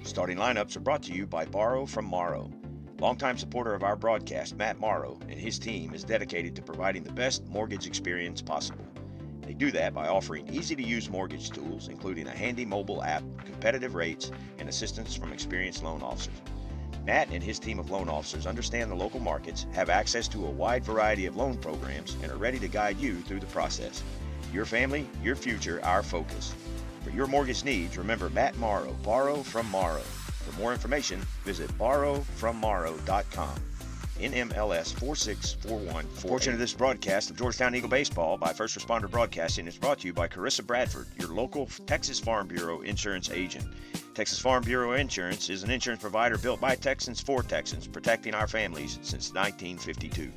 Starting lineups are brought to you by Borrow from Morrow. Longtime supporter of our broadcast, Matt Morrow, and his team is dedicated to providing the best mortgage experience possible. They do that by offering easy-to-use mortgage tools, including a handy mobile app, competitive rates, and assistance from experienced loan officers. Matt and his team of loan officers understand the local markets, have access to a wide variety of loan programs, and are ready to guide you through the process. Your family, your future, our focus. For your mortgage needs, remember Matt Morrow, Borrow from Morrow. For more information, visit borrowfrommorrow.com. NMLS 4641. Portion of this broadcast of Georgetown Eagle Baseball by First Responder Broadcasting is brought to you by Carissa Bradford, your local Texas Farm Bureau insurance agent. Texas Farm Bureau Insurance is an insurance provider built by Texans for Texans, protecting our families since 1952.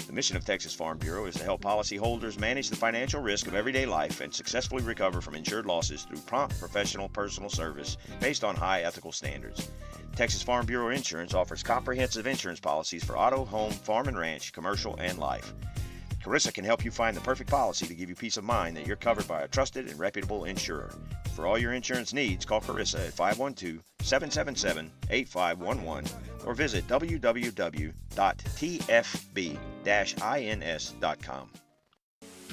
The mission of Texas Farm Bureau is to help policyholders manage the financial risk of everyday life and successfully recover from insured losses through prompt, professional, personal service based on high ethical standards. Texas Farm Bureau Insurance offers comprehensive insurance policies for auto, home, farm and ranch, commercial, and life. Carissa can help you find the perfect policy to give you peace of mind that you're covered by a trusted and reputable insurer. For all your insurance needs, call Carissa at 512-777-8511 or visit www.tfb-ins.com.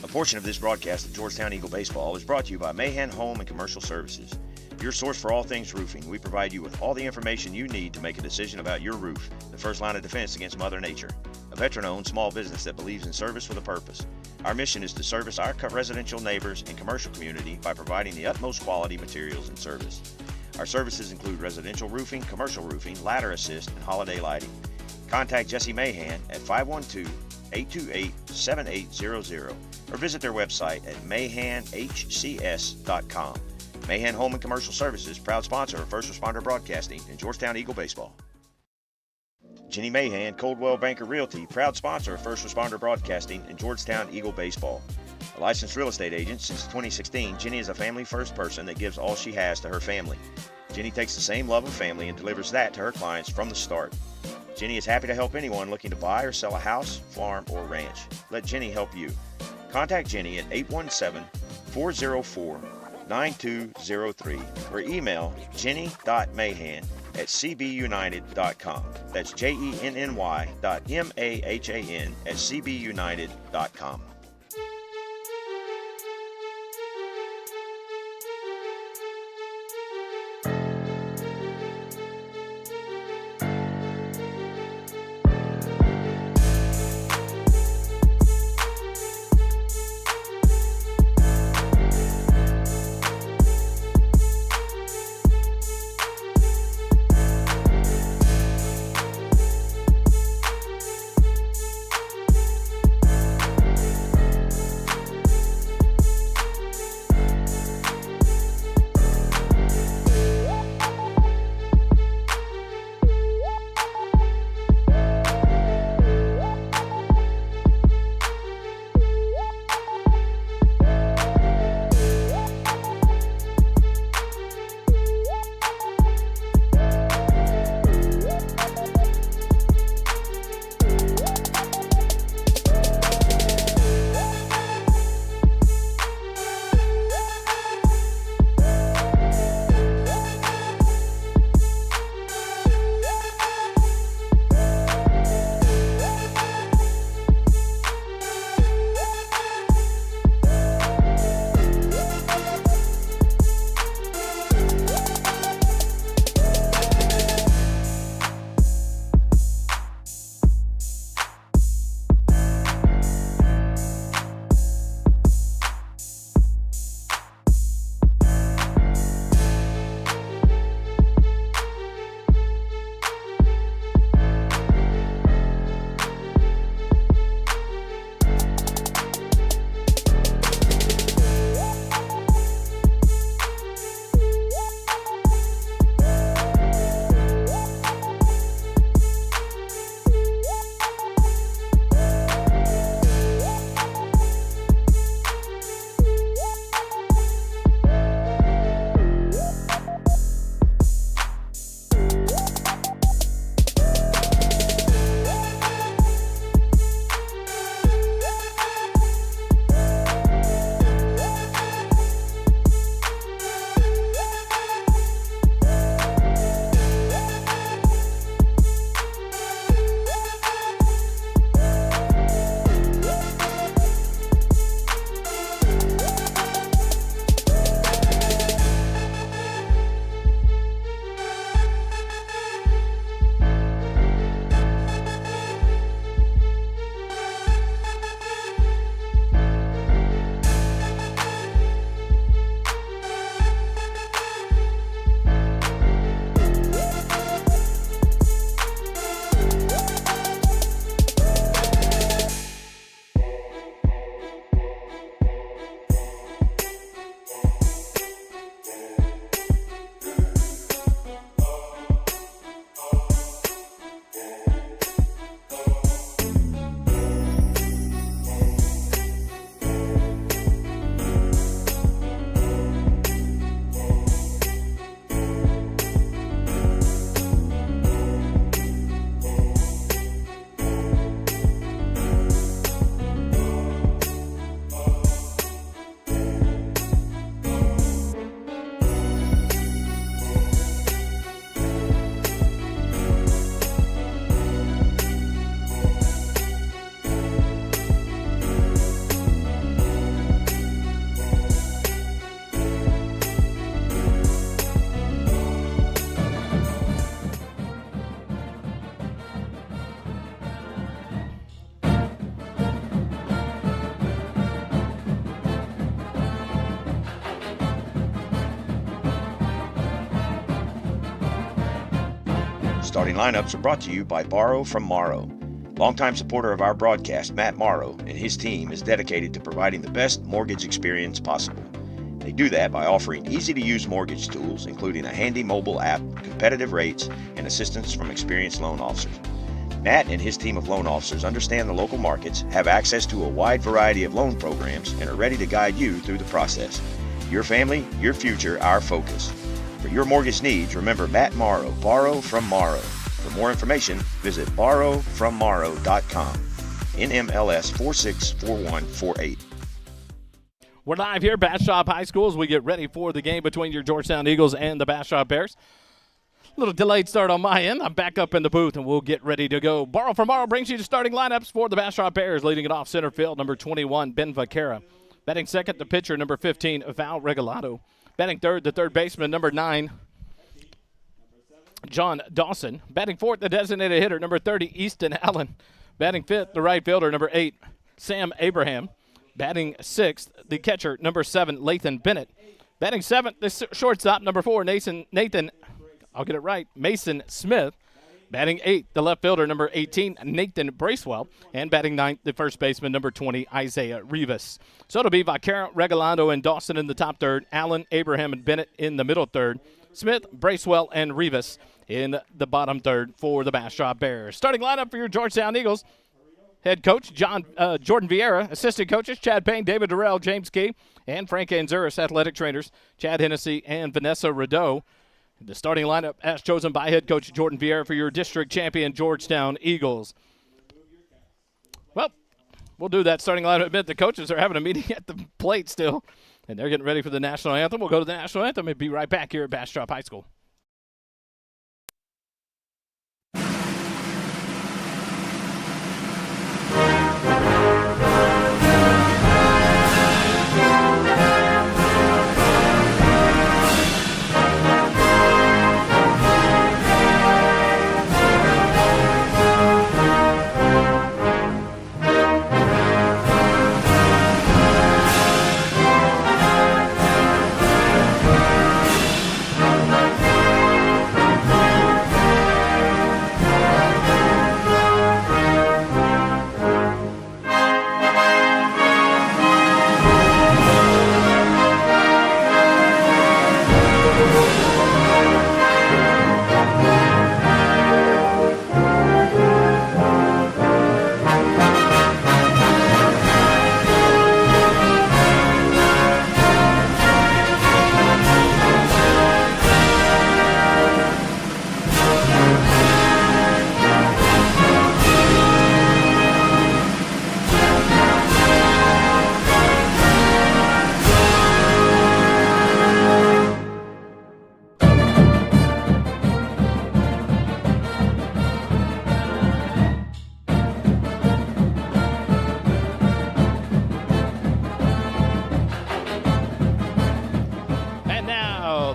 A portion of this broadcast of Georgetown Eagle Baseball is brought to you by Mahan Home and Commercial Services. Your source for all things roofing. We provide you with all the information you need to make a decision about your roof, the first line of defense against Mother Nature. A veteran-owned small business that believes in service with a purpose. Our mission is to service our residential neighbors and commercial community by providing the utmost quality materials and service. Our services include residential roofing, commercial roofing, ladder assist, and holiday lighting. Contact Jesse Mahan at 512-828-7800 or visit their website at mahanhcs.com. Mahan Home and Commercial Services, proud sponsor of First Responder Broadcasting and Georgetown Eagle Baseball. Jenny Mahan, Coldwell Banker Realty, proud sponsor of First Responder Broadcasting and Georgetown Eagle Baseball. A licensed real estate agent since 2016, Jenny is a family-first person that gives all she has to her family. Jenny takes the same love of family and delivers that to her clients from the start. Jenny is happy to help anyone looking to buy or sell a house, farm, or ranch. Let Jenny help you. Contact Jenny at 817-404-9203 or email jenny.mahan@cbunited.com. That's jenny.mahan@cbunited.com. Starting lineups are brought to you by Borrow from Morrow. Longtime supporter of our broadcast, Matt Morrow, and his team is dedicated to providing the best mortgage experience possible. They do that by offering easy-to-use mortgage tools, including a handy mobile app, competitive rates, and assistance from experienced loan officers. Matt and his team of loan officers understand the local markets, have access to a wide variety of loan programs, and are ready to guide you through the process. Your family, your future, our focus. For your mortgage needs, remember Matt Morrow, Borrow from Morrow. For more information, visit borrowfrommorrow.com. NMLS 464148. We're live here at Bastrop High School as we get ready for the game between your Georgetown Eagles and the Bastrop Bears. A little delayed start on my end. I'm back up in the booth, and we'll get ready to go. Borrow from Morrow brings you the starting lineups for the Bastrop Bears. Leading it off center field, number 21, Ben Vaquera. Batting second, the pitcher, number 15, Val Regalado. Batting third, the third baseman, number 9, John Dawson. Batting fourth, the designated hitter, number 30, Easton Allen. Batting fifth, the right fielder, number 8, Sam Abraham. Batting sixth, the catcher, number 7, Lathan Bennett. Batting seventh, the shortstop, number 4, Mason Smith. Batting eighth, the left fielder, number 18, Nathan Bracewell. And batting ninth, the first baseman, number 20, Isaiah Rivas. So it'll be Vaquera, Regalado, and Dawson in the top third, Allen, Abraham, and Bennett in the middle third, Smith, Bracewell, and Rivas in the bottom third for the Bastrop Bears. Starting lineup for your Georgetown Eagles. Head coach Jordan Vieira, assistant coaches Chad Payne, David Durrell, James Key, and Frank Anzuris, athletic trainers Chad Hennessy and Vanessa Rideau. The starting lineup as chosen by head coach Jordan Vieira for your district champion Georgetown Eagles. Well, we'll do that starting lineup in a minute. The coaches are having a meeting at the plate still, and they're getting ready for the national anthem. We'll go to the national anthem and be right back here at Bastrop High School.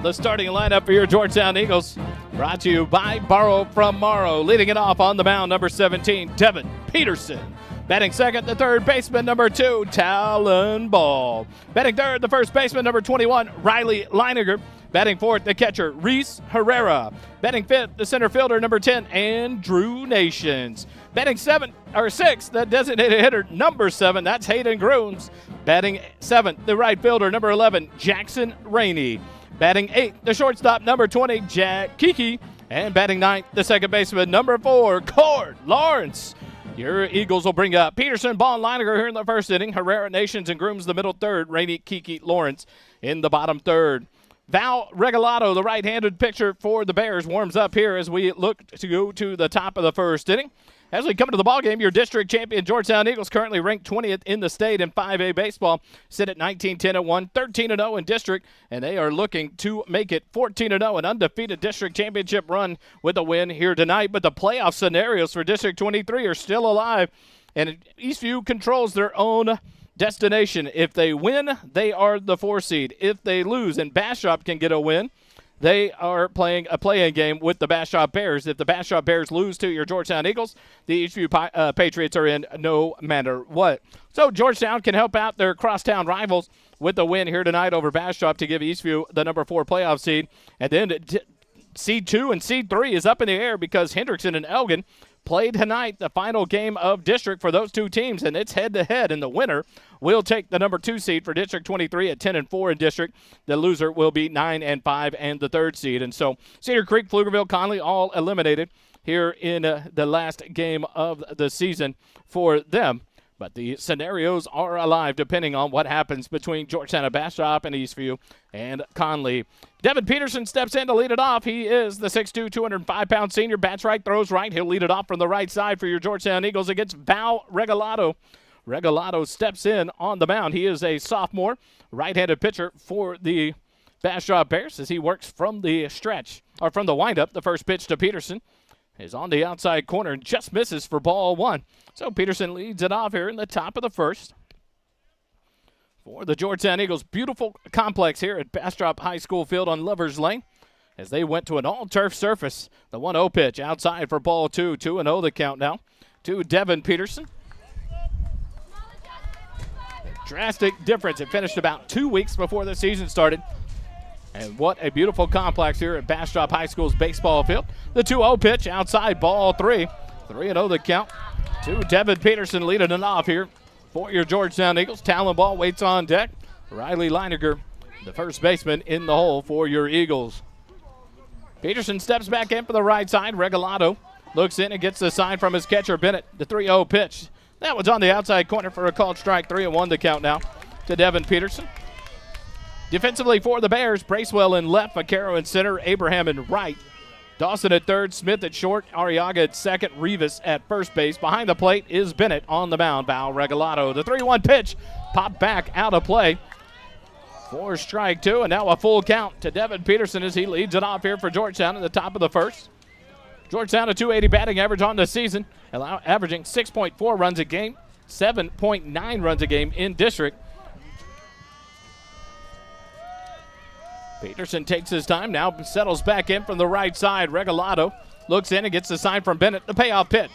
The starting lineup for your Georgetown Eagles, brought to you by Borrow from Morrow. Leading it off on the mound, number 17, Devin Peterson. Batting second, the third baseman, number 2, Talon Ball. Batting third, the first baseman, number 21, Riley Leiniger. Batting fourth, the catcher, Reese Herrera. Batting fifth, the center fielder, number 10, Andrew Nations. Batting sixth, the designated hitter, number 7, that's Hayden Grooms. Batting seventh, the right fielder, number 11, Jackson Rainey. Batting eighth, the shortstop, number 20, Jack Kiki. And batting ninth, the second baseman, number 4, Cord Lawrence. Your Eagles will bring up Peterson, Ball, and Leiniger here in the first inning. Herrera, Nations, and Grooms the middle third. Rainey, Kiki, Lawrence in the bottom third. Val Regalado, the right-handed pitcher for the Bears, warms up here as we look to go to the top of the first inning. As we come to the ballgame, your district champion Georgetown Eagles, currently ranked 20th in the state in 5A baseball, sit at 19-10-1, 13-0 in district, and they are looking to make it 14-0, an undefeated district championship run with a win here tonight. But the playoff scenarios for District 23 are still alive, and Eastview controls their own destination. If they win, they are the 4 seed. If they lose and Bastrop can get a win, they are playing a play-in game with the Bastrop Bears. If the Bastrop Bears lose to your Georgetown Eagles, the Eastview Patriots are in no matter what. So Georgetown can help out their crosstown rivals with a win here tonight over Bastrop to give Eastview the number 4 playoff seed. And then Seed 2 and Seed 3 is up in the air because Hendrickson and Elgin played tonight, the final game of district for those two teams, and it's head-to-head, and the winner will take the number 2 seed for District 23 at 10-4 in district. The loser will be 9-5 and the 3rd seed. And so Cedar Creek, Pflugerville, Conley all eliminated here in the last game of the season for them. But the scenarios are alive depending on what happens between Georgetown and Bastrop and Eastview and Conley. Devin Peterson steps in to lead it off. He is the 6'2", 205-pound senior. Bats right, throws right. He'll lead it off from the right side for your Georgetown Eagles against Val Regalado. Regalado steps in on the mound. He is a sophomore, right-handed pitcher for the Bastrop Bears as he works from the stretch, or from the windup. The first pitch to Peterson is on the outside corner and just misses for ball 1. So Peterson leads it off here in the top of the first for the Georgetown Eagles. Beautiful complex here at Bastrop High School Field on Lovers Lane as they went to an all-turf surface. The 1-0 pitch outside for ball 2. 2-0 the count now to Devin Peterson. A drastic difference. It finished about 2 weeks before the season started. And what a beautiful complex here at Bastrop High School's baseball field. The 2-0 pitch outside ball 3. 3-0 the count to Devin Peterson leading it off here for your Georgetown Eagles. Talon Ball waits on deck. Riley Leininger, the first baseman, in the hole for your Eagles. Peterson steps back in for the right side. Regalado looks in and gets the sign from his catcher, Bennett. The 3-0 pitch. That was on the outside corner for a called strike. 3-1 the count now to Devin Peterson. Defensively for the Bears, Bracewell in left, Vaquero in center, Abraham in right. Dawson at third, Smith at short, Arriaga at second, Rivas at first base. Behind the plate is Bennett on the mound. Val Regalado. The 3-1 pitch popped back out of play for strike 2, and now a full count to Devin Peterson as he leads it off here for Georgetown in the top of the first. Georgetown a .280 batting average on the season, averaging 6.4 runs a game, 7.9 runs a game in district. Peterson takes his time now, settles back in from the right side. Regalado looks in and gets the sign from Bennett. The payoff pitch.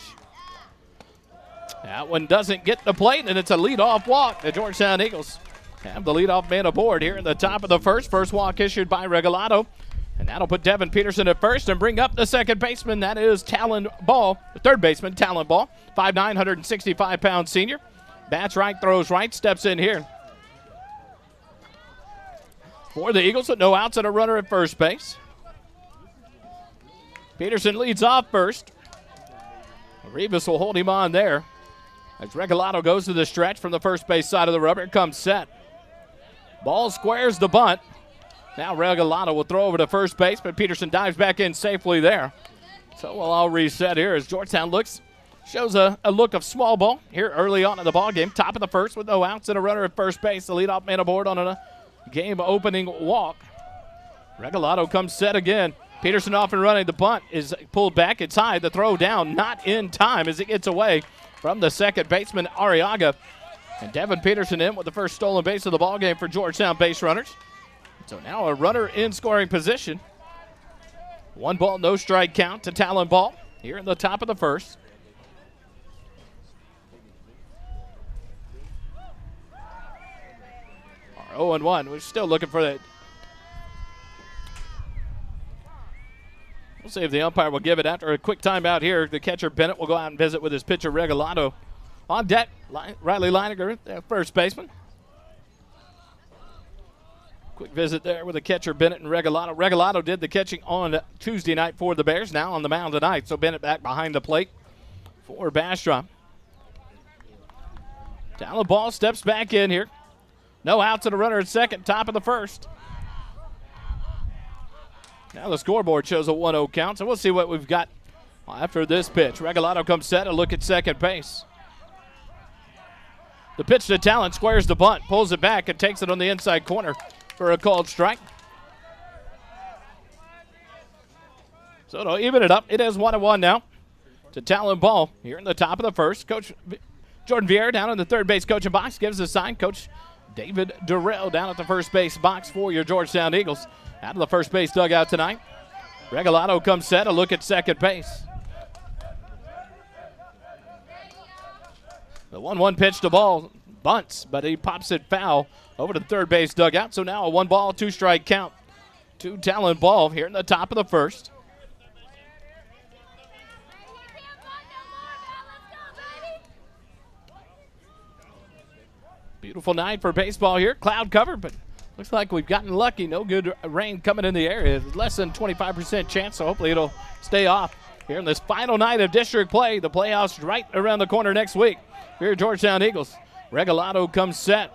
That one doesn't get the plate, and it's a leadoff walk. The Georgetown Eagles have the leadoff man aboard here in the top of the first. First walk issued by Regalado. And that'll put Devin Peterson at first and bring up the second baseman. That is Talon Ball, the third baseman, Talon Ball. 5'9", 165-pound senior. Bats right, throws right, steps in here for the Eagles with no outs and a runner at first base. Peterson leads off first. Rivas will hold him on there as Regalado goes to the stretch from the first base side of the rubber. Here comes Set. Ball squares the bunt. Now Regalado will throw over to first base, but Peterson dives back in safely there. So we'll all reset here as Georgetown shows a look of small ball here early on in the ball game. Top of the first with no outs and a runner at first base. The leadoff man aboard on a game-opening walk. Regalado comes set again. Peterson off and running. The bunt is pulled back. It's high. The throw down not in time as it gets away from the second baseman, Arriaga. And Devin Peterson in with the first stolen base of the ballgame for Georgetown base runners. So now a runner in scoring position. 1 ball, no strike count to Talon Ball here in the top of the first. Our 0-1. We're still looking for that. We'll see if the umpire will give it after a quick timeout here. The catcher, Bennett, will go out and visit with his pitcher, Regalado. On deck, Riley Leininger, the first baseman. Quick visit there with the catcher, Bennett and Regalado. Regalado did the catching on Tuesday night for the Bears, now on the mound tonight. So Bennett back behind the plate for Bastrop. Talon Ball steps back in here. No outs and a runner at second, top of the first. Now the scoreboard shows a 1-0 count, so we'll see what we've got after this pitch. Regalado comes set, a look at second base. The pitch to Talon squares the bunt, pulls it back, and takes it on the inside corner for a called strike. So to even it up, it is 1-1 now to Talon Ball here in the top of the first. Coach Jordan Vieira down in the third base coaching box gives a sign. Coach David Durrell down at the first base box for your Georgetown Eagles. Out of the first base dugout tonight. Regalado comes set, a look at second base. The 1-1 pitch to Ball bunts, but he pops it foul over to the third base dugout. So now a 1 ball, 2 strike count to Talon ball here in the top of the first. Beautiful night for baseball here. Cloud cover, but looks like we've gotten lucky. No good rain coming in the area. Less than 25% chance, so hopefully it'll stay off here in this final night of district play. The playoffs right around the corner next week. Here, Georgetown Eagles. Regalado comes set.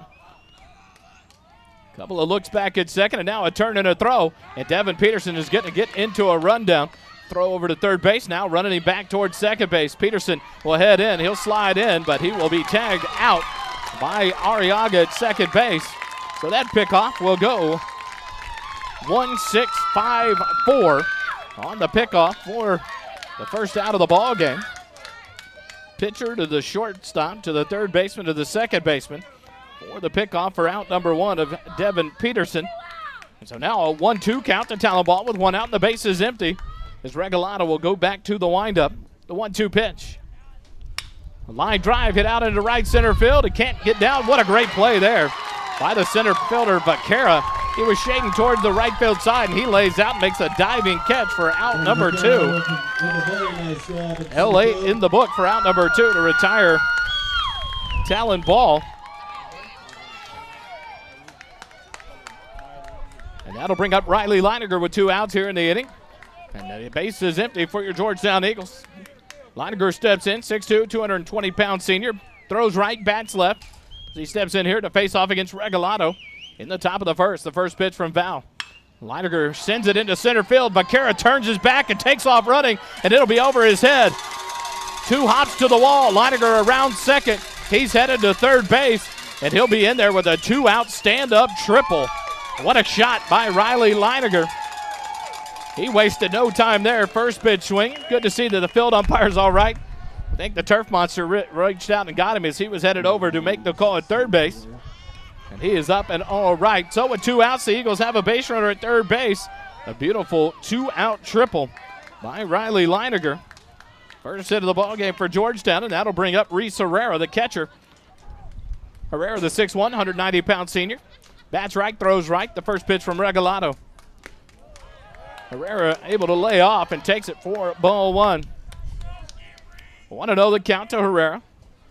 Couple of looks back at second, and now a turn and a throw. And Devin Peterson is getting to get into a rundown. Throw over to third base, now running him back towards second base. Peterson will head in. He'll slide in, but he will be tagged out by Arriaga at second base. So that pickoff will go 1-6-5-4 on the pickoff for the first out of the ball game. Pitcher to the shortstop, to the third baseman, to the second baseman for the pickoff for out number one of Devin Peterson. And so now a 1-2 count to Talon ball with one out and the base is empty as Regalado will go back to the windup. The 1-2 pitch. A line drive hit out into right center field. It can't get down. What a great play there by the center fielder, Vaquera. He was shading toward the right field side, and he lays out and makes a diving catch for out number two. LA in the book for out number two to retire Talon ball. And that'll bring up Riley Leininger with two outs here in the inning. And the base is empty for your Georgetown Eagles. Leininger steps in, 6'2", 220-pound senior. Throws right, bats left. He steps in here to face off against Regalado in the top of the first. The first pitch from Val. Leininger sends it into center field. Vaquera turns his back and takes off running, and it'll be over his head. Two hops to the wall. Leininger around second. He's headed to third base, and he'll be in there with a two-out stand-up triple. What a shot by Riley Leininger. He wasted no time there. First pitch swing. Good to see that the field umpire's all right. I think the turf monster reached out and got him as he was headed over to make the call at third base. And he is up and all right. So with two outs, the Eagles have a base runner at third base. A beautiful two-out triple by Riley Leininger. First hit of the ball game for Georgetown, and that'll bring up Reese Herrera, the catcher. Herrera, the 6'1", 190-pound senior. Bats right, throws right. The first pitch from Regalado. Herrera able to lay off and takes it for ball one. 1-0 the count to Herrera.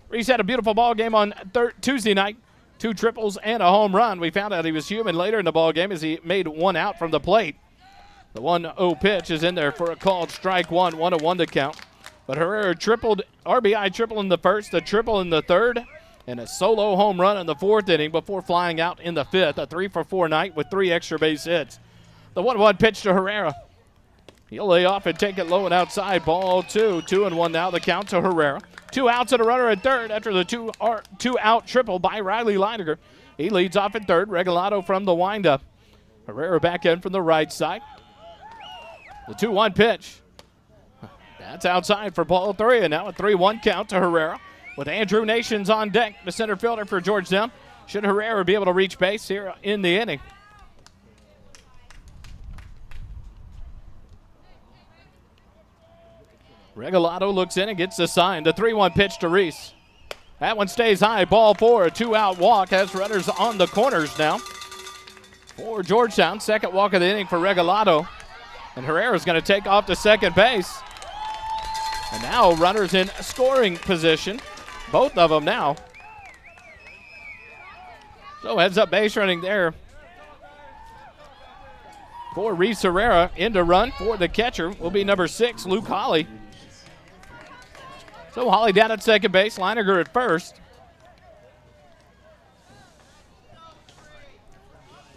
Reese had a beautiful ball game on Tuesday night. Two triples and a home run. We found out he was human later in the ball game as he made one out from the plate. The 1-0 pitch is in there for a called strike one. 1-1 to count. But Herrera tripled, RBI triple in the first, a triple in the third, and a solo home run in the fourth inning before flying out in the fifth. A 3-for-4 night with 3 extra base hits. The 1-1 pitch to Herrera. He'll lay off and take it low and outside. Ball two. 2-1 now. The count to Herrera. 2 outs and a runner at third after the two-out triple by Riley Leininger. He leads off at third. Regalado from the windup. Herrera back in from the right side. The 2-1 pitch. That's outside for ball 3. And now a 3-1 count to Herrera with Andrew Nations on deck, the center fielder for Georgetown. Should Herrera be able to reach base here in the inning? Regalado looks in and gets the sign. The 3-1 pitch to Reese. That one stays high. Ball 4. A 2-out walk. Has runners on the corners now for Georgetown. Second walk of the inning for Regalado. And Herrera's going to take off to second base. And now runners in scoring position. Both of them now. So heads up base running there for Reese Herrera. In to run for the catcher will be number 6, Luke Hawley. So Hawley down at second base, Leininger at first.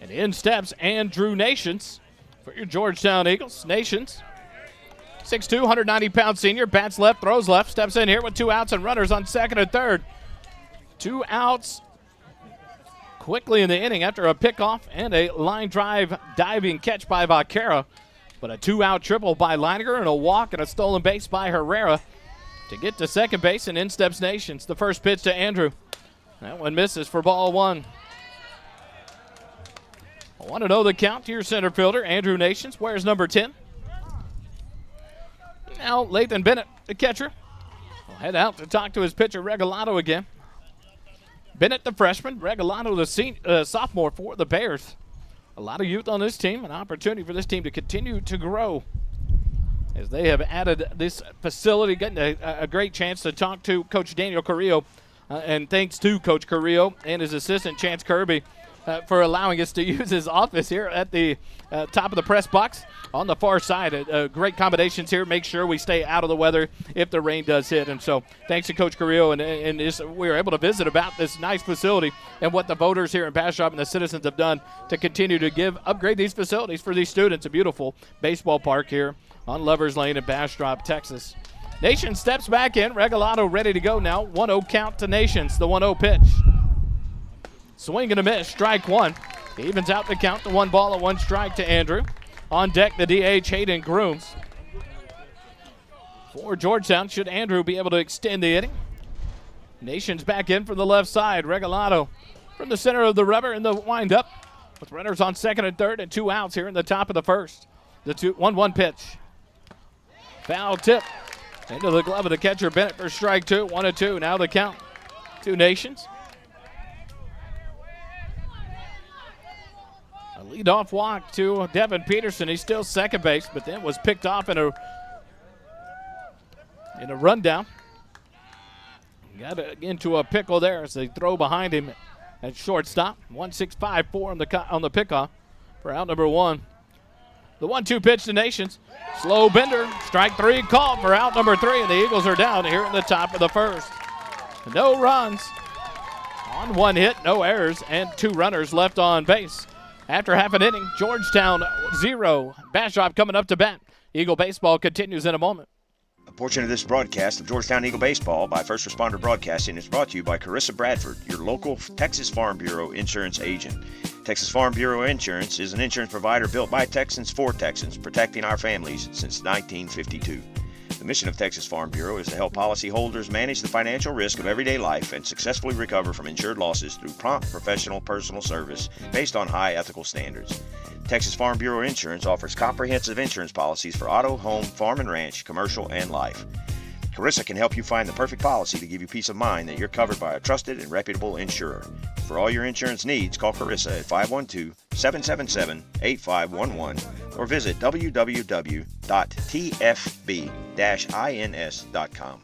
And in steps Andrew Nations for your Georgetown Eagles. Nations, 6'2", 190-pound senior, bats left, throws left, steps in here with 2 outs and runners on second and third. 2 outs quickly in the inning after a pickoff and a line drive diving catch by Vaquera. But a 2-out triple by Leininger and a walk and a stolen base by Herrera to get to second base, and in steps Nations. The first pitch to Andrew. That one misses for ball 1. 1-0 the count to your center fielder, Andrew Nations. Where's number 10? Now Lathan Bennett, the catcher, will head out to talk to his pitcher, Regalado, again. Bennett, the freshman. Regalado, the sophomore for the Bears. A lot of youth on this team, an opportunity for this team to continue to grow as they have added this facility, getting a great chance to talk to Coach Daniel Carrillo. And thanks to Coach Carrillo and his assistant, Chance Kirby, for allowing us to use his office here at the top of the press box on the far side. Great combinations here. Make sure we stay out of the weather if the rain does hit. And so thanks to Coach Carrillo, and we were able to visit about this nice facility and what the voters here in Bastrop and the citizens have done to continue to upgrade these facilities for these students. A beautiful baseball park here on Lovers Lane in Bastrop, Texas. Nation steps back in. Regalado ready to go now. 1-0 count to Nations. The 1-0 pitch. Swing and a miss. Strike one. Evens out the count to 1 ball and 1 strike to Andrew. On deck, the DH, Hayden Grooms. For Georgetown, should Andrew be able to extend the inning. Nations back in from the left side. Regalado from the center of the rubber in the windup with runners on second and third and 2 outs here in the top of the first. The 1-1 pitch. Foul tip. Into the glove of the catcher, Bennett, for strike 2. 1-2. Now the count. 2 Nations. A leadoff walk to Devin Peterson. He's still second base, but then was picked off in a rundown. Got into a pickle there as they throw behind him at shortstop. 1-6-5-4 on the pickoff for out number 1. The 1-2 pitch to Nations. Slow bender. Strike 3 called for out number 3, and the Eagles are down here in the top of the first. No runs on 1 hit, no errors, and 2 runners left on base. After half an inning, Georgetown 0. Bastrop coming up to bat. Eagle baseball continues in a moment. A portion of this broadcast of Georgetown Eagle Baseball by First Responder Broadcasting is brought to you by Carissa Bradford, your local Texas Farm Bureau insurance agent. Texas Farm Bureau Insurance is an insurance provider built by Texans for Texans, protecting our families since 1952. The mission of Texas Farm Bureau is to help policyholders manage the financial risk of everyday life and successfully recover from insured losses through prompt, professional, personal service based on high ethical standards. Texas Farm Bureau Insurance offers comprehensive insurance policies for auto, home, farm and ranch, commercial, and life. Carissa can help you find the perfect policy to give you peace of mind that you're covered by a trusted and reputable insurer. For all your insurance needs, call Carissa at 512-777-8511 or visit www.tfb-ins.com.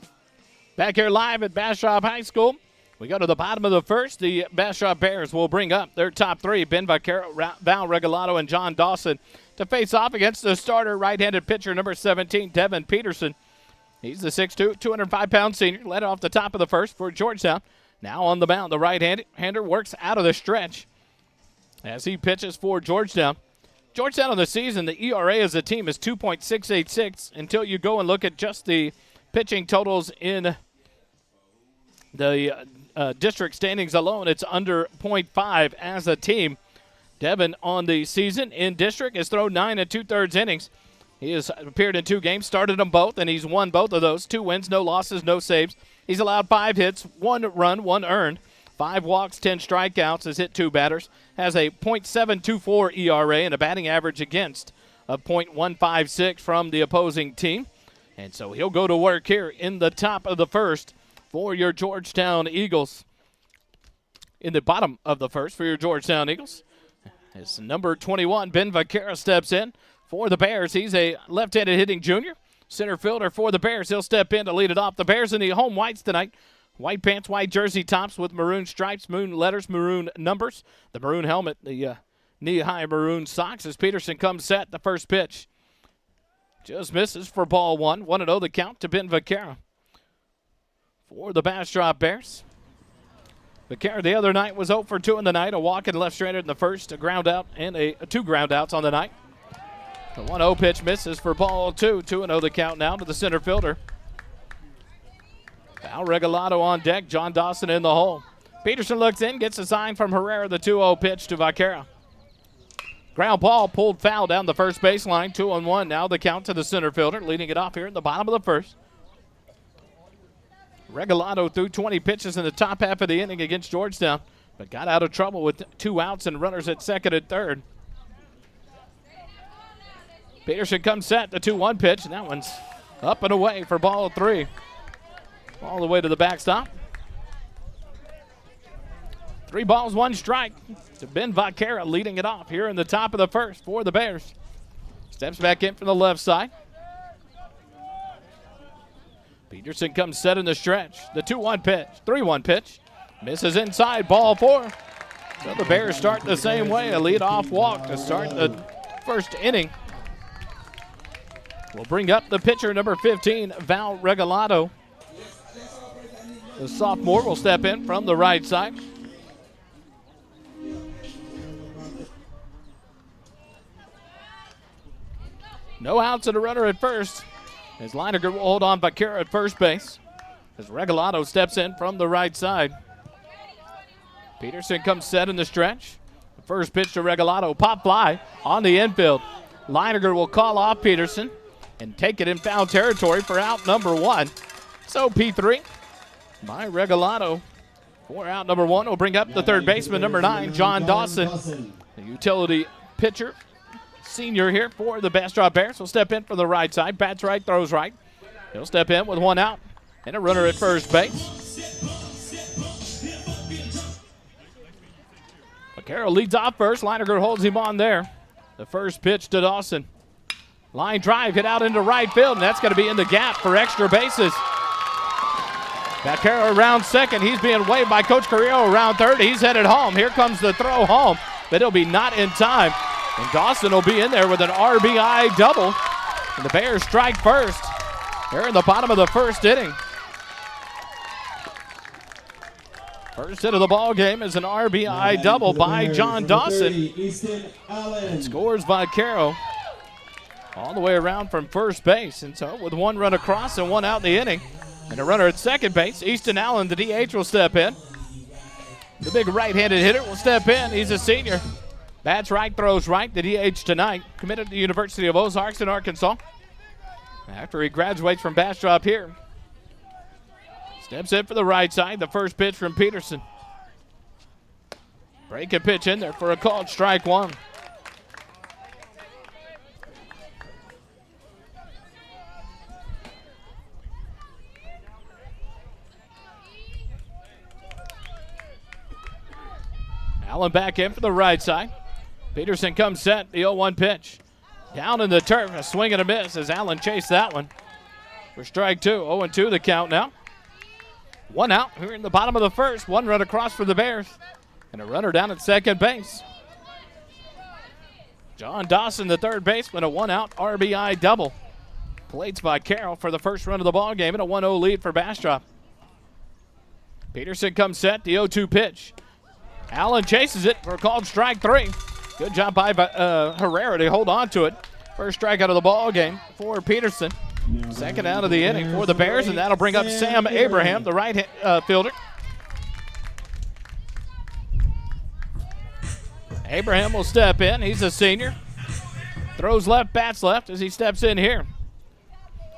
Back here live at Bastrop High School. We go to the bottom of the first. The Bastrop Bears will bring up their top 3, Ben Vaquero, Val Regalado, and John Dawson, to face off against the starter right-handed pitcher number 17, Devin Peterson. He's the 6'2", 205-pound senior, led off the top of the first for Georgetown. Now on the mound, the right-hander works out of the stretch as he pitches for Georgetown. Georgetown on the season, the ERA as a team is 2.686 until you go and look at just the pitching totals in the district standings alone. It's under 0.5 as a team. Devin on the season in district has thrown 9 2/3 innings. He has appeared in 2 games, started them both, and he's won both of those. 2 wins, no losses, no saves. He's allowed 5 hits, 1 run, 1 earned, 5 walks, 10 strikeouts, has hit 2 batters, has a .724 ERA and a batting average against of .156 from the opposing team. And so he'll go to work here in the top of the first for your Georgetown Eagles. In the bottom of the first for your Georgetown Eagles, as number 21, Ben Vaquero, steps in for the Bears. He's a left-handed hitting junior. Center fielder for the Bears. He'll step in to lead it off. The Bears in the home whites tonight. White pants, white jersey tops with maroon stripes, maroon letters, maroon numbers. The maroon helmet, the knee-high maroon socks as Peterson comes set. The first pitch just misses for ball 1. 1-0 the count to Ben Vaquero for the Bastrop Bears. Vaquero the other night was 0 for 2 in the night. A walk and left-stranded in the first, a ground out, and 2 ground outs on the night. The 1-0 pitch misses for ball 2. 2-0 the count now to the center fielder. Val Regalado on deck. John Dawson in the hole. Peterson looks in, gets a sign from Herrera. The 2-0 pitch to Vaquero. Ground ball pulled foul down the first baseline. 2-1 now the count to the center fielder. Leading it off here in the bottom of the first. Regalado threw 20 pitches in the top half of the inning against Georgetown, but got out of trouble with 2 outs and runners at second and third. Peterson comes set, the 2-1 pitch, and that one's up and away for ball 3. All the way to the backstop. 3 balls, 1 strike to Ben Vaquera, leading it off here in the top of the first for the Bears. Steps back in from the left side. Peterson comes set in the stretch. The 2-1 pitch, 3-1 pitch. Misses inside, ball 4. So the Bears start the same way, a leadoff walk to start the first inning. We'll bring up the pitcher, number 15, Val Regalado. The sophomore will step in from the right side. No outs and a runner at first, as Leininger will hold on Vaquera at first base, as Regalado steps in from the right side. Peterson comes set in the stretch. The first pitch to Regalado, pop fly on the infield. Leininger will call off Peterson and take it in foul territory for out number 1. So P3 by Regalado for out number 1 will bring up the third baseman, number 9, John Dawson. The utility pitcher, senior here for the Bastrop Bears, will step in from the right side. Bats right, throws right. He'll step in with 1 out and a runner at first base. Vaquera leads off first. Leininger holds him on there. The first pitch to Dawson. Line drive, hit out into right field, and that's going to be in the gap for extra bases. Vaquera around second. He's being waved by Coach Carrillo around third. He's headed home. Here comes the throw home, but it'll be not in time. And Dawson will be in there with an RBI double. And the Bears strike first. They're in the bottom of the first inning. First hit of the ball game is an RBI double by John Dawson. And scores Vaquero all the way around from first base. And so with 1 run across and 1 out in the inning, and a runner at second base, Easton Allen, the DH, will step in. The big right-handed hitter will step in. He's a senior. Bats right, throws right. The DH tonight, committed to the University of Ozarks in Arkansas. After he graduates from Bastrop here. Steps in for the right side. The first pitch from Peterson. Break and pitch in there for a called strike 1. Allen back in for the right side. Peterson comes set. The 0-1 pitch. Down in the turf. A swing and a miss as Allen chased that one. For strike 2. 0-2 the count now. 1 out here in the bottom of the first. 1 run across for the Bears. And a runner down at second base. John Dawson, the third baseman, a 1-out RBI double. Plates by Carroll for the first run of the ball game and a 1-0 lead for Bastrop. Peterson comes set. The 0-2 pitch. Allen chases it for a called strike 3. Good job by Herrera to hold on to it. First strikeout of the ball game for Peterson. Second out of the inning for the Bears, and that'll bring up Sam Abraham, the right fielder. Abraham will step in. He's a senior. Throws left, bats left as he steps in here.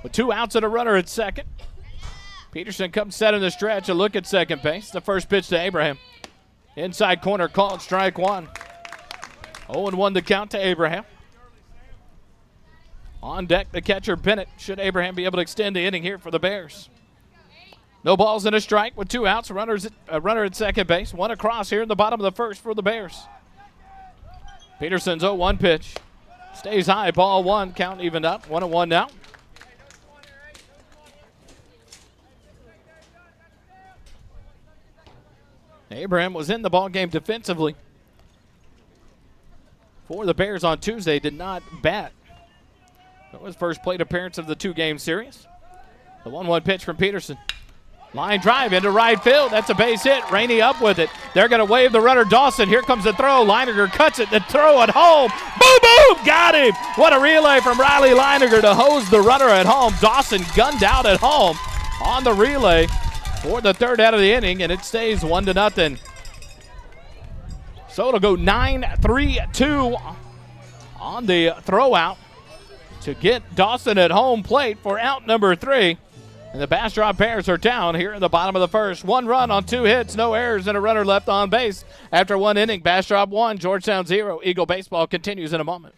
With 2 outs and a runner at second. Peterson comes set in the stretch. A look at second base. The first pitch to Abraham. Inside corner, called strike 1. 0-1 the count to Abraham. On deck, the catcher, Bennett. Should Abraham be able to extend the inning here for the Bears? No balls and a strike with 2 outs. A runner at second base. 1 across here in the bottom of the first for the Bears. Peterson's 0-1 pitch. Stays high, ball 1. Count evened up. 1-1 now. Abraham was in the ball game defensively for the Bears on Tuesday. Did not bat. That was first plate appearance of the 2-game series. The 1-1 pitch from Peterson. Line drive into right field. That's a base hit. Rainey up with it. They're going to wave the runner Dawson. Here comes the throw. Leininger cuts it. The throw at home. Boom, boom. Got him. What a relay from Riley Leininger to hose the runner at home. Dawson gunned out at home on the relay for the third out of the inning, and it stays 1-0. So it'll go 9-3-2 on the throw out to get Dawson at home plate for out number 3. And the Bastrop Bears are down here in the bottom of the first. 1 run on 2 hits, no errors, and a runner left on base. After 1 inning, Bastrop 1, Georgetown 0. Eagle baseball continues in a moment.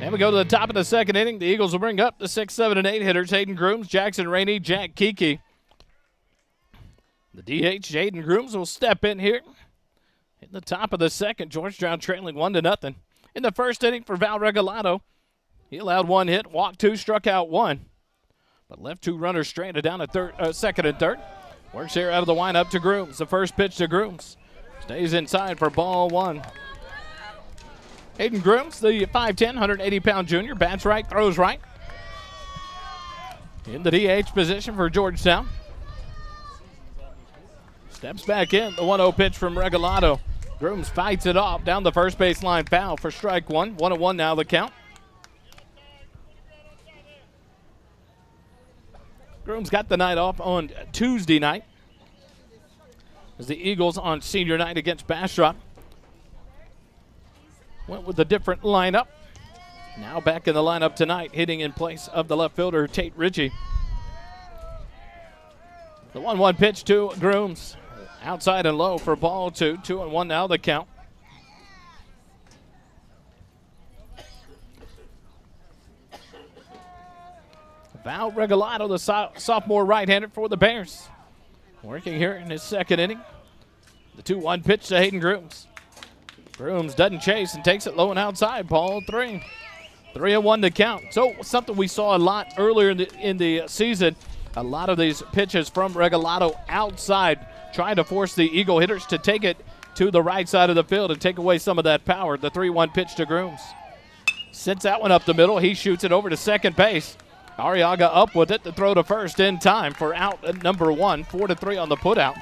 And we go to the top of the second inning. The Eagles will bring up the 6, 7, and 8 hitters. Hayden Grooms, Jackson Rainey, Jack Kiki. The DH, Hayden Grooms, will step in here. In the top of the second, Georgetown trailing 1-0. In the first inning for Val Regalado, he allowed 1 hit, walked 2, struck out 1. But left 2 runners stranded down at second and third. Works here out of the windup to Grooms. The first pitch to Grooms. Stays inside for ball 1. Hayden Grooms, the 5'10", 180-pound junior, bats right, throws right. In the DH position for Georgetown. Steps back in, the 1-0 pitch from Regalado. Grooms fights it off down the first baseline, foul for strike 1. 1-1 now the count. Grooms got the night off on Tuesday night as the Eagles on senior night against Bastrop went with a different lineup. Now back in the lineup tonight, hitting in place of the left fielder, Tate Ritchie. The 1-1 pitch to Grooms. Outside and low for ball 2. 2-1 now the count. Val Regalado, the sophomore right-hander for the Bears. Working here in his second inning. The 2-1 pitch to Hayden Grooms. Grooms doesn't chase and takes it low and outside. Ball 3. 3-1 to count. So something we saw a lot earlier in the season. A lot of these pitches from Regalado outside, trying to force the Eagle hitters to take it to the right side of the field and take away some of that power. The 3-1 pitch to Grooms. Sends that one up the middle. He shoots it over to second base. Arriaga up with it to throw to first in time for out at number 1. 4-3 on the putout.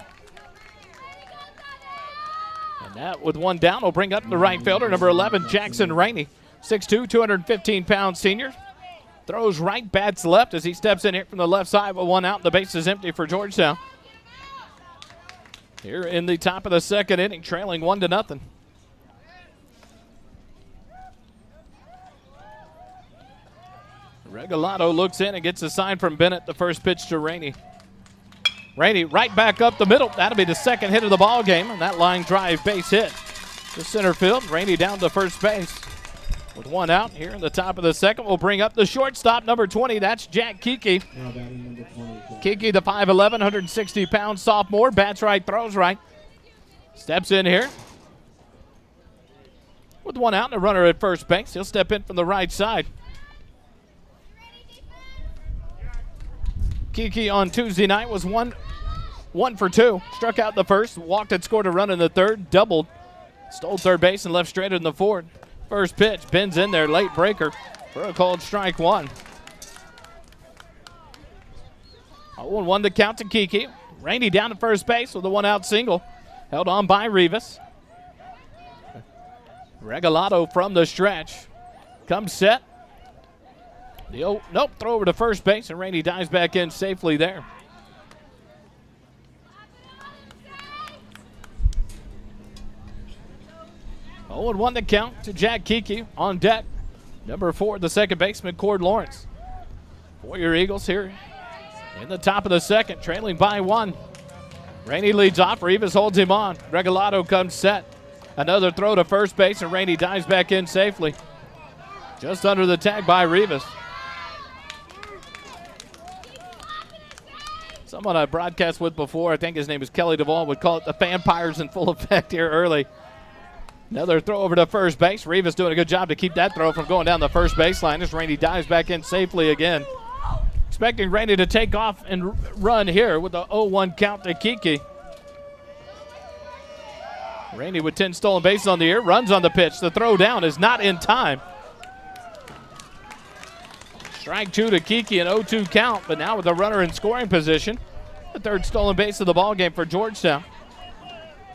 And that with 1 down will bring up the right fielder, number 11, Jackson Rainey. 6'2", 215-pound senior. Throws right, bats left as he steps in here from the left side with 1 out. The base is empty for Georgetown. Here in the top of the second inning, trailing 1-0. Regalado looks in and gets a sign from Bennett. The first pitch to Rainey. Rainey right back up the middle. That'll be the second hit of the ball game, and that line drive base hit to center field. Rainey down to first base with 1 out. Here in the top of the second, we'll bring up the shortstop, number 20. That's Jack Kiki. Kiki, the 5'11", 160-pound sophomore. Bats right, throws right. Steps in here with 1 out and a runner at first base. He'll step in from the right side. Kiki on Tuesday night was 1 for 2. Struck out the first, walked and scored a run in the third, doubled, stole third base and left straight in the fourth. First pitch, bends in there, late breaker for a called strike 1. 0-1 to count to Kiki. Rainey down to first base with a 1-out single. Held on by Rivas. Regalado from the stretch. Comes set. Nope, throw over to first base, and Rainey dives back in safely there. Oh, and 1 to count to Jack Kiki on deck. Number 4, the second baseman, Cord Lawrence. For your Eagles here in the top of the second, trailing by 1. Rainey leads off. Rivas holds him on. Regalado comes set. Another throw to first base, and Rainey dives back in safely. Just under the tag by Rivas. Someone I broadcast with before, I think his name is Kelly Duvall, would call it the vampires in full effect here early. Another throw over to first base. Rivas doing a good job to keep that throw from going down the first baseline as Rainey dives back in safely again. Expecting Rainey to take off and run here with the 0-1 count to Kiki. Rainey with 10 stolen bases on the year, runs on the pitch. The throw down is not in time. Strike 2 to Kiki, an 0-2 count, but now with a runner in scoring position. The third stolen base of the ball game for Georgetown.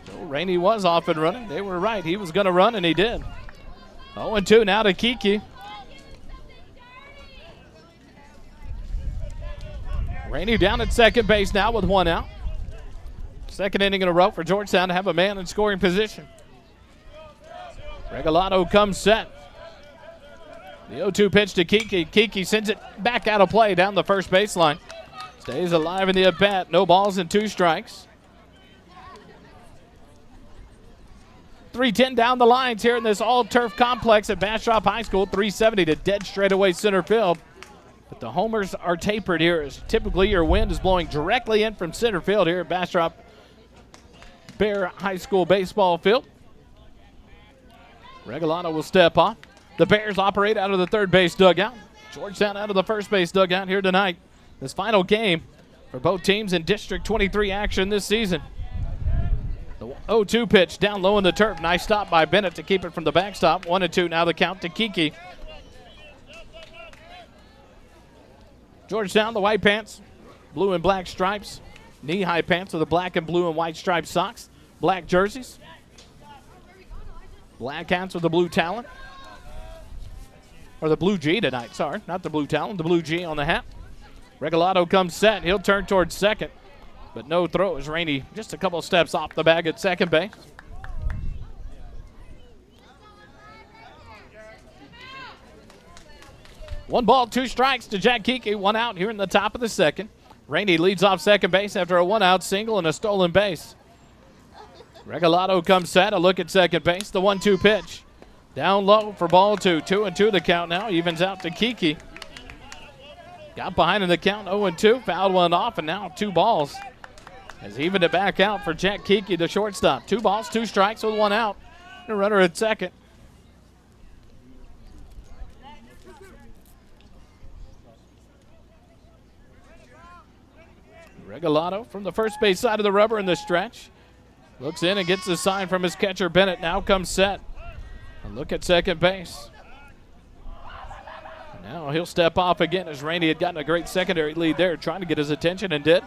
So Rainey was off and running. They were right. He was going to run, and he did. 0-2 now to Kiki. Rainey down at second base now with 1 out. Second inning in a row for Georgetown to have a man in scoring position. Regalado comes set. The 0-2 pitch to Kiki. Kiki sends it back out of play down the first baseline. Stays alive in the at-bat. No balls and 2 strikes. 3:10 down the lines here in this all-turf complex at Bastrop High School. 370 to dead straightaway center field. But the homers are tapered here as typically your wind is blowing directly in from center field here at Bastrop Bear High School baseball field. Regalado will step off. The Bears operate out of the third base dugout. Georgetown out of the first base dugout here tonight. This final game for both teams in District 23 action this season. The 0-2 pitch down low in the turf. Nice stop by Bennett to keep it from the backstop. 1-2 now the count to Kiki. Georgetown, the white pants, blue and black stripes. Knee-high pants with the black and blue and white striped socks. Black jerseys. Black hats with the blue talon. Or the blue G tonight, sorry. Not the blue talon, the blue G on the hat. Regalado comes set. He'll turn towards second. But no throw as Rainey just a couple steps off the bag at second base. One ball, two strikes to Jack Kiki. One out here in the top of the second. Rainey leads off second base after a one-out single and a stolen base. Regalado comes set. A look at second base. The 1-2 pitch. Down low for ball two. 2-2 the count now. Evens out to Kiki. Got behind in the count. 0-2. Fouled one off, and now 2 balls. Has evened it back out for Jack Kiki, the shortstop. 2 balls, 2 strikes with 1 out. And a runner at second. Regalado from the first base side of the rubber in the stretch. Looks in and gets the sign from his catcher, Bennett. Now comes set. A look at second base. Now he'll step off again as Rainey had gotten a great secondary lead there, trying to get his attention and did.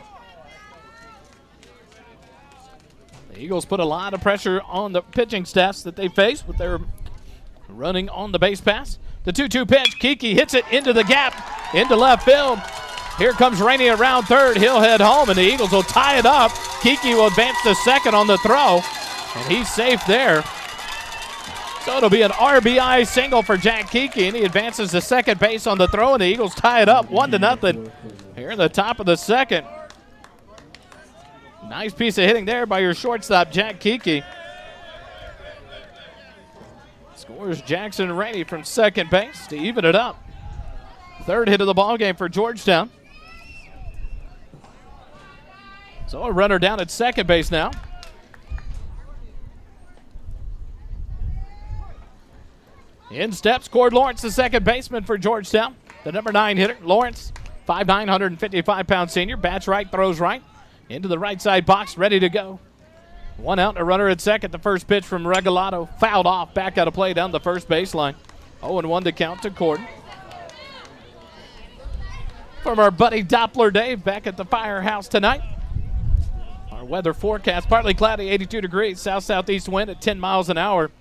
The Eagles put a lot of pressure on the pitching staffs that they face with their running on the base pass. The 2-2 pitch. Kiki hits it into the gap, into left field. Here comes Rainey around third. He'll head home, and the Eagles will tie it up. Kiki will advance to second on the throw, and he's safe there. So it'll be an RBI single for Jack Kiki, and he advances to second base on the throw, and the Eagles tie it up 1-0 here in the top of the second. Nice piece of hitting there by your shortstop, Jack Kiki. Scores Jackson Rainey from second base to even it up. Third hit of the ball game for Georgetown. So a runner down at second base now. In steps Cord Lawrence, the second baseman for Georgetown. The number 9 hitter, Lawrence, 5'9", 155-pound senior. Bats right, throws right. Into the right side box, ready to go. 1 out, a runner at second. The first pitch from Regalado, fouled off, back out of play down the first baseline. 0-1 to count to Cord. From our buddy Doppler Dave back at the firehouse tonight. Our weather forecast, partly cloudy, 82 degrees, south-southeast wind at 10 miles an hour.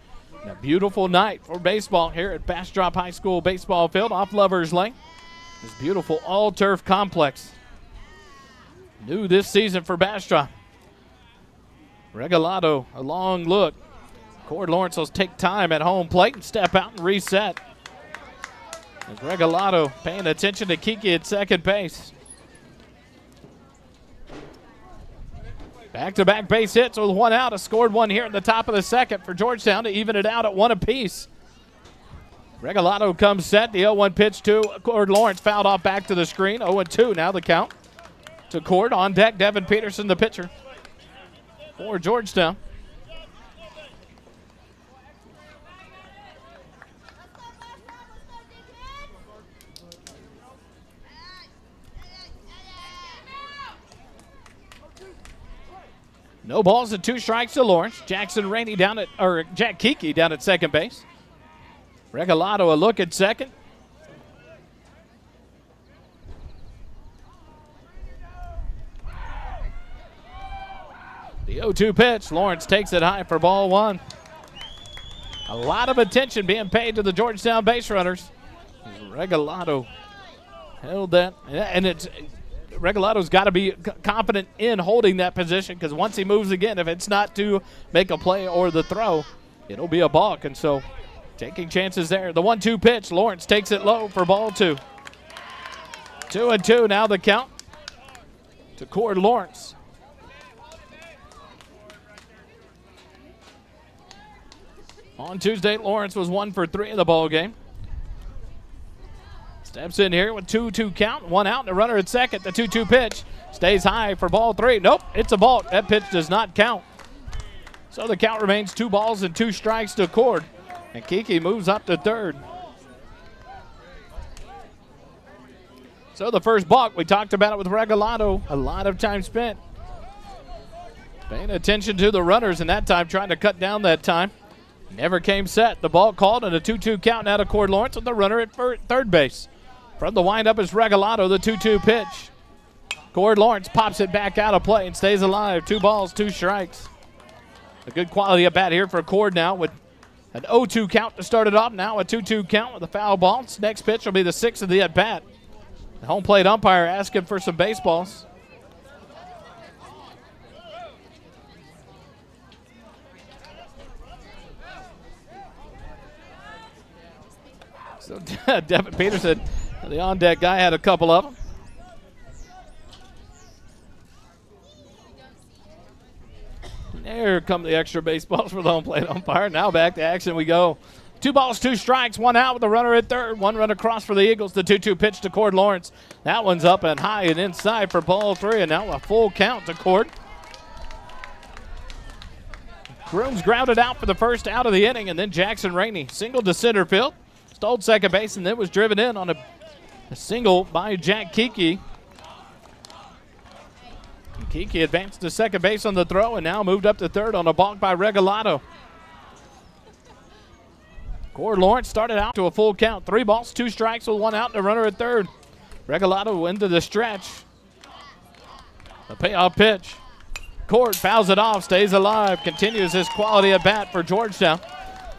And a beautiful night for baseball here at Bastrop High School baseball field off Lover's Lane. This beautiful all-turf complex. New this season for Bastrop. Regalado, a long look. Cord Lawrence will take time at home plate and step out and reset. As Regalado paying attention to Kiki at second base. Back-to-back base hits with 1 out. A scored one here in the top of the second for Georgetown to even it out at 1 apiece. Regalado comes set. The 0-1 pitch to Cord Lawrence, fouled off back to the screen. 0-2 now the count to Cord. On deck, Devin Peterson, the pitcher for Georgetown. No balls and 2 strikes to Lawrence. Jackson Rainey Jack Kiki down at second base. Regalado a look at second. The 0-2 pitch. Lawrence takes it high for ball 1. A lot of attention being paid to the Georgetown base runners. Regalado held that, and it's Regalado's got to be confident in holding that position, because once he moves again, if it's not to make a play or the throw, it'll be a balk. And so taking chances there. The 1-2 pitch. Lawrence takes it low for ball 2. 2-2 now the count to Cord Lawrence. On Tuesday, Lawrence was 1 for 3 in the ball game. Steps in here with 2-2 count, 1 out, and a runner at second. The 2-2 pitch stays high for ball 3. Nope, it's a balk. That pitch does not count. So the count remains 2 balls and 2 strikes to Cord. And Kiki moves up to third. So the first balk, we talked about it with Regalado. A lot of time spent paying attention to the runners, and that time trying to cut down that time. Never came set. The ball called and a 2-2 count now to Cord Lawrence with the runner at third base. From the windup is Regalado, the 2-2 pitch. Cord Lawrence pops it back out of play and stays alive. 2 balls, 2 strikes. A good quality at bat here for Cord now with an 0-2 count to start it off. Now a 2-2 count with a foul ball. Next pitch will be the 6th of the at bat. The home plate umpire asking for some baseballs. So Devin Peterson, the on-deck guy, had a couple of them. There come the extra baseballs for the home plate umpire. Now back to action we go. 2 balls, 2 strikes, 1 out with the runner at third. 1 run across for the Eagles. The 2-2 pitch to Cord Lawrence. That one's up and high and inside for ball 3, and now a full count to Cord. Grooms grounded out for the first out of the inning, and then Jackson Rainey singled to center field. Stole second base and then was driven in on a single by Jack Kiki. And Kiki advanced to second base on the throw and now moved up to third on a balk by Regalado. Cord Lawrence started out to a full count. 3 balls, 2 strikes with 1 out and a runner at third. Regalado into the stretch. The payoff pitch. Cord fouls it off, stays alive, continues his quality at bat for Georgetown.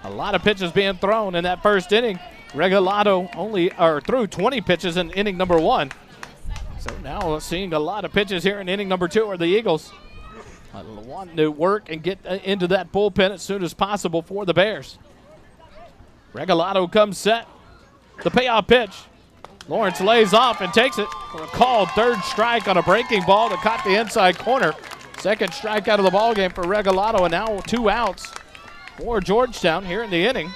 A lot of pitches being thrown in that first inning. Regalado threw 20 pitches in inning number 1. So now seeing a lot of pitches here in inning number 2 are the Eagles wanting to work and get into that bullpen as soon as possible for the Bears. Regalado comes set. The payoff pitch. Lawrence lays off and takes it for a called third strike on a breaking ball that caught the inside corner. Second strike out of the ballgame for Regalado, and now 2 outs for Georgetown here in the inning.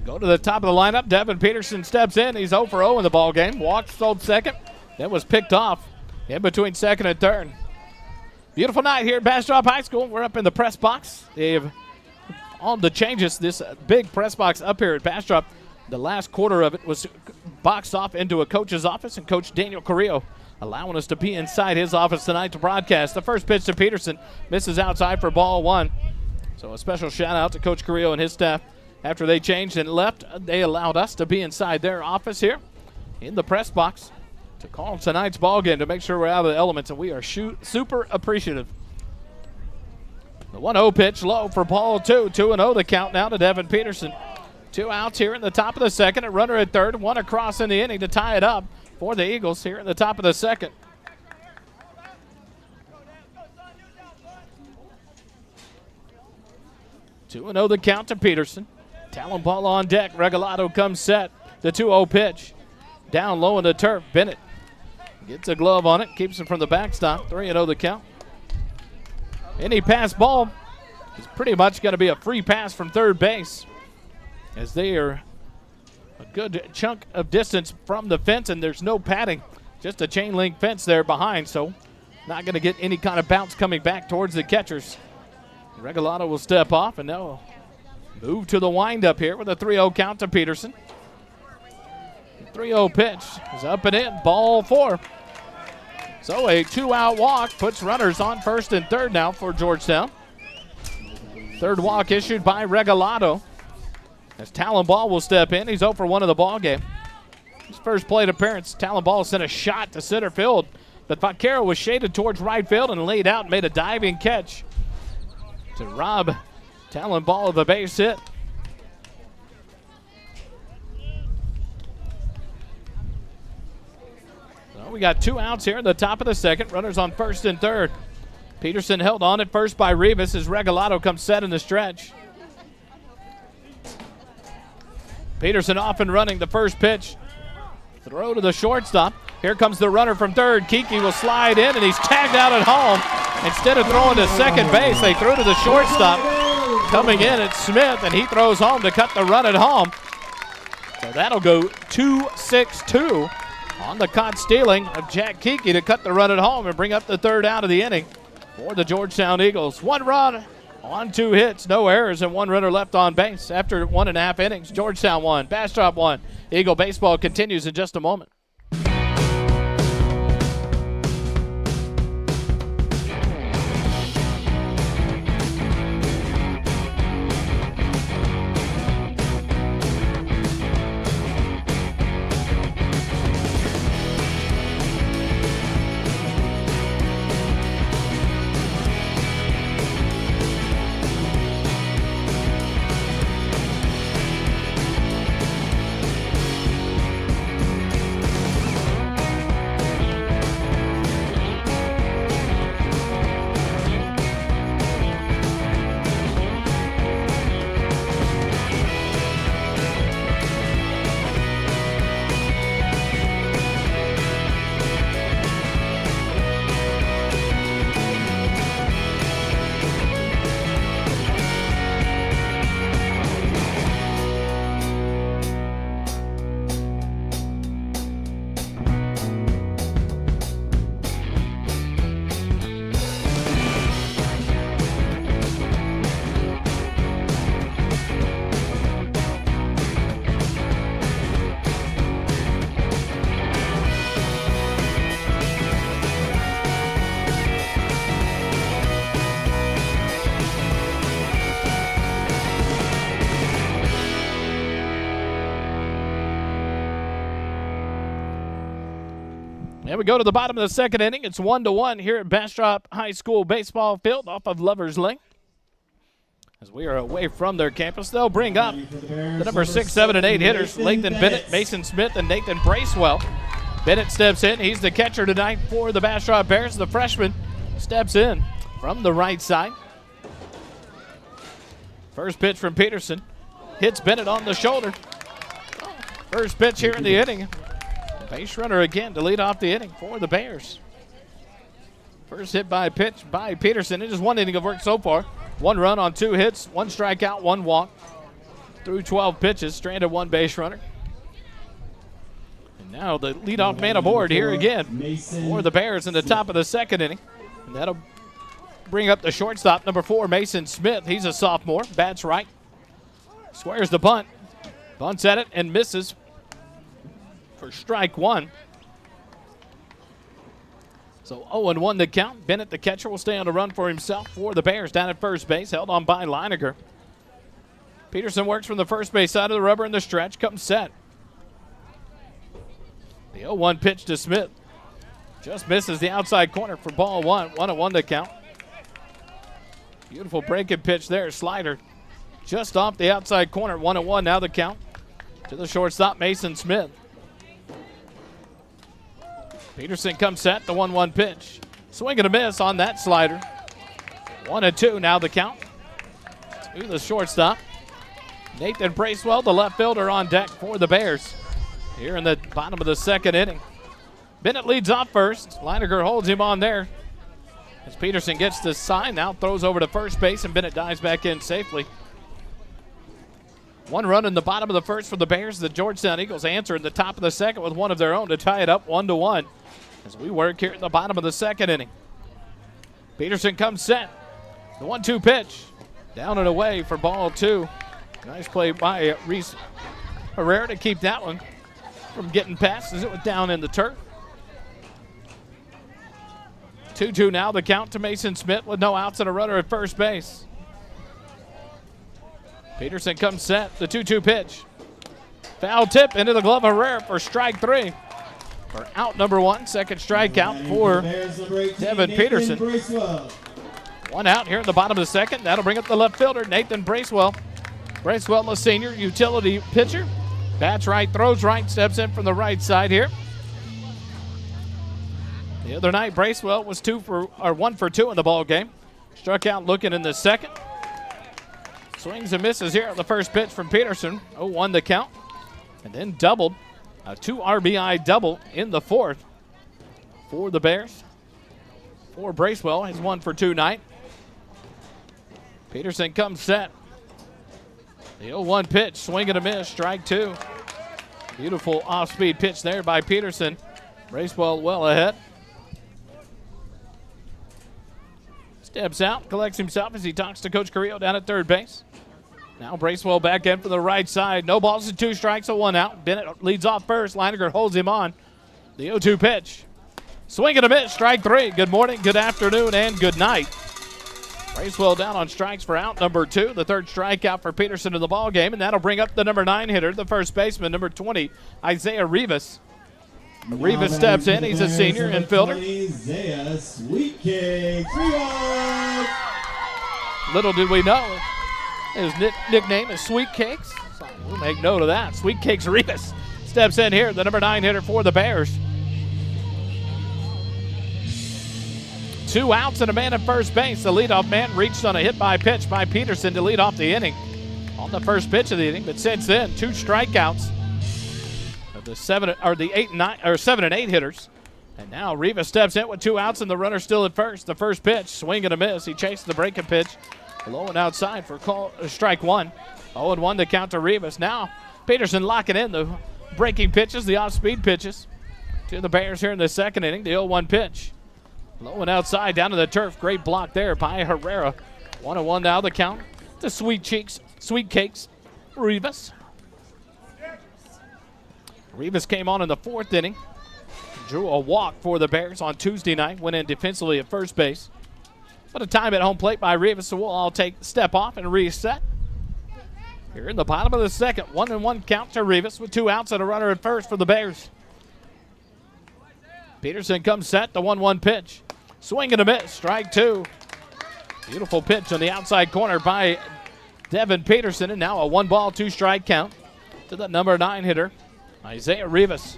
Go to the top of the lineup. Devin Peterson steps in. He's 0 for 0 in the ballgame. Walked, stole second. Then was picked off in between second and third. Beautiful night here at Bastrop High School. We're up in the press box. They've on the changes. This big press box up here at Bastrop, the last quarter of it was boxed off into a coach's office, and Coach Daniel Carrillo allowing us to be inside his office tonight to broadcast. The first pitch to Peterson misses outside for ball 1. So a special shout out to Coach Carrillo and his staff. After they changed and left, they allowed us to be inside their office here in the press box to call tonight's ball game to make sure we're out of the elements, and we are super appreciative. The 1-0 pitch low for ball 2. 2-0 the count now to Devin Peterson. 2 outs here in the top of the second. A runner at third. 1 across in the inning to tie it up for the Eagles here in the top of the second. Two 2-0 the count to Peterson. Talon ball on deck. Regalado comes set. The 2-0 pitch. Down low in the turf. Bennett gets a glove on it. Keeps it from the backstop. 3-0 the count. Any pass ball is pretty much going to be a free pass from third base, as they are a good chunk of distance from the fence, and there's no padding. Just a chain link fence there behind, so not going to get any kind of bounce coming back towards the catchers. Regalado will step off, and now move to the windup here with a 3-0 count to Peterson. 3-0 pitch is up and in, ball 4. So a 2-out walk puts runners on first and third now for Georgetown. Third walk issued by Regalado, as Talon Ball will step in. He's 0 for 1 of the ball game. His first plate appearance, Talon Ball sent a shot to center field, but Vaquero was shaded towards right field and laid out and made a diving catch to rob Talon Ball of a base hit. So we got 2 outs here in the top of the second. Runners on first and third. Peterson held on at first by Rivas as Regalado comes set in the stretch. Peterson off and running. The first pitch. Throw to the shortstop. Here comes the runner from third. Kiki will slide in, and he's tagged out at home. Instead of throwing to second base, they threw to the shortstop. Coming in, it's Smith, and he throws home to cut the run at home. So that'll go 2-6-2 on the caught stealing of Jack Kiki to cut the run at home and bring up the third out of the inning for the Georgetown Eagles. 1 run on 2 hits, no errors, and 1 runner left on base. After 1.5 innings, Georgetown won, Bastrop won. Eagle baseball continues in just a moment. And we go to the bottom of the second inning. It's 1-1 here at Bastrop High School baseball field off of Lovers Lane. As we are away from their campus, they'll bring up the number 6, 7, and 8 hitters, Lathan Bennett, Mason Smith, and Nathan Bracewell. Bennett steps in. He's the catcher tonight for the Bastrop Bears. The freshman steps in from the right side. First pitch from Peterson. Hits Bennett on the shoulder. First pitch here in the inning. Base runner again to lead off the inning for the Bears. First hit by pitch by Peterson. It is 1 inning of work so far. 1 run on 2 hits, 1 strikeout, 1 walk. Through 12 pitches, stranded 1 base runner. And now the leadoff man aboard here again for the Bears in the top of the second inning. And that'll bring up the shortstop, number 4, Mason Smith. He's a sophomore, bats right. Squares the bunt. Bunts at it and misses for strike 1. So 0-1 the count. Bennett, the catcher, will stay on the run for himself for the Bears down at first base, held on by Leininger. Peterson works from the first base side of the rubber in the stretch, comes set. The 0-1 pitch to Smith. Just misses the outside corner for ball 1. 1-1 the count. Beautiful breaking pitch there, slider. Just off the outside corner, 1-1 now the count. To the shortstop, Mason Smith. Peterson comes set, the 1-1 pitch. Swing and a miss on that slider. 1-2 now the count. To the shortstop. Nathan Bracewell, the left fielder, on deck for the Bears here in the bottom of the second inning. Bennett leads off first. Leininger holds him on there. As Peterson gets the sign, now throws over to first base, and Bennett dives back in safely. 1 run in the bottom of the first for the Bears. The Georgetown Eagles answer in the top of the second with 1 of their own to tie it up 1-1 as we work here at the bottom of the second inning. Peterson comes set. The 1-2 pitch. Down and away for ball 2. Nice play by Reese Herrera to keep that one from getting past as it was down in the turf. 2-2 now the count to Mason Smith with no outs and a runner at first base. Peterson comes set, the 2-2 pitch. Foul tip into the glove of Herrera for strike 3. For out number 1, second strikeout for Devin Peterson. 1 out here at the bottom of the second. That'll bring up the left fielder, Nathan Bracewell. Bracewell, the senior utility pitcher. Bats right, throws right, steps in from the right side here. The other night, Bracewell was 1 for 2 in the ball game. Struck out looking in the second. Swings and misses here at the first pitch from Peterson. 0-1 the count. And then doubled. A 2 RBI double in the fourth for the Bears. for Bracewell. His 1 for 2 night. Peterson comes set. The 0-1 pitch, swing and a miss, strike 2. Beautiful off-speed pitch there by Peterson. Bracewell well ahead. Steps out, collects himself as he talks to Coach Carrillo down at third base. Now Bracewell back in for the right side. No balls and 2 strikes, a 1 out. Bennett leads off first. Leininger holds him on. The 0-2 pitch. Swing and a miss, strike 3. Good morning, good afternoon, and good night. Bracewell down on strikes for out number 2. The 3rd strikeout for Peterson in the ball game, and that'll bring up the number 9 hitter, the first baseman, number 20, Isaiah Rivas. Rivas steps in. He's a senior infielder. Isaiah Sweetcake Rivas. Little did we know his nickname is Sweet Cakes. So we'll make note of that. Sweet Cakes Rivas steps in here, the number 9 hitter for the Bears. 2 outs and a man at first base. The leadoff man reached on a hit by pitch by Peterson to lead off the inning on the first pitch of the inning. But since then, 2 strikeouts of the 7 and 8 hitters. And now Rivas steps in with 2 outs and the runner still at first. The first pitch, swing and a miss. He chased the breaking pitch, low and outside for strike 1. 0-1 to count to Rivas. Now Peterson locking in the breaking pitches, the off-speed pitches to the Bears here in the second inning. The 0-1 pitch. Low and outside, down to the turf. Great block there by Herrera. 1-1 now the count. The Sweet Cakes, Rivas. Rivas came on in the 4th inning. Drew a walk for the Bears on Tuesday night. Went in defensively at first base. But a time at home plate by Rivas, so we'll all step off and reset. Here in the bottom of the second, 1-1 count to Rivas with 2 outs and a runner at first for the Bears. Peterson comes set, the 1-1 pitch. Swing and a miss, strike 2. Beautiful pitch on the outside corner by Devin Peterson, and now a 1-ball, 2-strike count to the number 9 hitter, Isaiah Rivas.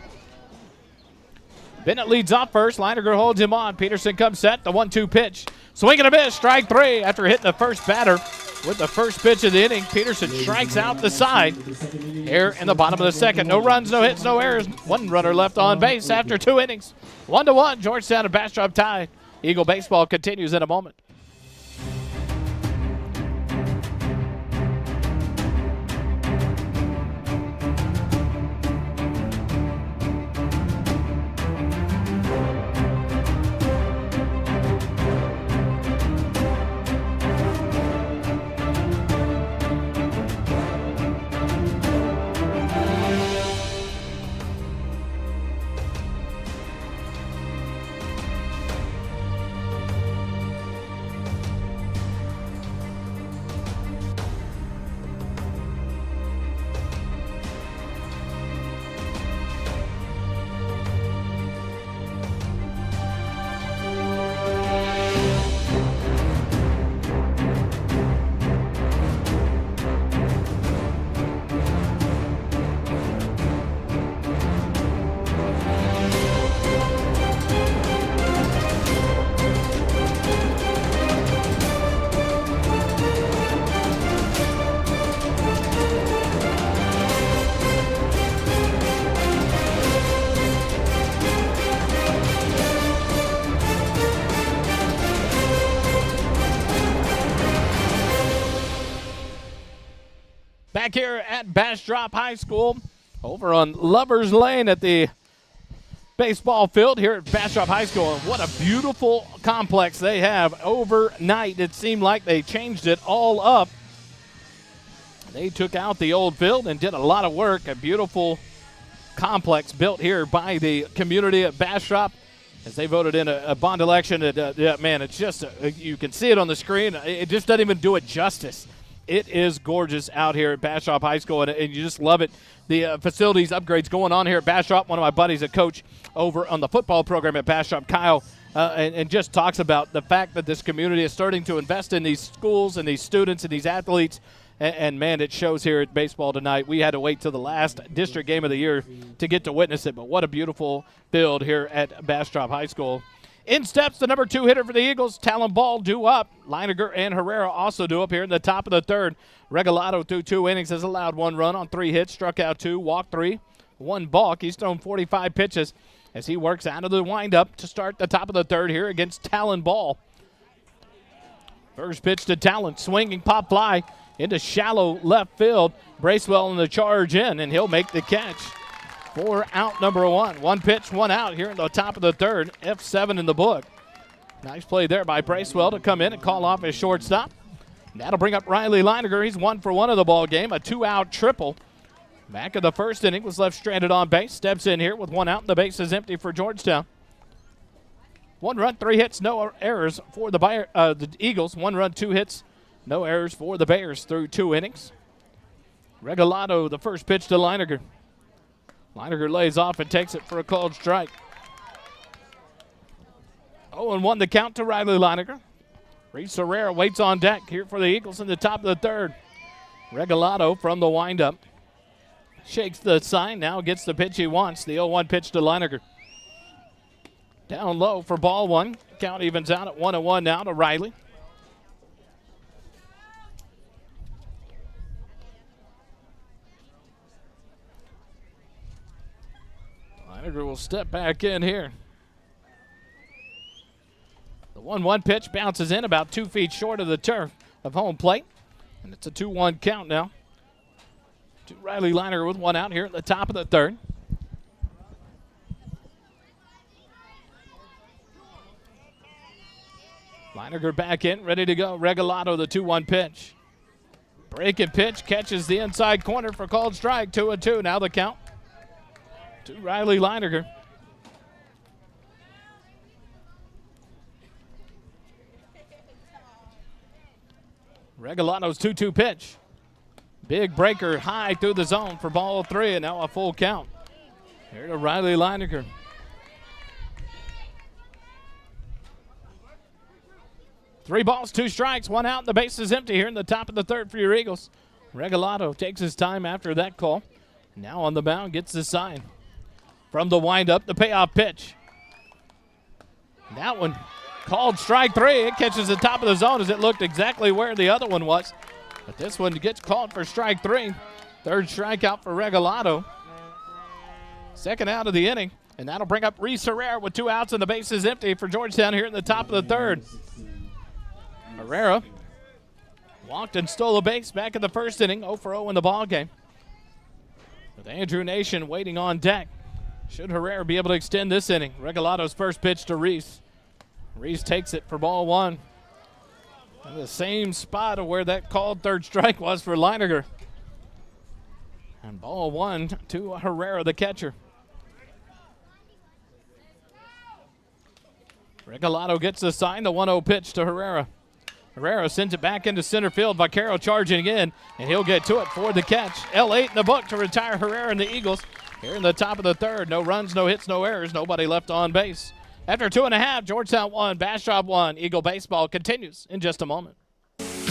Bennett leads off first. Leininger holds him on. Peterson comes set, the 1-2 pitch. Swing and a miss, strike 3 after hitting the first batter with the first pitch of the inning. Peterson strikes out the side here in the bottom of the second. No runs, no hits, no errors. 1 runner left on base after 2 innings. 1-1, Georgetown and Bastrop tied. Eagle baseball continues in a moment. Back here at Bastrop High School, over on Lovers Lane at the baseball field here at Bastrop High School. And what a beautiful complex they have. Overnight, it seemed like they changed it all up. They took out the old field and did a lot of work. A beautiful complex built here by the community at Bastrop as they voted in a bond election. Man, it's just, you can see it on the screen. It just doesn't even do it justice. It is gorgeous out here at Bastrop High School, and you just love it. The facilities upgrades going on here at Bastrop. One of my buddies, a coach over on the football program at Bastrop, Kyle, and just talks about the fact that this community is starting to invest in these schools and these students and these athletes. And man, it shows here at baseball tonight. We had to wait till the last district game of the year to get to witness it, but what a beautiful build here at Bastrop High School. In steps the number 2 hitter for the Eagles, Talon Ball due up. Leininger and Herrera also due up here in the top of the third. Regalado through 2 innings has allowed 1 run on 3 hits, struck out 2, walked 3, 1 balk. He's thrown 45 pitches as he works out of the windup to start the top of the third here against Talon Ball. First pitch to Talon, swinging pop fly into shallow left field. Bracewell in the charge in, and he'll make the catch for out number one. One pitch, one out here in the top of the third. F7 in the book. Nice play there by Bracewell to come in and call off his shortstop. That'll bring up Riley Leininger. He's 1 for 1 of the ball game, a 2-out triple. Back of the first inning, was left stranded on base. Steps in here with 1 out, and the base is empty for Georgetown. 1 run, 3 hits, no errors for the Eagles. 1 run, 2 hits, no errors for the Bears through 2 innings. Regalado, the first pitch to Leininger. Leininger lays off and takes it for a called strike. 0-1 the count to Riley Leininger. Reese Herrera waits on deck here for the Eagles in the top of the third. Regalado from the windup shakes the sign, now gets the pitch he wants. The 0-1 pitch to Leininger. Down low for ball one. Count evens out at 1-1 now to Riley. Leininger will step back in here. The 1-1 pitch bounces in about 2 feet short of the turf of home plate. And it's a 2-1 count now to Riley Leininger with 1 out here at the top of the third. Leininger back in, ready to go. Regalado, the 2-1 pitch. Breaking pitch, catches the inside corner for called strike. 2-2 now the count to Riley Leininger. Regalado's 2-2 pitch. Big breaker high through the zone for ball 3, and now a full count. Here to Riley Leininger. Three balls, 2 strikes, 1 out, and the base is empty here in the top of the third for your Eagles. Regalado takes his time after that call. Now on the mound, gets the sign. From the windup, the payoff pitch. That one called strike 3. It catches the top of the zone as it looked exactly where the other one was. But this one gets called for strike 3. Third strikeout for Regalado. Second out of the inning. And that'll bring up Reese Herrera with 2 outs and the base is empty for Georgetown here in the top of the third. Herrera walked and stole a base back in the first inning. 0 for 0 in the ball game. With Andrew Nation waiting on deck. Should Herrera be able to extend this inning? Regalado's first pitch to Reese. Reese takes it for ball 1. In the same spot of where that called third strike was for Leininger. And ball 1 to Herrera, the catcher. Regalado gets the sign, the 1-0 pitch to Herrera. Herrera sends it back into center field. Vaquero charging in, and he'll get to it for the catch. L8 in the book to retire Herrera and the Eagles. Here in the top of the third, no runs, no hits, no errors, nobody left on base. After 2.5, Georgetown 1, Bastrop 1. Eagle Baseball continues in just a moment.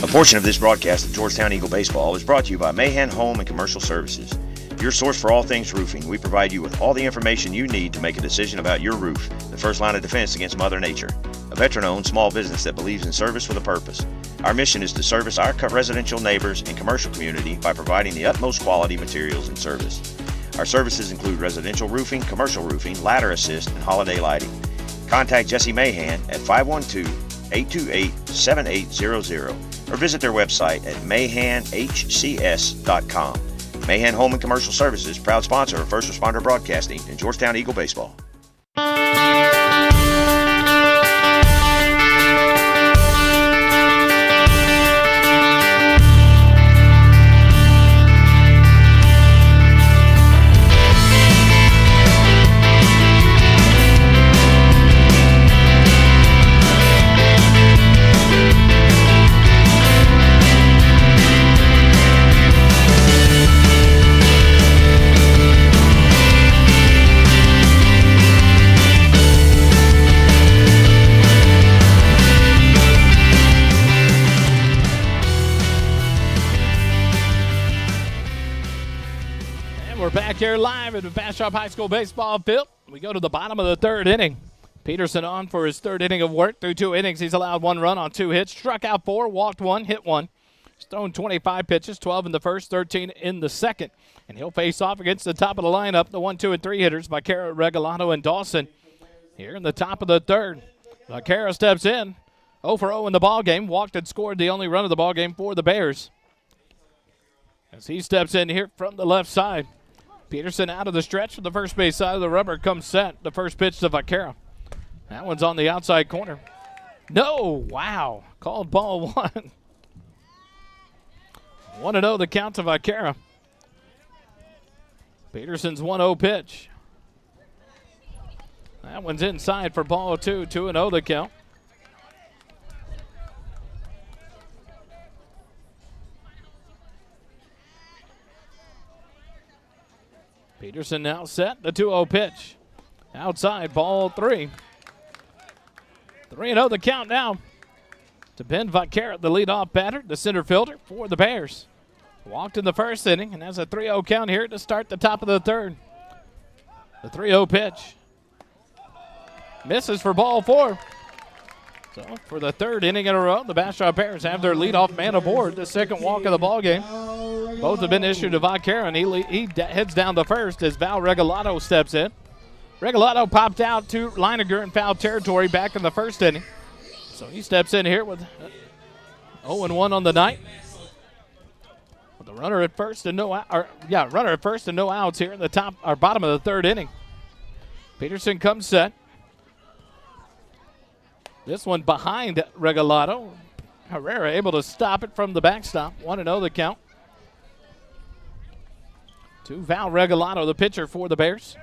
A portion of this broadcast of Georgetown Eagle Baseball is brought to you by Mahan Home and Commercial Services. Your source for all things roofing. We provide you with all the information you need to make a decision about your roof, the first line of defense against Mother Nature. A veteran-owned small business that believes in service with a purpose. Our mission is to service our residential neighbors and commercial community by providing the utmost quality materials and service. Our services include residential roofing, commercial roofing, ladder assist, and holiday lighting. Contact Jesse Mahan at 512-828-7800 or visit their website at mahanhcs.com. Mahan Home and Commercial Services, proud sponsor of First Responder Broadcasting and Georgetown Eagle Baseball. Here live at the Bastrop High School baseball field. We go to the bottom of the third inning. Peterson on for his third inning of work. Through 2 innings, he's allowed 1 run on 2 hits. Struck out 4, walked 1, hit 1. He's thrown 25 pitches, 12 in the first, 13 in the second. And he'll face off against the top of the lineup, the 1, 2, and 3 hitters, Vaquero, Regalado, and Dawson. Here in the top of the third, Vaquero steps in, 0 for 0 in the ballgame, walked and scored the only run of the ballgame for the Bears. As he steps in here from the left side, Peterson out of the stretch from the first base side of the rubber comes set. The first pitch to Vaquero. That one's on the outside corner. No, wow, called ball 1. 1-0 the count to Vaquero. Peterson's 1-0 pitch. That one's inside for ball 2, 2-0 the count. Peterson now set, the 2-0 pitch. Outside, ball 3. 3-0 the count now to Ben Vaquero, the leadoff batter, the center fielder for the Bears. Walked in the first inning and has a 3-0 count here to start the top of the third. The 3-0 pitch. Misses for ball 4. So for the third inning in a row, the Bastrop Bears have their leadoff man aboard, the second walk of the ball game. Both have been issued to Vaquero, and he heads down to first as Val Regalado steps in. Regalado popped out to Leiniger in foul territory back in the first inning. So he steps in here with 0-1 on the night. With the runner at first and no outs here in the top or bottom of the third inning. Peterson comes set. This one behind Regalado. Herrera able to stop it from the backstop. 1-0 the count. To Val Regalado, the pitcher for the Bears.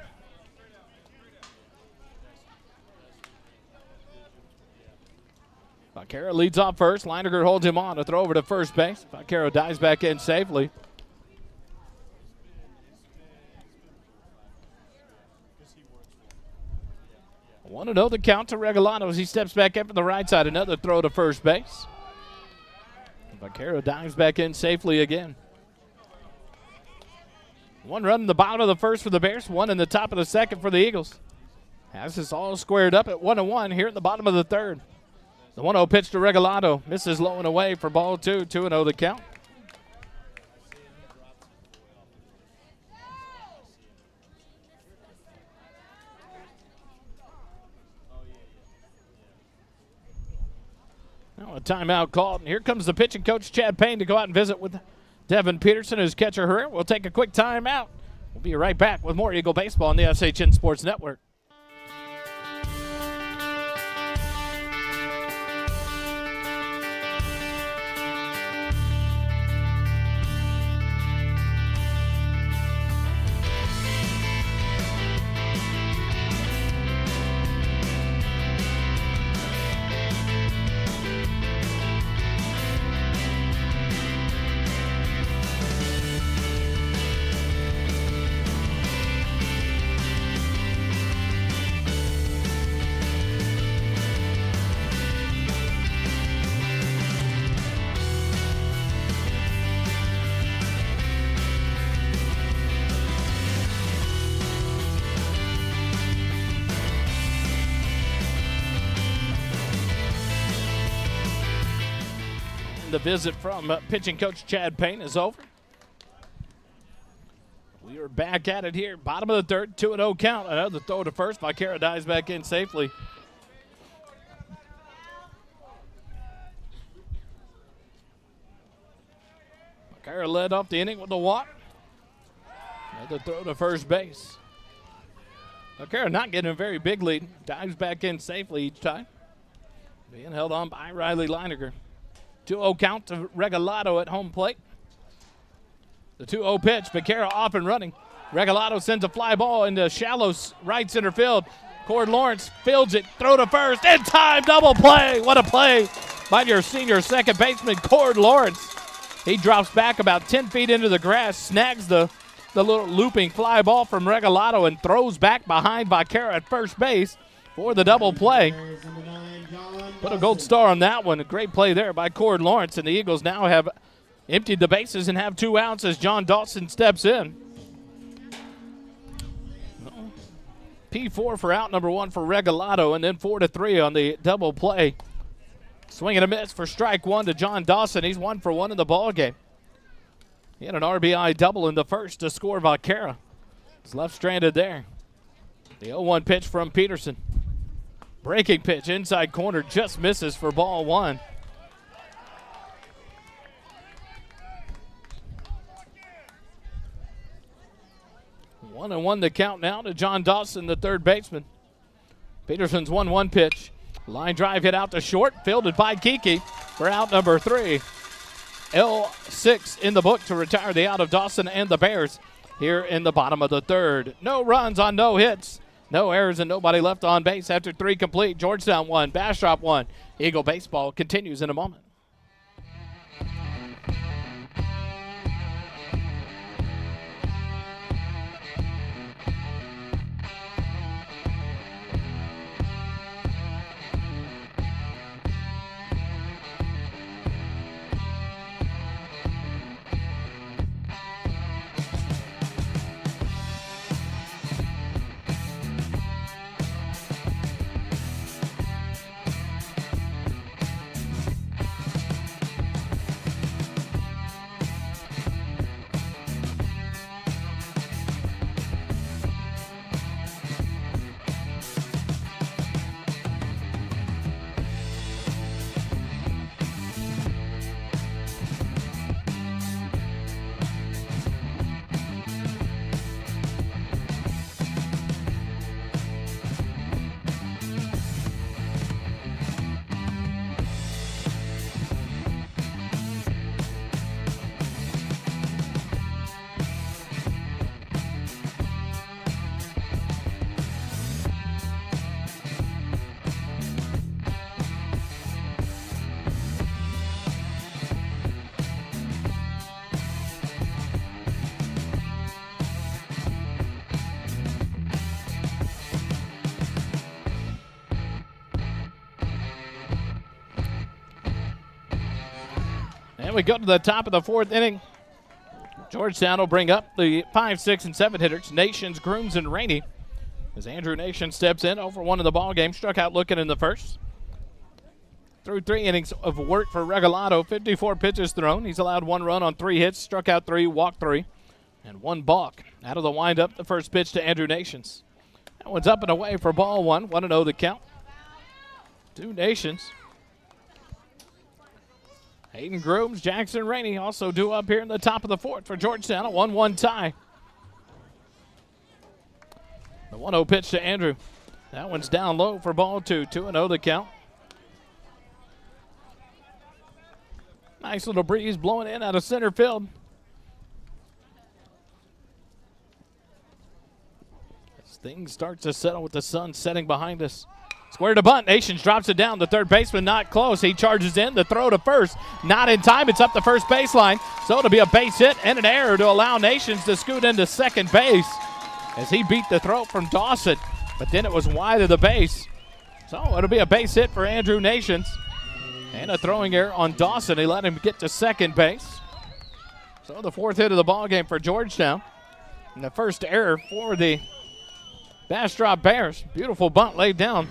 Vaquero leads off first. Leiniger holds him on. A throw over to first base. Vaquero dives back in safely. Want to know the count to Regalado as he steps back up from the right side. Another throw to first base. Vaquero dives back in safely again. 1 run in the bottom of the first for the Bears. 1 in the top of the second for the Eagles. Has this all squared up at 1-1 here at the bottom of the third. The 1-0 pitch to Regalado. Misses low and away for ball 2. 2-0 the count. Now a timeout called, and here comes the pitching coach, Chad Payne, to go out and visit with Devin Peterson, who's catcher Herrera. We'll take a quick timeout. We'll be right back with more Eagle Baseball on the SHN Sports Network. The visit from pitching coach Chad Payne is over. We are back at it here. Bottom of the third, 2-0 count. Another throw to first. Vaquero dives back in safely. Vaquero led off the inning with a walk. Another throw to first base. Vaquero not getting a very big lead. Dives back in safely each time. Being held on by Riley Leiniger. 2-0 count to Regalado at home plate. The 2-0 pitch. Vaquero off and running. Regalado sends a fly ball into shallow right center field. Cord Lawrence fields it. Throw to first. In time. Double play. What a play by your senior second baseman, Cord Lawrence. He drops back about 10 feet into the grass, snags the little looping fly ball from Regalado, and throws back behind Vaquero at first base for the double play. Put a gold star on that one. A great play there by Cord Lawrence, and the Eagles now have emptied the bases and have 2 outs as John Dawson steps in. P4 for out number 1 for Regalado, and then 4-3 on the double play Swing and a miss for strike one to John Dawson. He's 1 for 1 in the ball game. He had an RBI double in the first to score Vaquera. He's left stranded there. The 0-1 pitch from Peterson. Breaking pitch inside corner just misses for ball one. 1-1 the count now to John Dawson, the third baseman. Peterson's 1-1 pitch. Line drive hit out to short, fielded by Kiki for out number 3. L6 in the book to retire the out of Dawson and the Bears here in the bottom of the third. No runs on no hits, no errors, and nobody left on base after 3 complete. Georgetown 1, Bastrop 1. Eagle baseball continues in a moment. And we go to the top of the fourth inning. Georgetown will bring up the 5, 6, and 7 hitters, Nations, Grooms, and Rainey. As Andrew Nation steps in, 0-for-1 in the ball game, struck out looking in the first. Through 3 innings of work for Regalado, 54 pitches thrown. He's allowed 1 run on 3 hits, struck out 3, walked 3, and 1 balk. Out of the windup, the first pitch to Andrew Nations. That one's up and away for ball 1, 1-0 the count. 2 Nations. Hayden Grooms, Jackson Rainey also due up here in the top of the fourth for Georgetown, a 1-1 tie. The 1-0 pitch to Andrew. That one's down low for ball 2, 2-0 the count. Nice little breeze blowing in out of center field. As things start to settle with the sun setting behind us. Square to bunt. Nations drops it down. The third baseman not close. He charges in. The throw to first. Not in time. It's up the first baseline. So it'll be a base hit and an error to allow Nations to scoot into second base as he beat the throw from Dawson. But then it was wide of the base. So it'll be a base hit for Andrew Nations. And a throwing error on Dawson. He let him get to second base. So the fourth hit of the ball game for Georgetown. And the first error for the Bastrop Bears. Beautiful bunt laid down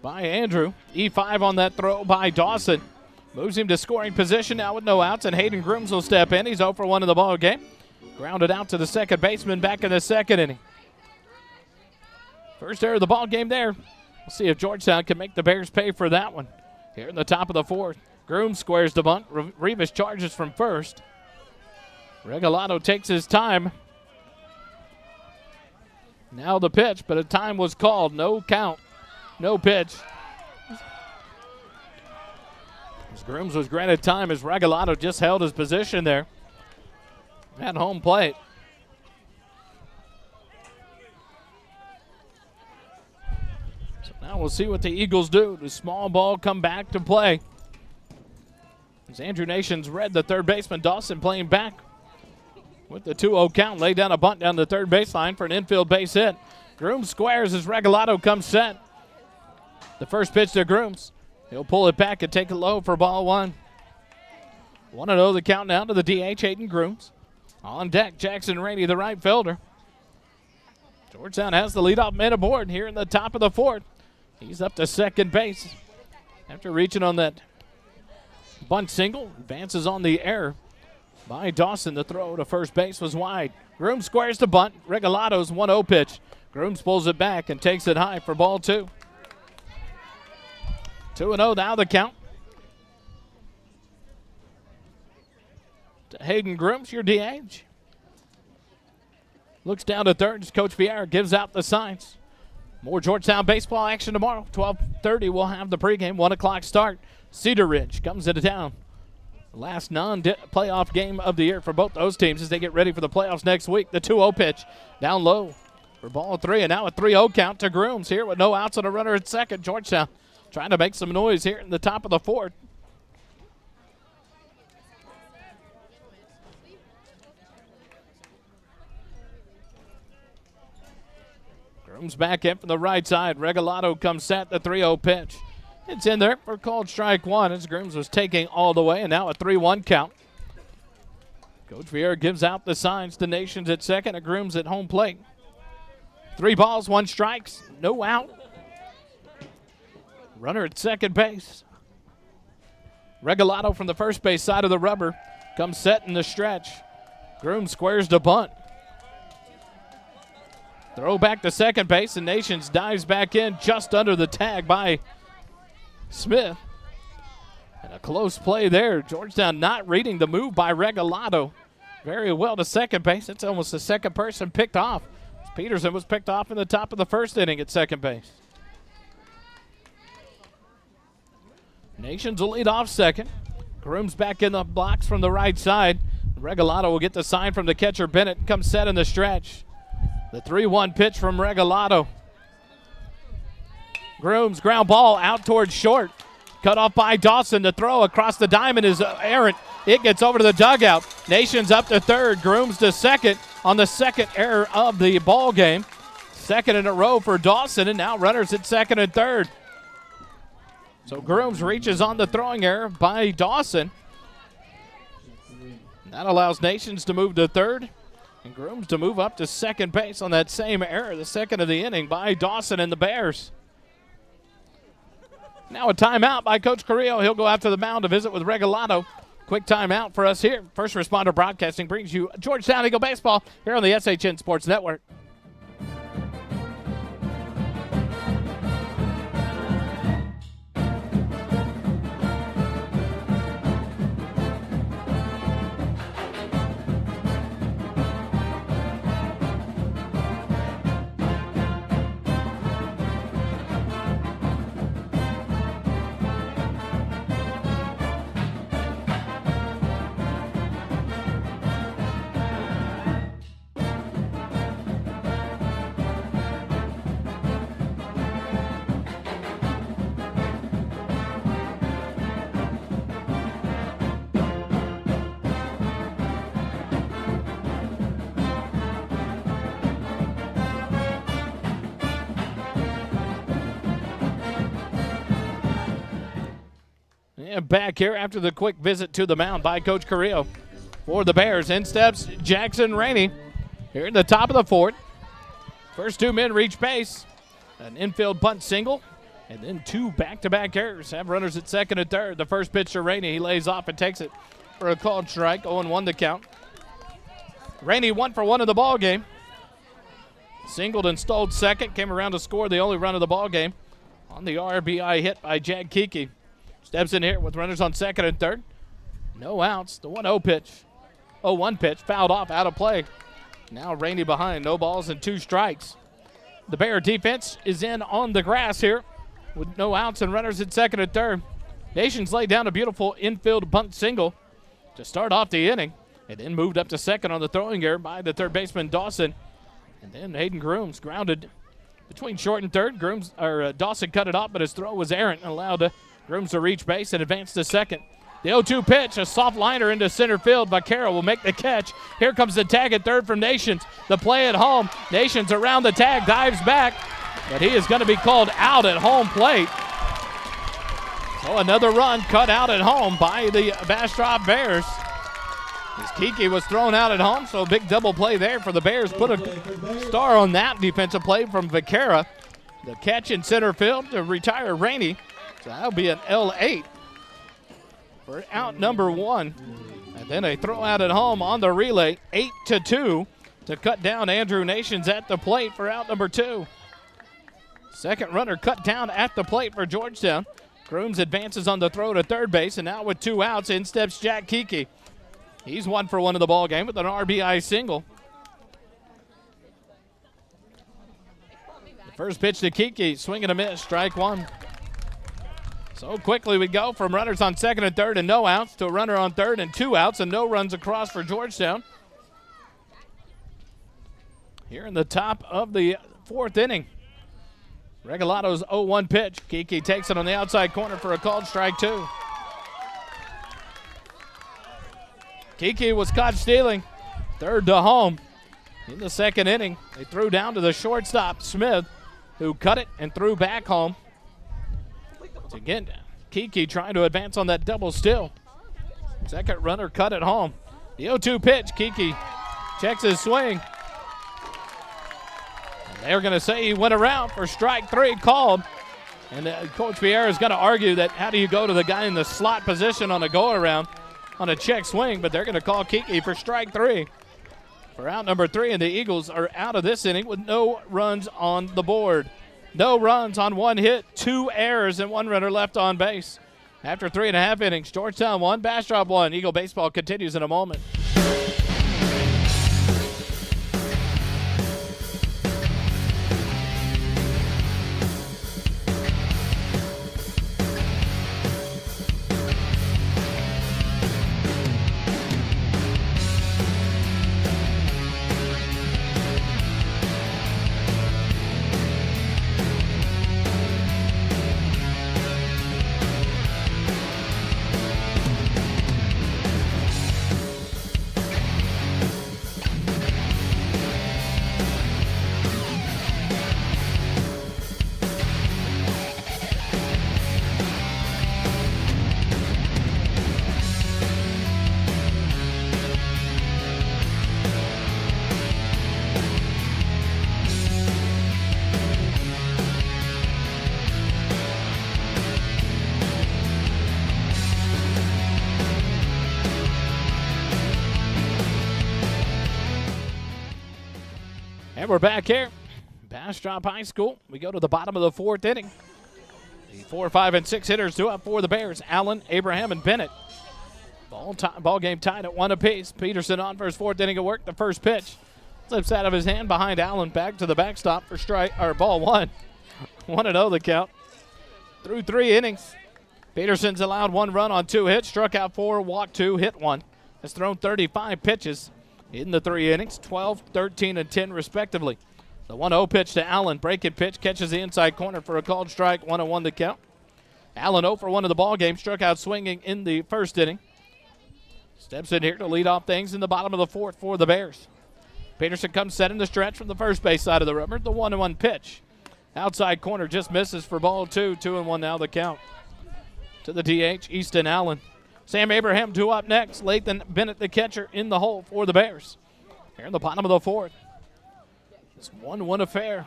by Andrew. E5 on that throw by Dawson. Moves him to scoring position now with no outs, and Hayden Grooms will step in. He's 0-for-1 in the ball game. Grounded out to the second baseman back in the second inning. First error of the ball game there. We'll see if Georgetown can make the Bears pay for that one. Here in the top of the fourth, Grooms squares the bunt. Rivas charges from first. Regalado takes his time. Now the pitch, but a time was called. No count, no pitch. As Grooms was granted time as Regalado just held his position there at home plate. So now we'll see what the Eagles do. Does small ball come back to play? As Andrew Nations read the third baseman, Dawson playing back with the 2-0 count. Laid down a bunt down the third baseline for an infield base hit. Grooms squares as Regalado comes set. The first pitch to Grooms. He'll pull it back and take it low for ball 1. 1-0 the count now to the DH, Hayden Grooms. On deck, Jackson Rainey, the right fielder. Georgetown has the leadoff man aboard here in the top of the fourth. He's up to second base after reaching on that bunt single. Advances on the air by Dawson. The throw to first base was wide. Grooms squares to bunt. Regalato's 1-0 pitch. Grooms pulls it back and takes it high for ball two. 2-0 now the count. To Hayden Grooms, your DH. Looks down to third as Coach Vieira gives out the signs. More Georgetown baseball action tomorrow. 12:30 we'll have the pregame. 1 o'clock start. Cedar Ridge comes into town. Last non-playoff game of the year for both those teams as they get ready for the playoffs next week. The 2-0 pitch down low for ball three. And now a 3-0 count to Grooms here with no outs and a runner at second. Georgetown trying to make some noise here in the top of the fourth. Grooms back in from the right side. Regalato comes set, the 3-0 pitch. It's in there for called strike one as Grooms was taking all the way, and now a 3-1 count. Coach Vieira gives out the signs to Nations at second and Grooms at home plate. 3 balls, 1 strikes, no out. Runner at second base. Regalato from the first base side of the rubber comes set in the stretch. Grooms squares to bunt. Throw back to second base, and Nations dives back in just under the tag by Smith. And a close play there. Georgetown not reading the move by Regalato very well to second base. It's almost the second person picked off. Peterson was picked off in the top of the first inning at second base. Nations will lead off second. Grooms back in the blocks from the right side. Regalato will get the sign from the catcher Bennett and comes set in the stretch. The 3-1 pitch from Regalato. Grooms ground ball out towards short. Cut off by Dawson. The throw across the diamond is errant. It gets over to the dugout. Nations up to third. Grooms to second on the second error of the ball game. Second in a row for Dawson, and now runners at second and third. So Grooms reaches on the throwing error by Dawson. That allows Nations to move to third. And Grooms to move up to second base on that same error, the second of the inning by Dawson and the Bears. Now a timeout by Coach Carrillo. He'll go out to the mound to visit with Regalato. Quick timeout for us here. First Responder Broadcasting brings you Georgetown Eagle Baseball here on the SHN Sports Network. And back here after the quick visit to the mound by Coach Carrillo. For the Bears, in steps Jackson Rainey. Here in the top of the fourth. First 2 men reach base. An infield bunt single. And then 2 back-to-back errors. Have runners at second and third. The first pitch to Rainey. He lays off and takes it for a called strike. 0-1 the count. Rainey 1 for 1 in the ball game. Singled and stole second. Came around to score the only run of the ball game on the RBI hit by Jag Kiki. Steps in here with runners on second and third. No outs. The 1-0 pitch. 0-1 pitch. Fouled off. Out of play. Now Rainey behind. No balls and 2 strikes. The Bear defense is in on the grass here with no outs and runners at second and third. Nations laid down a beautiful infield bunt single to start off the inning. And then moved up to second on the throwing error by the third baseman Dawson. And then Hayden Grooms grounded between short and third. Dawson cut it off, but his throw was errant and allowed Grooms to reach base and advance to second. The 0-2 pitch, a soft liner into center field. Vaquero will make the catch. Here comes the tag at third from Nations. The play at home. Nations around the tag, dives back, but he is going to be called out at home plate. So another run cut out at home by the Bastrop Bears. As Kiki was thrown out at home, so a big double play there for the Bears. Put a star on that defensive play from Vaquera. The catch in center field to retire Rainey. So that'll be an L8 for out number 1. And then a throw out at home on the relay, 8-2 to cut down Andrew Nations at the plate for out number 2. Second runner cut down at the plate for Georgetown. Grooms advances on the throw to third base, and now with 2 outs, in steps Jack Kiki. He's 1 for 1 in the ball game with an RBI single. The first pitch to Kiki, swing and a miss, strike 1. So quickly we go from runners on second and third and no outs to a runner on third and 2 outs and no runs across for Georgetown. Here in the top of the 4th inning. Regalato's 0-1 pitch. Kiki takes it on the outside corner for a called strike 2. Kiki was caught stealing. Third to home. In the second inning, they threw down to the shortstop, Smith, who cut it and threw back home. Again, Kiki trying to advance on that double steal. Second runner cut it home. The 0-2 pitch. Kiki checks his swing. And they're going to say he went around for strike 3 called. And Coach Vieira is going to argue that how do you go to the guy in the slot position on a go-around on a check swing, but they're going to call Kiki for strike 3. For out number 3, and the Eagles are out of this inning with no runs on the board. No runs on 1 hit, 2 errors, and 1 runner left on base. After 3.5 innings, Georgetown 1, Bastrop 1. Eagle baseball continues in a moment. And we're back here. Bastrop High School. We go to the bottom of the 4th inning. The 4, 5, and 6 hitters due up for the Bears. Allen, Abraham, and Bennett. Ball game tied at 1 apiece. Peterson on for his 4th inning of work. The first pitch slips out of his hand behind Allen. Back to the backstop for ball 1. 1-0 the count. Through 3 innings. Peterson's allowed 1 run on 2 hits. Struck out 4, walked 2, hit 1. Has thrown 35 pitches in the 3 innings, 12, 13, and 10 respectively. The 1-0 pitch to Allen. Breaking pitch catches the inside corner for a called strike. 1-1 the count. Allen 0 for 1 of the ball game. Struck out swinging in the 1st inning. Steps in here to lead off things in the bottom of the 4th for the Bears. Peterson comes set in the stretch from the first base side of the rubber. The 1-1 pitch. Outside corner just misses for ball 2. 2-1 now the count. To the DH, Easton Allen. Sam Abraham due up next. Lathan Bennett, the catcher, in the hole for the Bears. Here in the bottom of the 4th. It's 1-1 affair.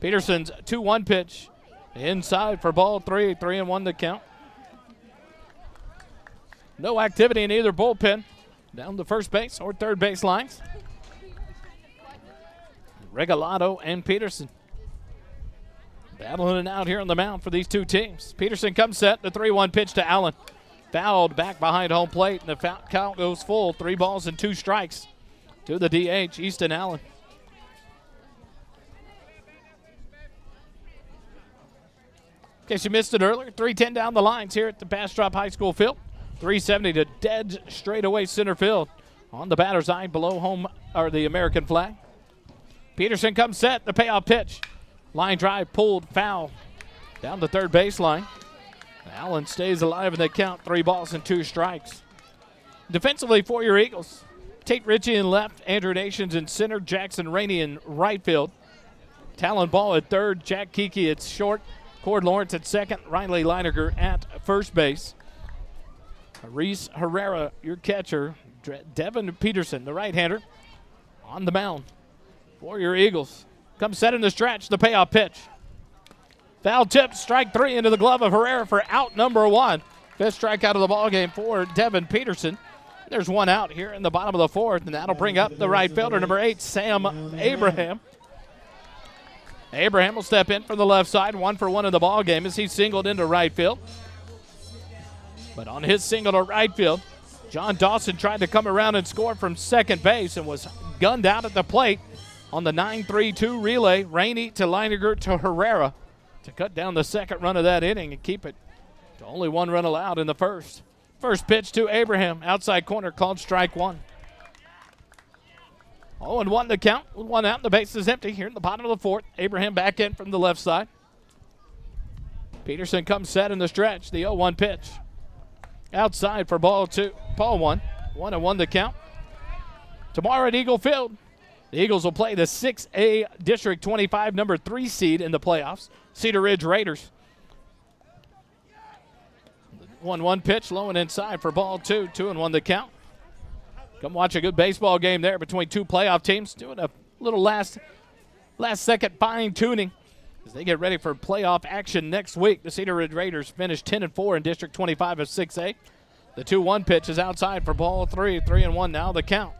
Peterson's 2-1 pitch. Inside for ball 3. 3-1 the count. No activity in either bullpen. Down the first base or third base lines. Regalato and Peterson battling it out here on the mound for these 2 teams. Peterson comes set. The 3-1 pitch to Allen. Fouled back behind home plate, and the count goes full. 3 balls and 2 strikes to the DH, Easton Allen. In case you missed it earlier, 3:10 down the lines here at the Bastrop High School field. 370 to dead straightaway center field on the batter's eye below home or the American flag. Peterson comes set. The payoff pitch. Line drive pulled foul down the third baseline. Allen stays alive in the count. 3 balls and 2 strikes. Defensively for your Eagles, Tate Ritchie in left, Andrew Nations in center, Jackson Rainey in right field. Talon Ball at third, Jack Kiki at short, Cord Lawrence at second, Riley Leininger at first base. Reese Herrera, your catcher. Devin Peterson, the right-hander, on the mound for your Eagles. Comes set in the stretch, the payoff pitch. Foul tip, strike 3 into the glove of Herrera for out number 1. Fifth strikeout of the ball game for Devin Peterson. There's one out here in the bottom of the 4th, and that'll bring up the right fielder, number 8, Sam Abraham. Abraham will step in from the left side, 1 for 1 in the ball game as he singled into right field. But on his single to right field, John Dawson tried to come around and score from second base and was gunned out at the plate on the 9-3-2 relay. Rainey to Leininger to Herrera to cut down the second run of that inning and keep it to only 1 run allowed in the first. First pitch to Abraham, outside corner, called strike 1. 0-1 the count, with 1 out, and the base is empty here in the bottom of the 4th. Abraham back in from the left side. Peterson comes set in the stretch, the 0-1 pitch. Outside for ball 1. 1-1 the count. Tomorrow at Eagle Field, the Eagles will play the 6A District 25 number 3 seed in the playoffs, Cedar Ridge Raiders. 1-1 pitch, low and inside for ball 2. 2-1 the count. Come watch a good baseball game there between 2 playoff teams, doing a little last second fine tuning as they get ready for playoff action next week. The Cedar Ridge Raiders finished 10-4 in District 25 of 6A. The 2-1 pitch is outside for ball 3. 3-1 now the count.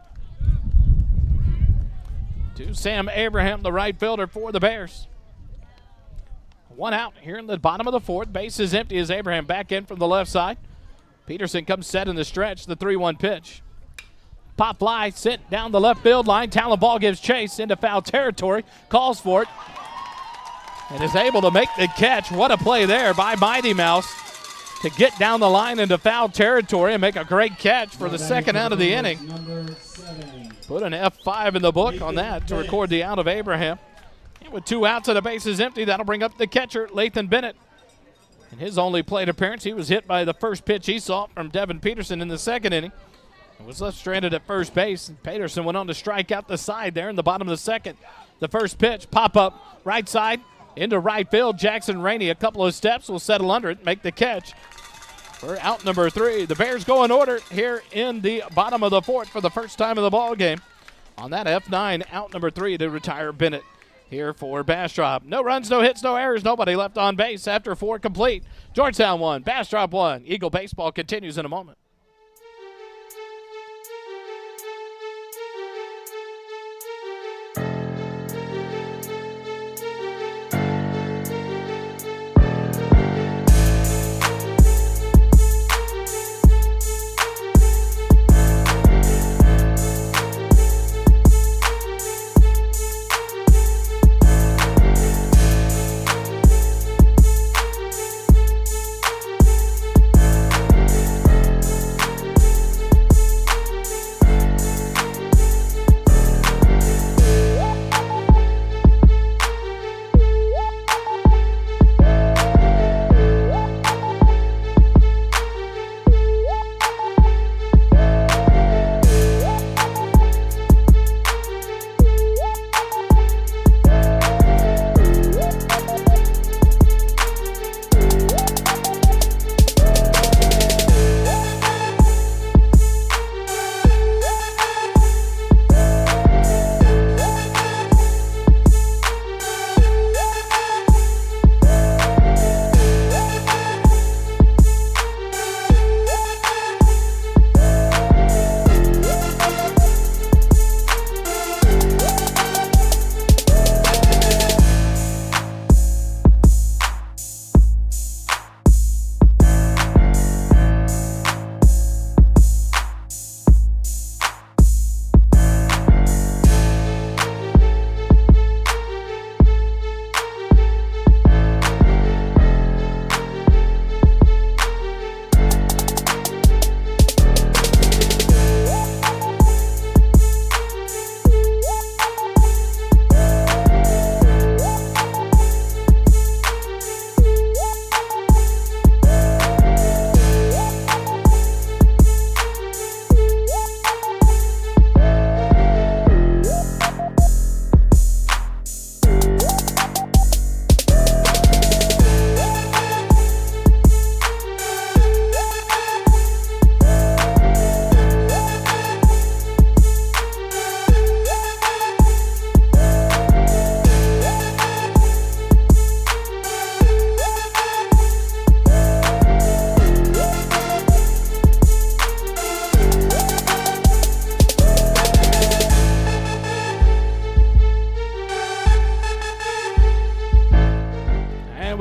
To Sam Abraham, the right fielder for the Bears. 1 out here in the bottom of the 4th. Base is empty as Abraham back in from the left side. Peterson comes set in the stretch, the 3-1 pitch. Pop fly sent down the left field line. Talon ball gives chase into foul territory. Calls for it. And is able to make the catch. What a play there by Mighty Mouse to get down the line into foul territory and make a great catch for the second out of the inning. Put an F5 in the book on that to record the out of Abraham. And with 2 outs and the base is empty, that'll bring up the catcher, Lathan Bennett. In his only plate appearance, he was hit by the first pitch he saw from Devin Peterson in the second inning. He was left stranded at first base, and Peterson went on to strike out the side there in the bottom of the second. The first pitch, pop up, right side, into right field. Jackson Rainey, a couple of steps, will settle under it, make the catch for out number 3. The Bears go in order here in the bottom of the 4th for the first time in the ball game. On that F9, out number 3 to retire Bennett here for Bastrop. No runs, no hits, no errors, nobody left on base after 4 complete. Georgetown 1, Bastrop 1. Eagle baseball continues in a moment.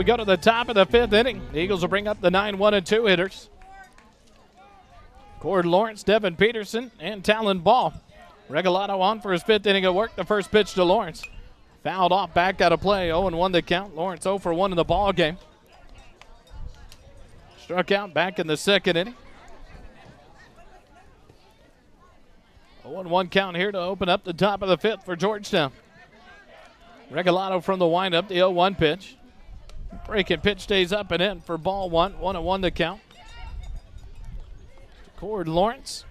we go to the top of the 5th inning. The Eagles will bring up the 9, 1, and 2 hitters. Cord Lawrence, Devin Peterson, and Talon Ball. Regalado on for his 5th inning of work. The first pitch to Lawrence. Fouled off, back out of play. 0-1 the count. Lawrence 0 for 1 in the ball game. Struck out back in the 2nd inning. 0-1 count here to open up the top of the 5th for Georgetown. Regalado from the windup, the 0-1 pitch. Breaking pitch stays up and in for ball 1. 1-1 the count. Cord Lawrence.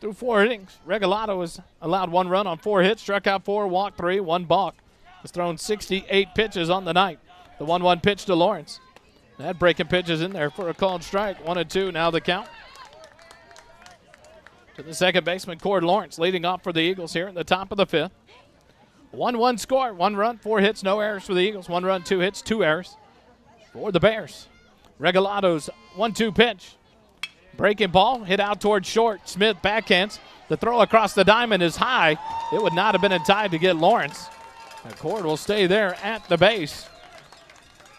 Through 4 innings, Regalado has allowed 1 run on 4 hits, struck out 4, walked 3, 1 balk. Has thrown 68 pitches on the night. The 1-1 pitch to Lawrence. That breaking pitch is in there for a called strike. 1-2 now the count. To the second baseman, Cord Lawrence, leading off for the Eagles here in the top of the 5th. 1-1 score, 1 run, 4 hits, no errors for the Eagles. 1 run, 2 hits, 2 errors for the Bears. Regalado's 1-2 pitch. Breaking ball, hit out towards short. Smith backhands. The throw across the diamond is high. It would not have been in time to get Lawrence. The cord will stay there at the base.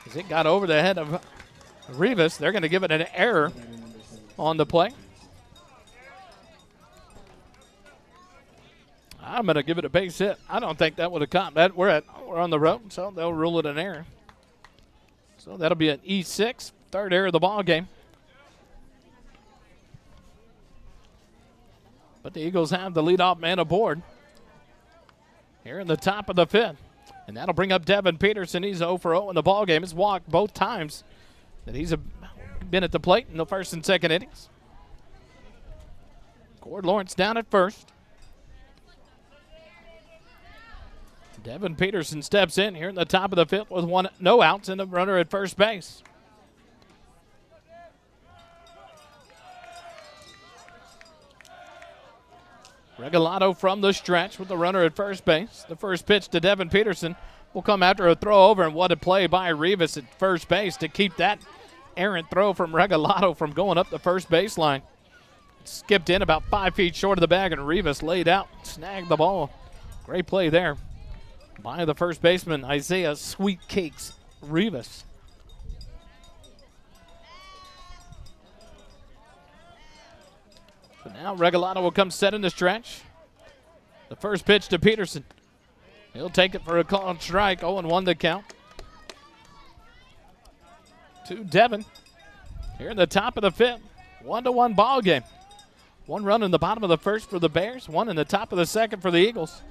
As it got over the head of Rivas, they're going to give it an error on the play. I'm going to give it a base hit. I don't think that would have caught that. We're on the road, so they'll rule it an error. So that'll be an E6, 3rd error of the ball game. But the Eagles have the leadoff man aboard here in the top of the 5th. And that'll bring up Devin Peterson. He's 0 for 0 in the ballgame. He's walked both times that he's been at the plate in the 1st and 2nd innings. Cord Lawrence down at first. Devin Peterson steps in here in the top of the 5th with no outs and a runner at first base. Regalado from the stretch with the runner at first base. The first pitch to Devin Peterson will come after a throw over, and what a play by Rivas at first base to keep that errant throw from Regalado from going up the first baseline. Skipped in about 5 feet short of the bag, and Rivas laid out, snagged the ball. Great play there by the first baseman, Isaiah Sweet Cakes Rivas. So now Regalado will come set in the stretch. The first pitch to Peterson. He'll take it for a called strike. 0-1 the count. To Devin. Here in the top of the 5th. 1-1 ball game. 1 run in the bottom of the 1st for the Bears. 1 in the top of the 2nd for the Eagles.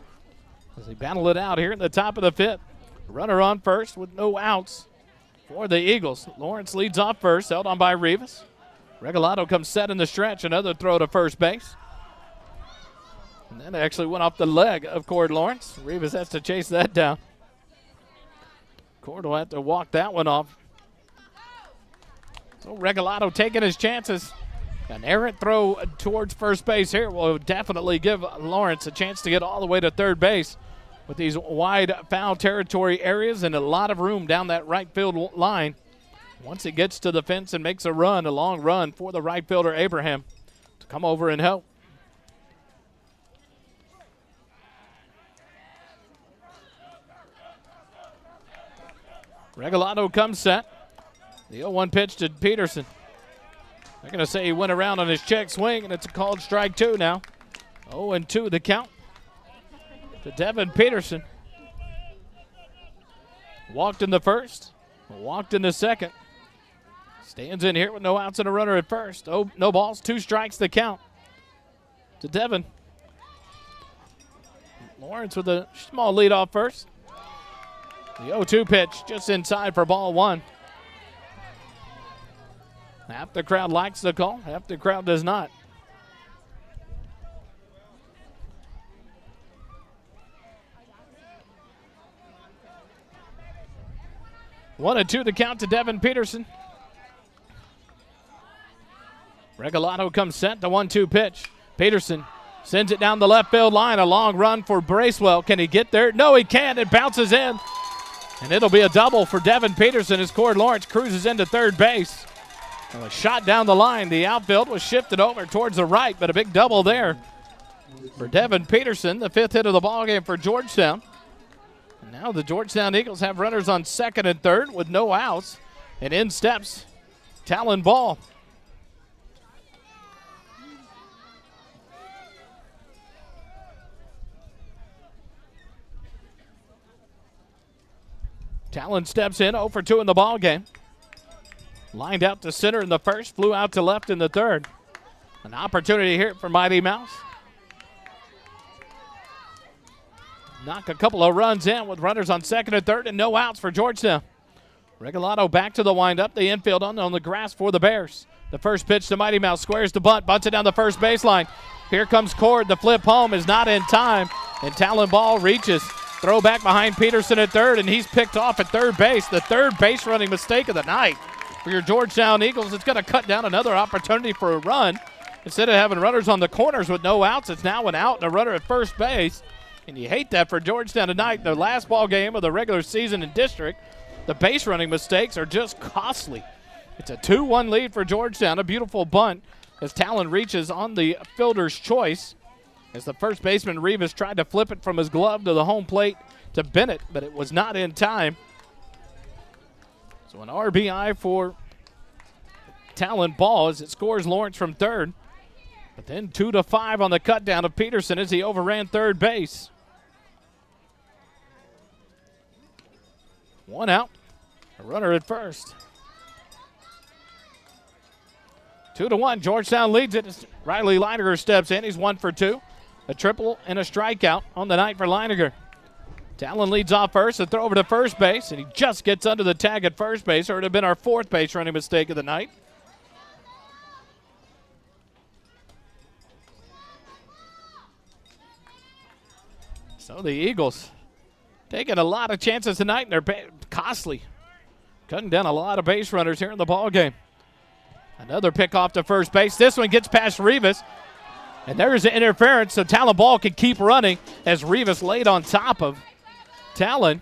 As they battle it out here in the top of the 5th. Runner on first with no outs for the Eagles. Lawrence leads off first, held on by Rivas. Regalado comes set in the stretch. Another throw to first base. And that actually went off the leg of Cord Lawrence. Rivas has to chase that down. Cord will have to walk that one off. So Regalado taking his chances. An errant throw towards first base here will definitely give Lawrence a chance to get all the way to third base with these wide foul territory areas and a lot of room down that right field line. Once it gets to the fence and makes a run, a long run for the right fielder Abraham to come over and help. Regalado comes set. The 0-1 pitch to Peterson. They're going to say he went around on his check swing, and it's a called strike 2 now. 0-2 the count to Devin Peterson. Walked in the 1st, walked in the 2nd. Stands in here with no outs and a runner at first. Oh, no balls, 2 strikes the count to Devin. Lawrence with a small lead off first. The 0-2 pitch just inside for ball 1. Half the crowd likes the call, half the crowd does not. One and 2 the count to Devin Peterson. Regalado comes set, the 1-2 pitch. Peterson sends it down the left field line. A long run for Bracewell. Can he get there? No, he can't. It bounces in. And it'll be a double for Devin Peterson as Cord Lawrence cruises into third base. A shot down the line. The outfield was shifted over towards the right, but a big double there for Devin Peterson, the 5th hit of the ballgame for Georgetown. And Now the Georgetown Eagles have runners on second and third with no outs. And in steps Talon Ball. Talon steps in, 0 for 2 in the ball game. Lined out to center in the first, flew out to left in the third. An opportunity here for Mighty Mouse. Knock a couple of runs in with runners on second and third and no outs for Georgetown. Regalado back to the windup, the infield on the grass for the Bears. The first pitch to Mighty Mouse, squares the bunt, bunts it down the first baseline. Here comes Cord, the flip home is not in time, and Talon Ball reaches. Throw back behind Peterson at third, and he's picked off at third base. The third base running mistake of the night for your Georgetown Eagles. It's going to cut down another opportunity for a run. Instead of having runners on the corners with no outs, it's now an out and a runner at first base. And you hate that for Georgetown tonight. The last ball game of the regular season in district, the base running mistakes are just costly. It's a 2-1 lead for Georgetown. A beautiful bunt as Talon reaches on the fielder's choice. As the first baseman Rivas tried to flip it from his glove to the home plate to Bennett, but it was not in time. So an RBI for Talon Ball as it scores Lawrence from third. But then 2-5 on the cut down of Peterson as he overran third base. One out, a runner at first. 2-1, Georgetown leads it as Riley Leininger steps in. He's 1 for 2. A triple and a strikeout on the night for Leininger. Talon leads off first, a throw over to first base, and he just gets under the tag at first base, or it would have been our fourth base running mistake of the night. So the Eagles taking a lot of chances tonight, and they're costly. Cutting down a lot of base runners here in the ball game. Another pick off to first base. This one gets past Rivas. And there's the interference, so Talon Ball can keep running as Rivas laid on top of Talon.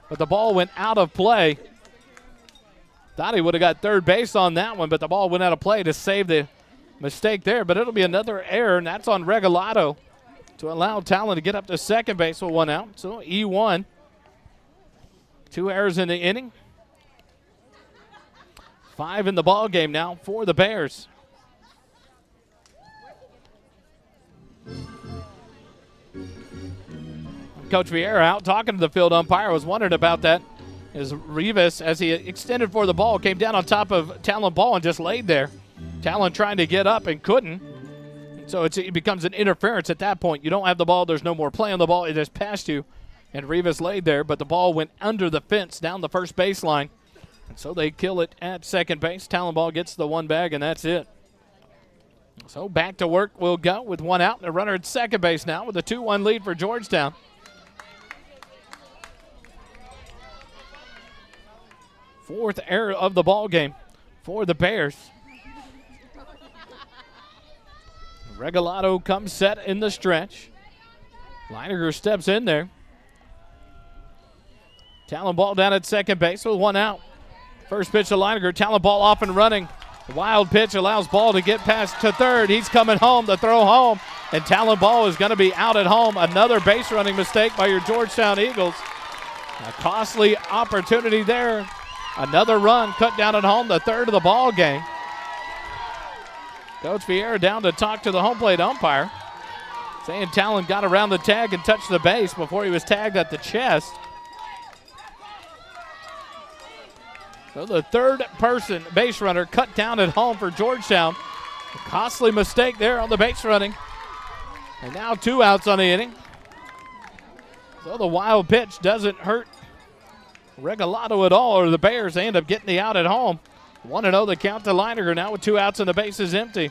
But the ball went out of play. Thought he would have got third base on that one, but the ball went out of play to save the mistake there. But it'll be another error, and that's on Regalado to allow Talon to get up to second base with 1 out. So E1. 2 errors in the inning. 5 in the ball game now for the Bears. Coach Vieira out talking to the field umpire. I was wondering about that as Rivas, as he extended for the ball, came down on top of Talon Ball and just laid there. Talon trying to get up and couldn't. So it becomes an interference at that point. You don't have the ball. There's no more play on the ball. It just passed you. And Rivas laid there, but the ball went under the fence down the first baseline. And so they kill it at second base. Talon Ball gets the 1 bag, and that's it. So back to work we'll go with 1 out and a runner at second base now with a 2-1 lead for Georgetown. Fourth error of the ball game for the Bears. Regalado comes set in the stretch. Leininger steps in there. Talon Ball down at second base with 1 out. First pitch to Leininger. Talon Ball off and running. The wild pitch allows Ball to get past to third. He's coming home. The throw home. And Talon Ball is going to be out at home. Another base running mistake by your Georgetown Eagles. A costly opportunity there. Another run cut down at home, the third of the ball game. Coach Vieira down to talk to the home plate umpire, saying Talon got around the tag and touched the base before he was tagged at the chest. So the third person base runner cut down at home for Georgetown. A costly mistake there on the base running. And now 2 outs on the inning. So the wild pitch doesn't hurt Regalado at all, or the Bears. They end up getting the out at home. 1-0 the count to Leininger now with 2 outs and the base is empty.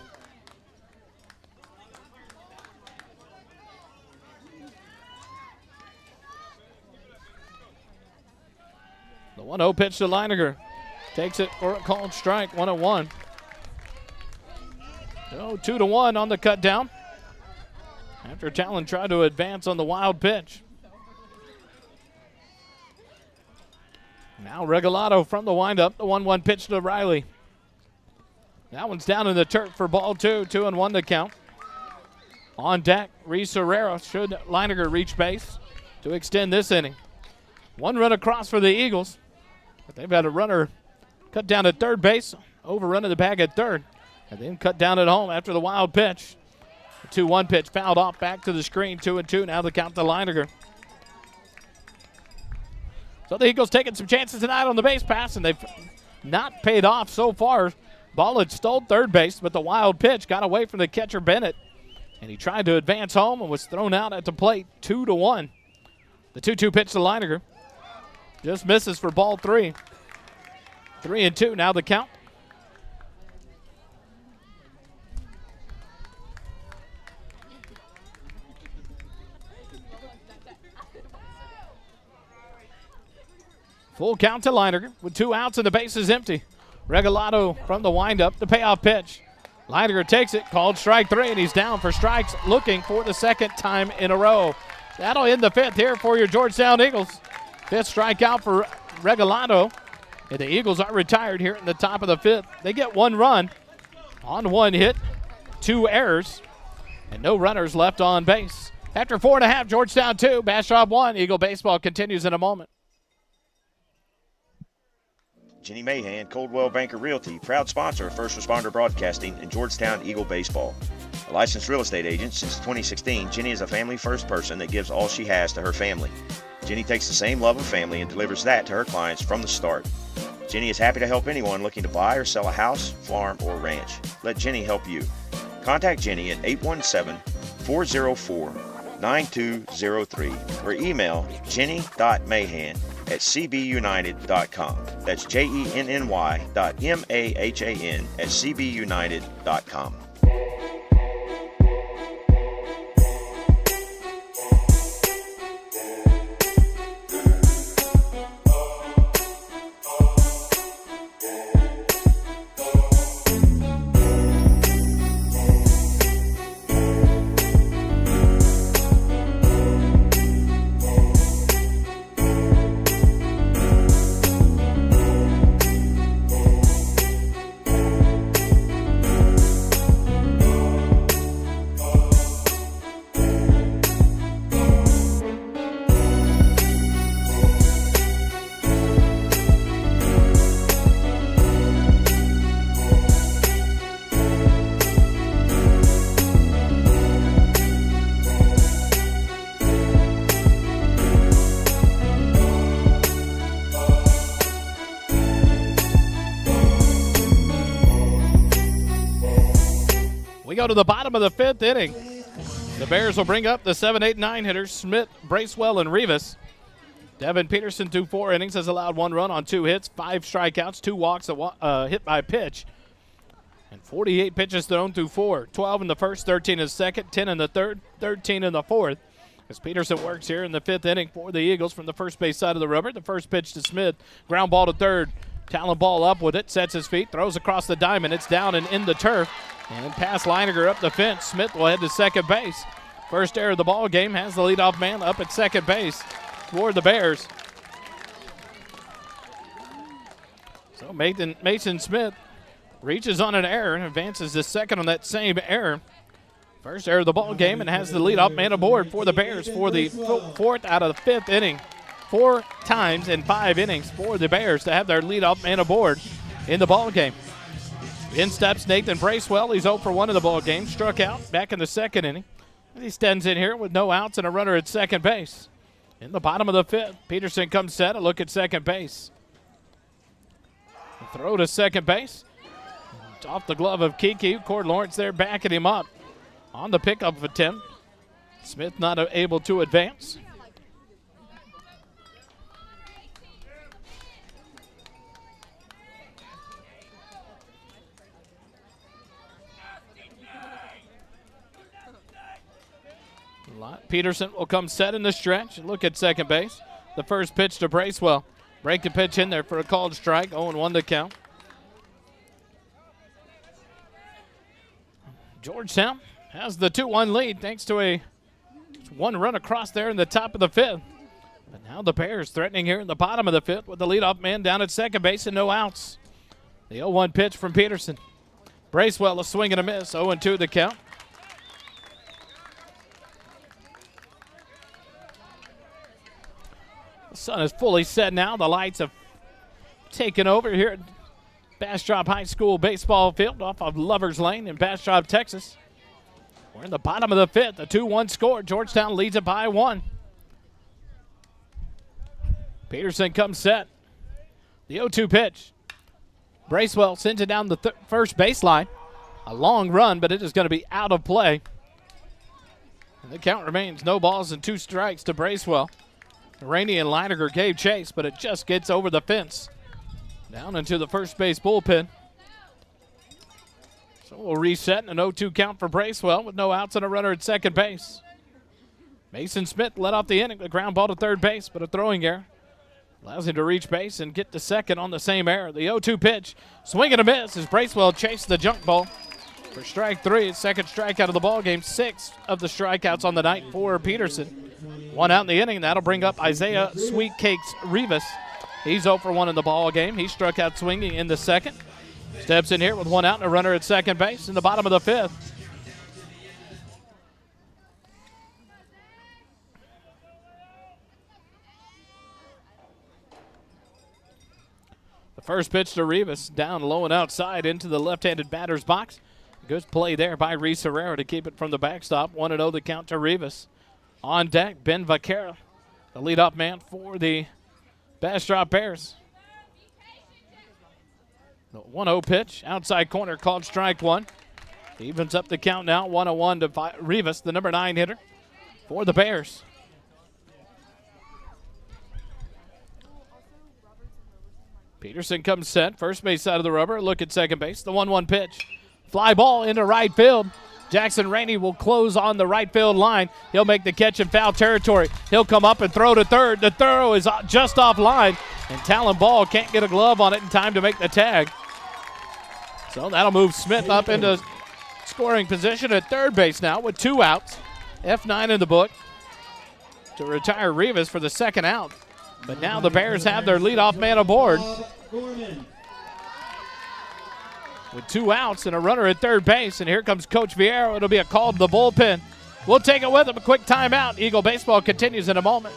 The 1-0 pitch to Leininger. Takes it for a called strike, 1-1. So 2-1 on the cut down after Talon tried to advance on the wild pitch. Now Regalado from the windup, the 1-1 pitch to Riley. That one's down in the turf for ball 2, 2-1 to count. On deck, Reese Herrera should Leininger reach base. to extend this inning. One run across for the Eagles, but they've had a runner cut down at third base, overrunning the bag at third, and then cut down at home after the wild pitch. The 2-1 pitch fouled off back to the screen, 2-2. Now the count to Leininger. So the Eagles taking some chances tonight on the base pass, and they've not paid off so far. Ball had stole third base, but the wild pitch got away from the catcher Bennett, and he tried to advance home and was thrown out at the plate, 2-1. The 2-2 pitch to Leininger just misses for ball 3. 3-2 now the count. Full count to Leininger with 2 outs and the base is empty. Regalado from the windup, the payoff pitch. Leininger takes it, called strike 3, and he's down for strikes, looking for the second time in a row. That'll end the 5th here for your Georgetown Eagles. 5th strikeout for Regalado, and the Eagles are retired here in the top of the 5th. They get 1 run on 1 hit, 2 errors, and no runners left on base. After 4.5, Georgetown 2, Bastrop 1. Eagle baseball continues in a moment. Jenny Mahan, Coldwell Banker Realty, proud sponsor of First Responder Broadcasting and Georgetown Eagle Baseball. A licensed real estate agent since 2016, Jenny is a family-first person that gives all she has to her family. Jenny takes the same love of family and delivers that to her clients from the start. Jenny is happy to help anyone looking to buy or sell a house, farm, or ranch. Let Jenny help you. Contact Jenny at 817-404-9203 or email jenny.mahan@cbunited.com. That's JENNY.MAHAN@cbunited.com. We go to the bottom of the 5th inning. The Bears will bring up the 7, 8, 9 hitters, Smith, Bracewell, and Rivas. Devin Peterson, through 4 innings, has allowed 1 run on 2 hits, 5 strikeouts, 2 walks, hit by pitch, and 48 pitches thrown through 4. 12 in the first, 13 in the second, 10 in the third, 13 in the fourth. As Peterson works here in the 5th inning for the Eagles from the first base side of the rubber. The first pitch to Smith, ground ball to third. Talon ball up with it, sets his feet, throws across the diamond. It's down and in the turf. And past Leininger up the fence. Smith will head to second base. First error of the ball game has the leadoff man up at second base for the Bears. So Mason Smith reaches on an error and advances to second on that same error. First error of the ball game and has the leadoff man aboard for the Bears for the 4th out of the 5th inning. 4 times in 5 innings for the Bears to have their leadoff man aboard in the ball game. In steps Nathan Bracewell. He's 0 for 1 in the ball game. Struck out back in the 2nd inning. He stands in here with no outs and a runner at second base. In the bottom of the 5th, Peterson comes set. A look at second base. A throw to second base. It's off the glove of Kiki. Cord Lawrence there backing him up on the pickup attempt. Smith not able to advance. Peterson will come set in the stretch and look at second base. The first pitch to Bracewell. Break the pitch in there for a called strike. 0-1 to count. Georgetown has the 2-1 lead thanks to a 1 run across there in the top of the 5th. But now the Bears threatening here in the bottom of the 5th with the leadoff man down at second base and no outs. The 0-1 pitch from Peterson. Bracewell a swing and a miss. 0-2 the count. Sun is fully set now. The lights have taken over here at Bastrop High School baseball field off of Lovers Lane in Bastrop, Texas. We're in the bottom of the fifth. A 2-1 score. Georgetown leads it by 1. Peterson comes set. The 0-2 pitch. Bracewell sends it down the first baseline. A long run, but it is going to be out of play. And the count remains no balls and 2 strikes to Bracewell. Rainey and Leininger gave chase, but it just gets over the fence. Down into the first base bullpen. So we'll reset an 0-2 count for Bracewell with no outs and a runner at second base. Mason Smith led off the inning with a ground ball to third base, but a throwing error allows him to reach base and get to second on the same error. The 0-2 pitch, swing and a miss as Bracewell chased the junk ball for strike 3. Second strikeout of the ball game. 6 of the strikeouts on the night for Peterson. 1 out in the inning. That'll bring up Isaiah Sweetcakes Rivas. He's 0 for 1 in the ball game. He struck out swinging in the second. Steps in here with 1 out and a runner at second base in the bottom of the fifth. The first pitch to Rivas, down low and outside into the left-handed batter's box. Good play there by Reese Herrera to keep it from the backstop. 1-0 the count to Rivas. On deck, Ben Vaquera, the leadoff man for the Bastrop Bears. The 1-0 pitch, outside corner, called strike 1. Evens up the count now, 1-1 to Rivas, the number 9 hitter for the Bears. Peterson comes set, first base side of the rubber, look at second base, the 1-1 pitch. Fly ball into right field. Jackson Rainey will close on the right field line. He'll make the catch in foul territory. He'll come up and throw to third. The throw is just offline, and Talon Ball can't get a glove on it in time to make the tag. So that'll move Smith up into scoring position at third base now with 2 outs. F9 in the book to retire Rivas for the second out. But now the Bears have their leadoff man aboard. With 2 outs and a runner at third base, and here comes Coach Vieira. It'll be a call to the bullpen. We'll take it with him. A quick timeout. Eagle baseball continues in a moment.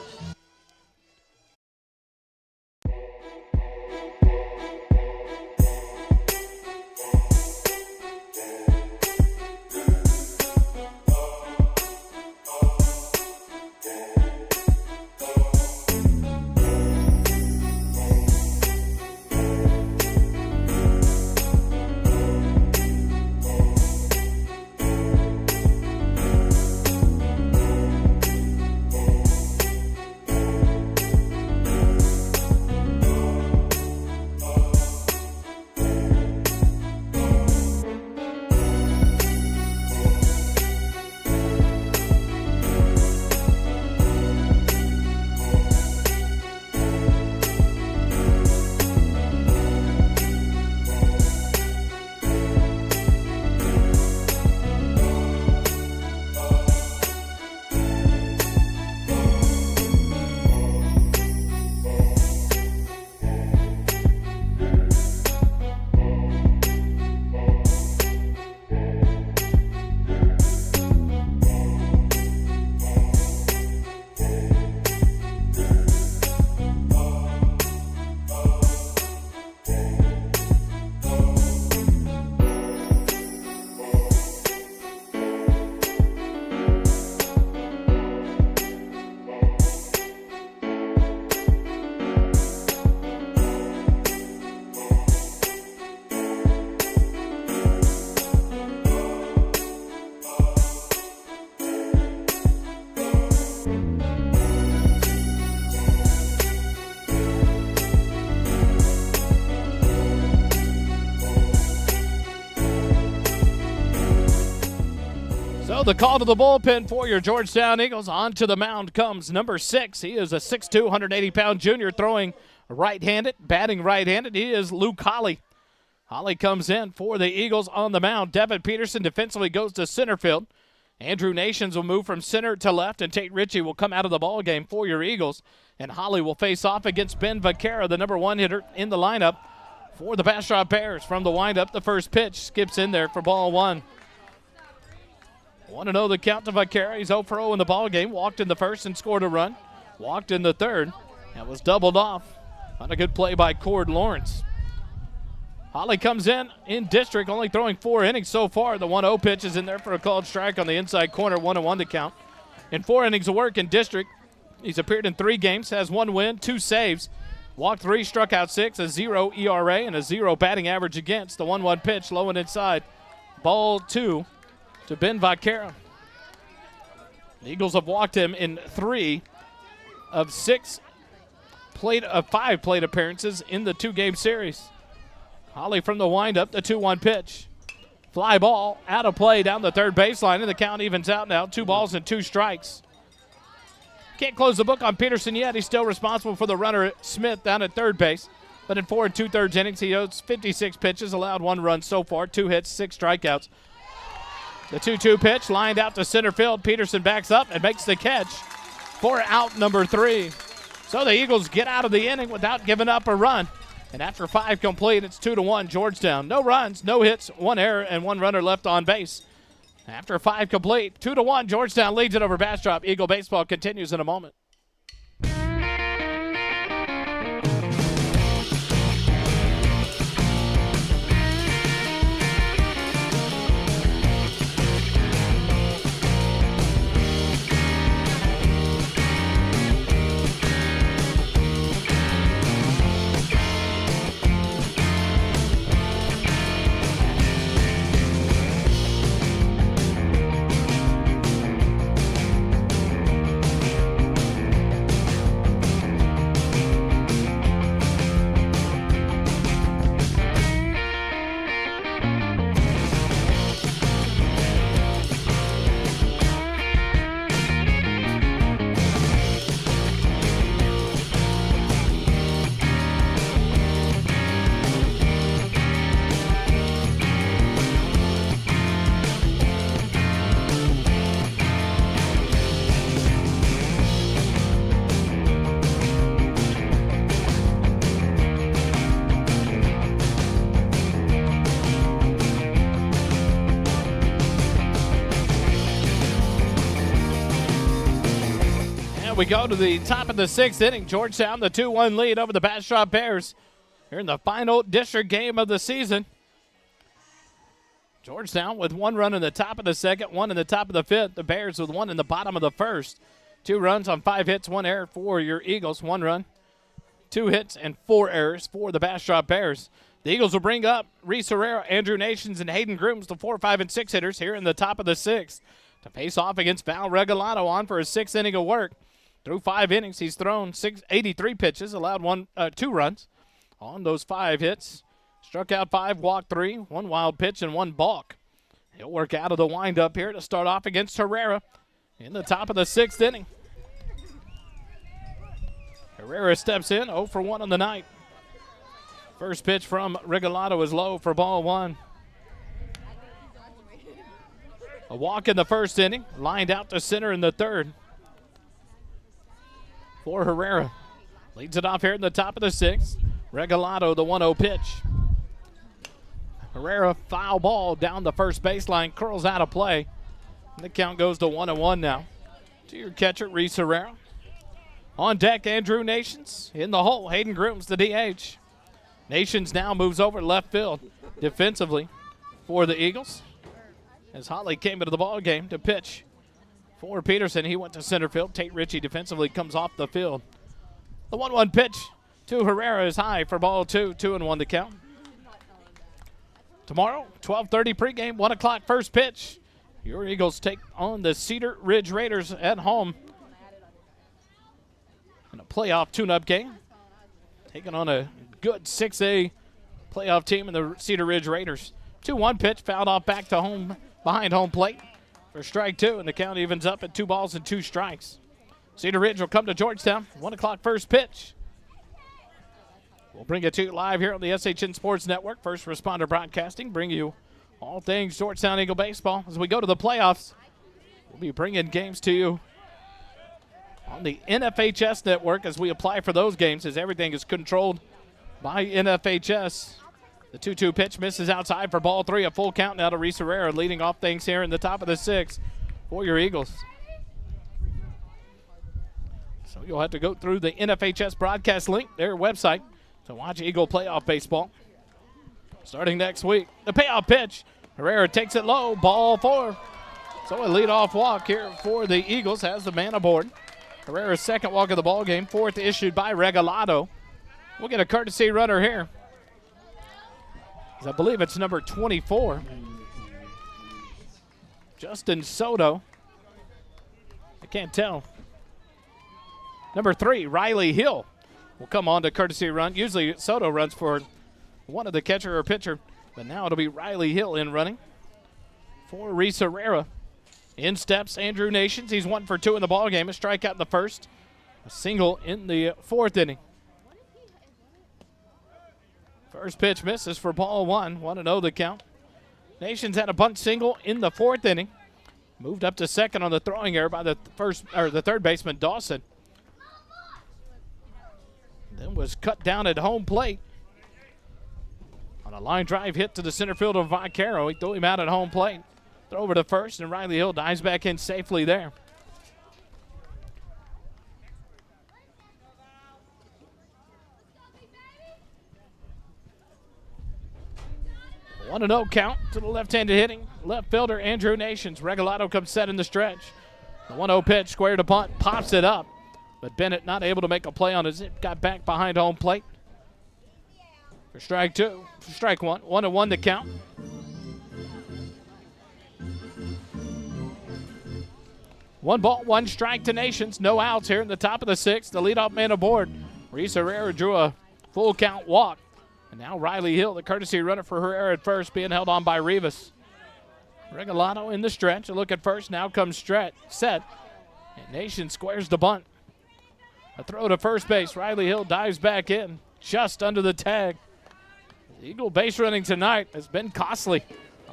The call to the bullpen for your Georgetown Eagles. On to the mound comes number 6. He is a 6'2", 180-pound junior throwing right-handed, batting right-handed. He is Luke Holly. Holly comes in for the Eagles on the mound. Devin Peterson defensively goes to center field. Andrew Nations will move from center to left, and Tate Ritchie will come out of the ball game for your Eagles. And Holly will face off against Ben Vaquera, the number 1 hitter in the lineup for the Bastrop Bears. From the windup, the first pitch skips in there for ball 1. 1-0 the count to Vaquera. He's 0 for 0 in the ball game. Walked in the first and scored a run. Walked in the third. That was doubled off on a good play by Cord Lawrence. Holly comes in district, only throwing 4 innings so far. The 1-0 pitch is in there for a called strike on the inside corner, 1-1 to count. In 4 innings of work in district, he's appeared in 3 games, has 1 win, 2 saves, walked 3, struck out 6, a 0 ERA, and a 0 batting average against. The 1-1 pitch, low and inside. Ball 2 to Ben Vaquera. The Eagles have walked him in 3 of 5 plate appearances in the 2-game series. Holly from the windup, the 2-1 pitch. Fly ball out of play down the third baseline, and the count evens out now. 2 balls and 2 strikes. Can't close the book on Peterson yet. He's still responsible for the runner Smith down at third base. But in 4 2/3 innings, he owes 56 pitches, allowed 1 run so far, 2 hits, 6 strikeouts. The 2-2 pitch lined out to center field. Peterson backs up and makes the catch for out number 3. So the Eagles get out of the inning without giving up a run. And after 5 complete, it's 2-1 Georgetown. No runs, no hits, 1 error, and 1 runner left on base. After 5 complete, 2-1 Georgetown leads it over Bastrop. Eagle baseball continues in a moment. We go to the top of the 6th inning. Georgetown, the 2-1 lead over the Bastrop Bears. Here in the final district game of the season. Georgetown with 1 run in the top of the 2nd, 1 in the top of the 5th. The Bears with 1 in the bottom of the 1st. 2 runs on 5 hits, 1 error for your Eagles. 1 run, 2 hits, and 4 errors for the Bastrop Bears. The Eagles will bring up Reese Herrera, Andrew Nations, and Hayden Grooms, the 4, 5, and 6 hitters here in the top of the 6th. To face off against Val Regalado on for his 6th inning of work. Through 5 innings, he's thrown 83 pitches, allowed 2 runs on those 5 hits. Struck out 5, walked 3, 1 wild pitch, and 1 balk. He'll work out of the windup here to start off against Herrera in the top of the 6th inning. Herrera steps in, 0 for 1 on the night. First pitch from Regalado is low for ball 1. A walk in the 1st inning, lined out to center in the 3rd. For Herrera. Leads it off here in the top of the 6th. Regalado, the 1-0 pitch. Herrera, foul ball down the first baseline, curls out of play. And the count goes to 1-1 now. To your catcher, Reese Herrera. On deck, Andrew Nations. In the hole, Hayden Grooms, the DH. Nations now moves over left field defensively for the Eagles. As Holly came into the ball game to pitch. For Peterson, he went to center field. Tate Ritchie defensively comes off the field. The 1-1 pitch to Herrera is high for ball 2, 2-1 to count. Tomorrow, 12:30 pregame, 1 o'clock first pitch. Your Eagles take on the Cedar Ridge Raiders at home in a playoff tune-up game. Taking on a good 6A playoff team in the Cedar Ridge Raiders. 2-1 pitch, fouled off back to home, behind home plate. For strike 2, and the count evens up at 2 balls and 2 strikes. Cedar Ridge will come to Georgetown. 1 o'clock first pitch. We'll bring it to you live here on the SHN Sports Network. First Responder Broadcasting, bring you all things Georgetown Eagle baseball. As we go to the playoffs, we'll be bringing games to you on the NFHS network as we apply for those games, as everything is controlled by NFHS. The 2-2 pitch misses outside for ball 3. A full count now to Reese Herrera, leading off things here in the top of the 6th for your Eagles. So you'll have to go through the NFHS broadcast link, their website, to watch Eagle playoff baseball. Starting next week, the payoff pitch. Herrera takes it low, ball 4. So a leadoff walk here for the Eagles has the man aboard. Herrera's second walk of the ball game, 4th issued by Regalado. We'll get a courtesy runner here. I believe it's number 24. Justin Soto. I can't tell. Number 3, Riley Hill will come on to courtesy run. Usually Soto runs for one of the catcher or pitcher, but now it'll be Riley Hill in running for Reese Herrera. In steps Andrew Nations. He's 1 for 2 in the ball game. A strikeout in the first, a single in the 4th inning. First pitch misses for ball 1. 1-0 the count. Nations had a bunt single in the 4th inning. Moved up to second on the throwing error by the third baseman Dawson. Then was cut down at home plate on a line drive hit to the center field of Vaquero. He threw him out at home plate. Throw over to first, and Riley Hill dives back in safely there. One and 0 count to the left-handed hitting left fielder Andrew Nations. Regalado comes set in the stretch. The 1-0 pitch, square to bunt, pops it up. But Bennett not able to make a play on it. It got back behind home plate. For strike 2, for strike 1. 1-1 to count. One ball, one strike to Nations. No outs here in the top of the 6th. The leadoff man aboard. Reese Herrera drew a full count walk. And now Riley Hill, the courtesy runner for Herrera at first, being held on by Rivas. Regalado in the stretch. A look at first. Now comes set. And Nation squares the bunt. A throw to first base. Riley Hill dives back in just under the tag. The Eagle base running tonight has been costly.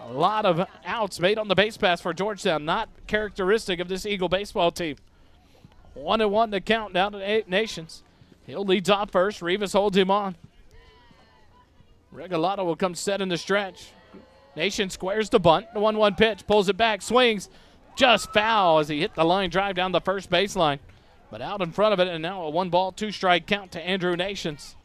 A lot of outs made on the base pass for Georgetown. Not characteristic of this Eagle baseball team. 1-1 to count down to 8 Nations. Hill leads off first. Rivas holds him on. Regalado will come set in the stretch. Nation squares the bunt. The 1-1 pitch. Pulls it back. Swings. Just foul as he hit the line drive down the first baseline. But out in front of it, and now a 1-ball, 2-strike count to Andrew Nations.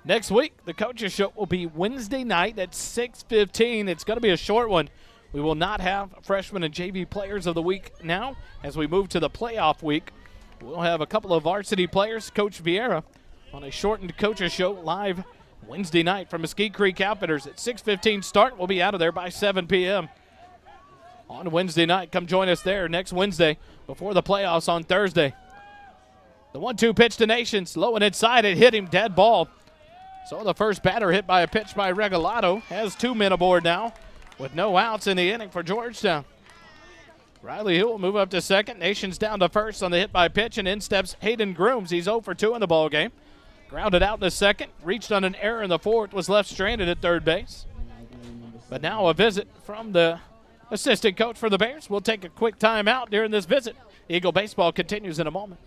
Next week, the coaches' show will be Wednesday night at 6:15. It's going to be a short one. We will not have freshman and JV players of the week now as we move to the playoff week. We'll have a couple of varsity players, Coach Vieira, on a shortened coaches' show live Wednesday night from Mesquite Creek Outfitters at 6:15 start. We'll be out of there by 7 p.m. on Wednesday night. Come join us there next Wednesday before the playoffs on Thursday. The 1-2 pitch to Nations, low and inside. It hit him, dead ball. So the first batter hit by a pitch by Regalado has 2 men aboard now with no outs in the inning for Georgetown. Riley Hill will move up to second. Nations down to first on the hit by pitch, and in steps Hayden Grooms. He's 0 for 2 in the ball game. Grounded out in the second, reached on an error in the 4th, was left stranded at third base. But now a visit from the assistant coach for the Bears. We'll take a quick time out during this visit. Eagle baseball continues in a moment.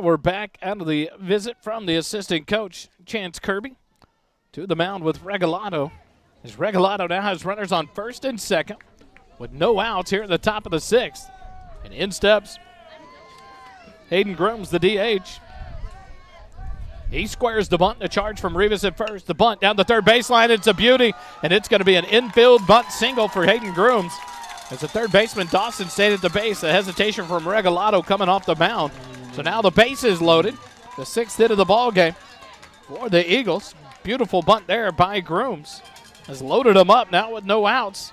We're back out of the visit from the assistant coach, Chance Kirby, to the mound with Regalado. As Regalado now has runners on first and second with no outs here at the top of the 6th. And in steps Hayden Grooms, the DH. He squares the bunt, the charge from Rivas at first. The bunt down the third baseline, it's a beauty, and it's going to be an infield bunt single for Hayden Grooms. As the third baseman, Dawson, stayed at the base. A hesitation from Regalado coming off the mound. So now the base is loaded. The sixth hit of the ball game for the Eagles. Beautiful bunt there by Grooms. Has loaded them up now with no outs.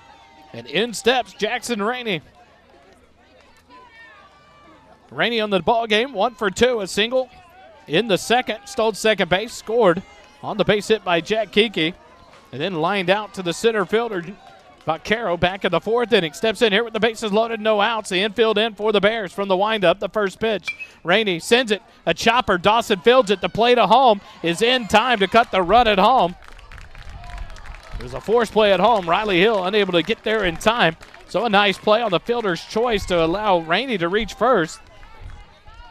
And in steps Jackson Rainey. Rainey on the ball game, 1 for 2, a single in the second. Stole second base, scored on the base hit by Jack Kiki. And then lined out to the center fielder, Vaquero, back in the fourth inning. Steps in here with the bases loaded, no outs. The infield in for the Bears from the windup, the first pitch. Rainey sends it, a chopper. Dawson fields it. The play to home is in time to cut the run at home. It was a force play at home. Riley Hill unable to get there in time. So a nice play on the fielder's choice to allow Rainey to reach first.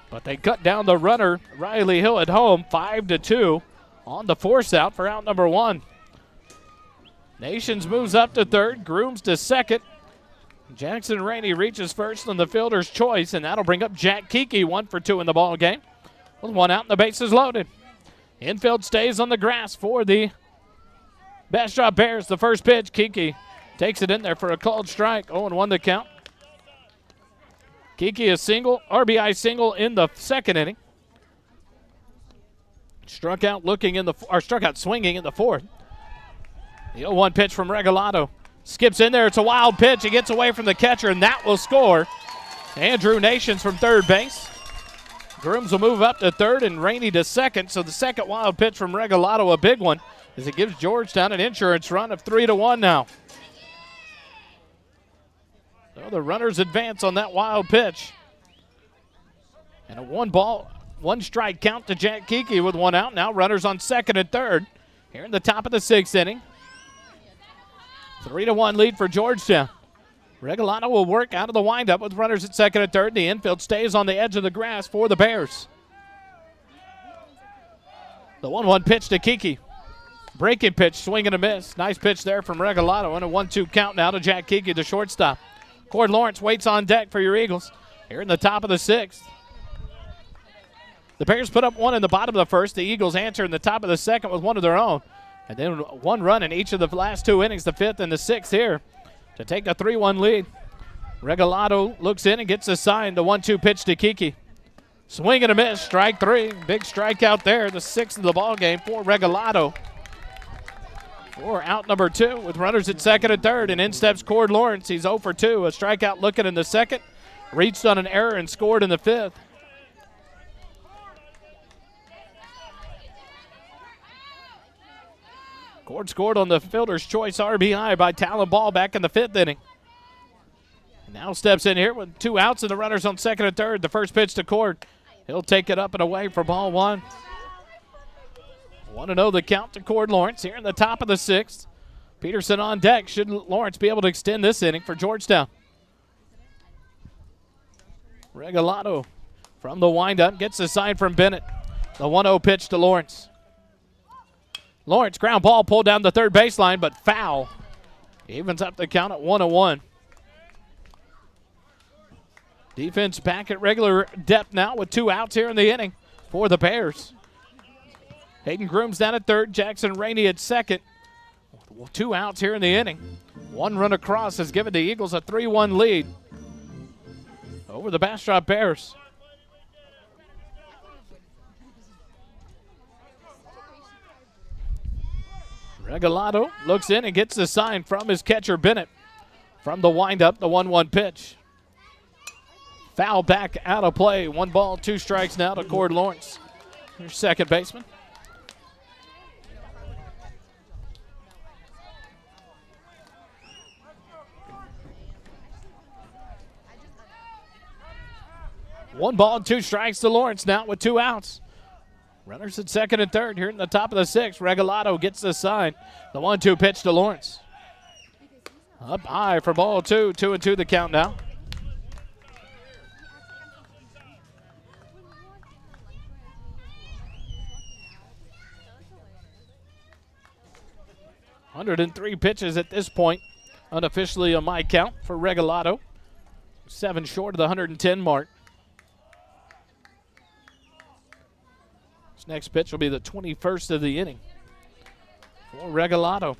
But they cut down the runner, Riley Hill, at home, 5-2 on the force out for out number 1. Nations moves up to third, Grooms to second. Jackson Rainey reaches first on the fielder's choice, and that'll bring up Jack Kiki, 1 for 2 in the ball game, with 1 out and the bases loaded. Infield stays on the grass for the Bastrop Bears. The first pitch, Kiki takes it in there for a called strike. 0-1 the count. Kiki a single, RBI single in the second inning. Struck out swinging in the fourth. The 0-1 pitch from Regalado. Skips in there. It's a wild pitch. He gets away from the catcher, and that will score. Andrew Nations from third base. Grooms will move up to third and Rainey to second. So the second wild pitch from Regalado, a big one, as it gives Georgetown an insurance run of 3-1 now. So the runners advance on that wild pitch. And a 1 strike count to Jack Kiki with 1 out. Now runners on second and third here in the top of the sixth inning. 3-1 lead for Georgetown. Regalado will work out of the windup with runners at second and third. The infield stays on the edge of the grass for the Bears. The 1-1 pitch to Kiki. Breaking pitch, swing and a miss. Nice pitch there from Regalado. And a 1-2 count now to Jack Kiki, the shortstop. Cord Lawrence waits on deck for your Eagles here in the top of the sixth. The Bears put up 1 in the bottom of the first. The Eagles answer in the top of the second with 1 of their own. And then 1 run in each of the last 2 innings, the fifth and the sixth here, to take a 3-1 lead. Regalado looks in and gets a sign. The 1-2 pitch to Kiki. Swing and a miss, strike 3. Big strikeout there, the sixth of the ball game for Regalado. For out number 2 with runners at second and third, and in steps Cord Lawrence. He's 0 for 2. A strikeout looking in the second, reached on an error and scored in the fifth. Cord scored on the fielder's choice RBI by Talon Ball back in the fifth inning. Now steps in here with 2 outs and the runners on second and third. The first pitch to Cord. He'll take it up and away for ball 1. 1-0 the count to Cord Lawrence here in the top of the sixth. Peterson on deck. Should Lawrence be able to extend this inning for Georgetown? Regalado from the windup gets the sign from Bennett. The 1-0 pitch to Lawrence. Lawrence, ground ball pulled down the third baseline, but foul. Evens up the count at 1-1. Defense back at regular depth now with 2 outs here in the inning for the Bears. Hayden Grooms down at third, Jackson Rainey at second. 2 outs here in the inning. 1 run across has given the Eagles a 3-1 lead over the Bastrop Bears. Regalado looks in and gets the sign from his catcher, Bennett. From the windup, the 1-1 pitch. Foul back out of play. 1 ball, 2 strikes now to Cord Lawrence, your second baseman. One ball and 2 strikes to Lawrence now with 2 outs. Runners at second and third here in the top of the sixth. Regalado gets the sign. The 1-2 pitch to Lawrence. Up high for ball 2. 2-2 the count now. .103 pitches at this point, unofficially on my count for Regalado. 7 short of the 110 mark. This next pitch will be the 21st of the inning for Regalado.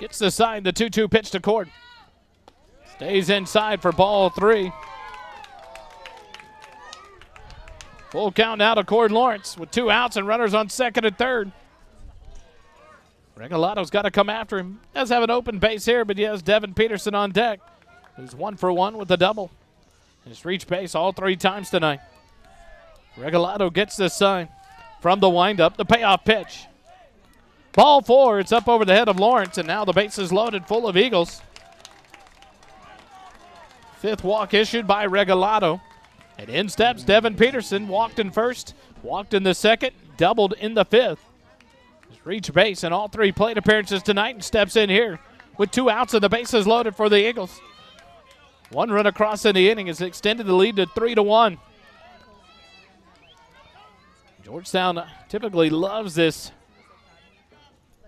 Gets the sign, the 2-2 pitch to Cord. Stays inside for ball 3. Full count now to Cord Lawrence with 2 outs and runners on second and third. Regalato's got to come after him. Does have an open base here, but he has Devin Peterson on deck, who's 1 for 1 with a double. He's reached base all 3 times tonight. Regalato gets the sign from the windup, the payoff pitch. Ball 4, it's up over the head of Lawrence, and now the base is loaded full of Eagles. 5th walk issued by Regalato. And in steps Devin Peterson, walked in first, walked in the second, doubled in the 5th. He's reached base in all 3 plate appearances tonight and steps in here with 2 outs and the bases loaded for the Eagles. 1 run across in the inning has extended the lead to 3-1. Georgetown typically loves this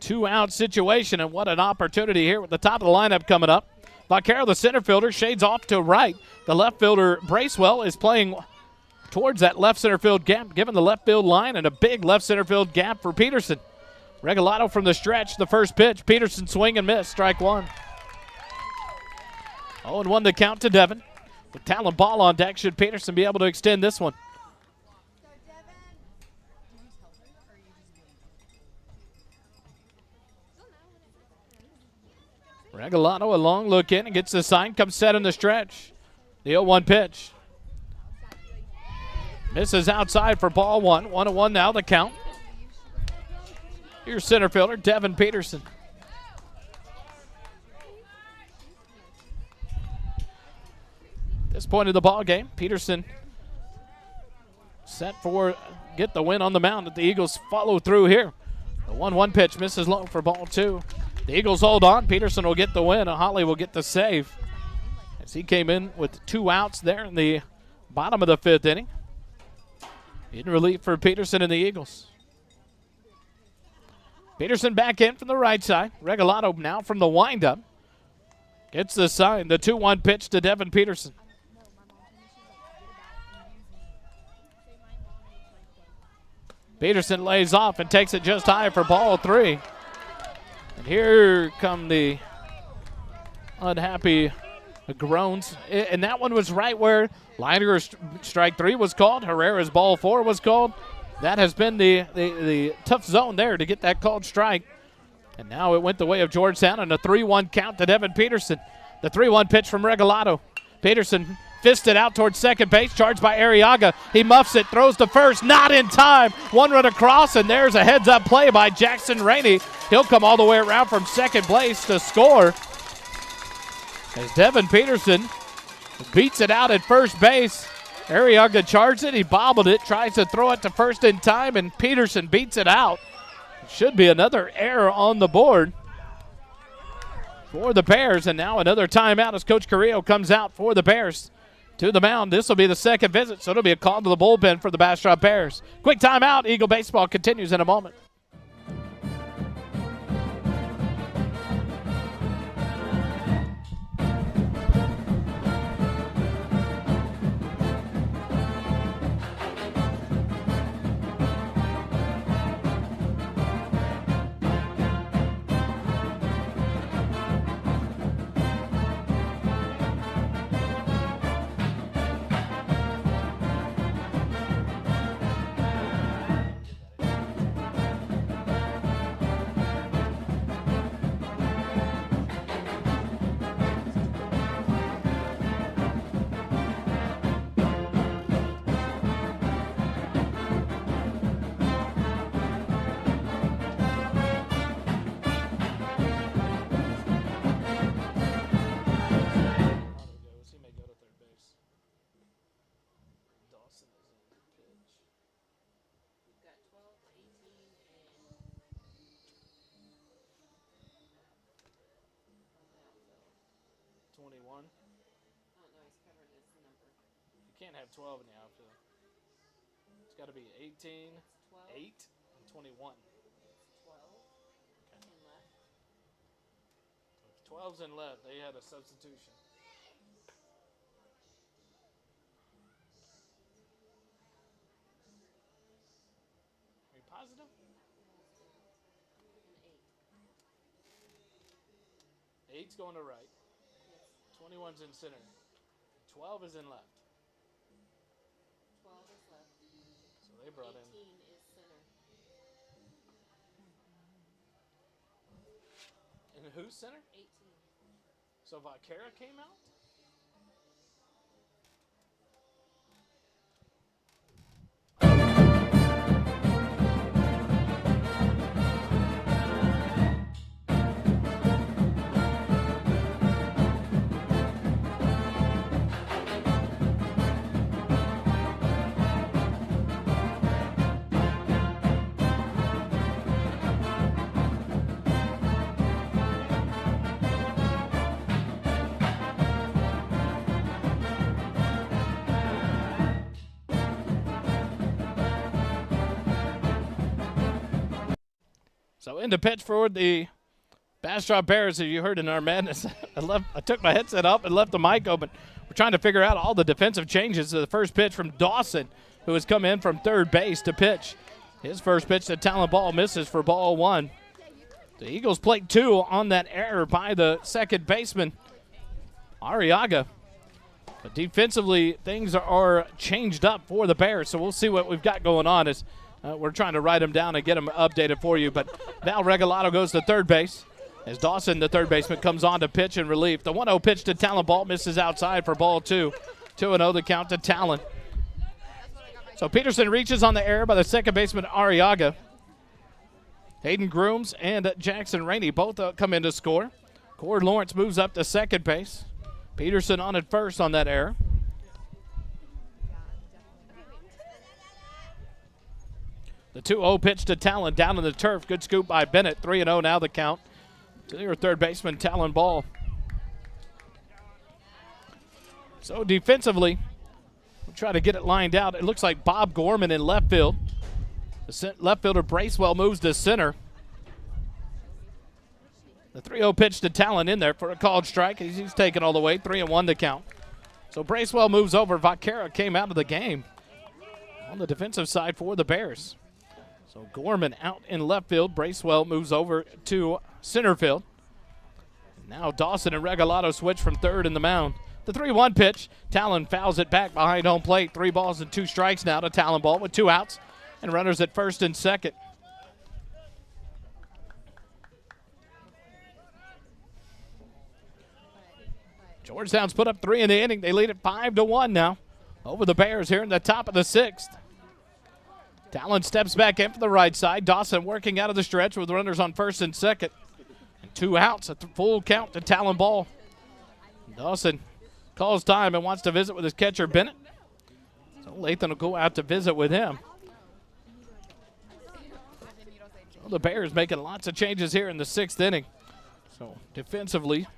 2-out situation, and what an opportunity here with the top of the lineup coming up. Vaquero, the center fielder, shades off to right. The left fielder, Bracewell, is playing towards that left center field gap, given the left field line, and a big left center field gap for Peterson. Regalato from the stretch, the first pitch. Peterson swing and miss, strike 1. 0-1 the count to Devin. With Talon Ball on deck, should Peterson be able to extend this one? Regalato, a long look in and gets the sign, comes set in the stretch. The 0-1 pitch. Misses outside for ball 1. 1-1 now the count. Here's center fielder Devin Peterson. At this point of the ball game, Peterson set for get the win on the mound. The Eagles follow through here. The 1-1 pitch misses low for ball 2. The Eagles hold on. Peterson will get the win. Holly will get the save as he came in with 2 outs there in the bottom of the 5th inning. In relief for Peterson and the Eagles. Peterson back in from the right side. Regalato now from the windup. Gets the sign. The 2-1 pitch to Devin Peterson. Peterson lays off and takes it just high for ball 3. And here come the unhappy groans. And that one was right where Leininger's strike 3 was called. Herrera's ball 4 was called. That has been the tough zone there to get that called strike. And now it went the way of Georgetown and a 3-1 count to Devin Peterson. The 3-1 pitch from Regalato. Peterson fisted out towards second base, charged by Arriaga. He muffs it, throws to first, not in time. 1 run across, and there's a heads-up play by Jackson Rainey. He'll come all the way around from second base to score. As Devin Peterson beats it out at first base. Arriaga charged it, he bobbled it, tries to throw it to first in time, and Peterson beats it out. Should be another error on the board for the Bears, and now another timeout as Coach Carrillo comes out for the Bears to the mound. This will be the second visit, so it'll be a call to the bullpen for the Bastrop Bears. Quick timeout. Eagle baseball continues in a moment. You can't have 12 in the outfield. It's got to be 18, 8, and 21. 12 and left. 12's in left. They had a substitution. Are you positive? 8's going to right. 21's in center. 12 is in left. 12 is left. So they brought 18 in. is center. And who's center? 18. So Vaquera came out? So in to pitch for the Bastrop Bears, as you heard in our madness, I took my headset up and left the mic open. We're trying to figure out all the defensive changes to the first pitch from Dawson, who has come in from third base to pitch. His first pitch to Talon Ball misses for ball 1. The Eagles played 2 on that error by the second baseman, Arriaga. But defensively, things are changed up for the Bears, so we'll see what we've got going on as we're trying to write them down and get them updated for you. But Val Regalado goes to third base as Dawson, the third baseman, comes on to pitch in relief. The 1-0 pitch to Talon Ball misses outside for ball 2. 2-0 the count to Talon. So Peterson reaches on the error by the second baseman, Arriaga. Hayden Grooms and Jackson Rainey both come in to score. Cord Lawrence moves up to second base. Peterson on at first on that error. The 2-0 pitch to Talon down in the turf. Good scoop by Bennett. 3-0 now the count to your third baseman, Talon Ball. So defensively, we'll try to get it lined out. It looks like Bob Gorman in left field. The left fielder Bracewell moves to center. The 3-0 pitch to Talon in there for a called strike. He's taken all the way. 3-1 to count. So Bracewell moves over. Vaquera came out of the game on the defensive side for the Bears. So Gorman out in left field. Bracewell moves over to center field. Now Dawson and Regalado switch from third in the mound. The 3-1 pitch. Talon fouls it back behind home plate. 3 balls and 2 strikes now to Talon Ball with 2 outs and runners at first and second. Georgetown's put up 3 in the inning. They lead it 5-1 now over the Bears here in the top of the 6th. Talon steps back in for the right side. Dawson working out of the stretch with runners on first and second. And 2 outs at the full count to Talon Ball. Dawson calls time and wants to visit with his catcher, Bennett. So Lathan will go out to visit with him. So the Bears making lots of changes here in the 6th inning. So defensively,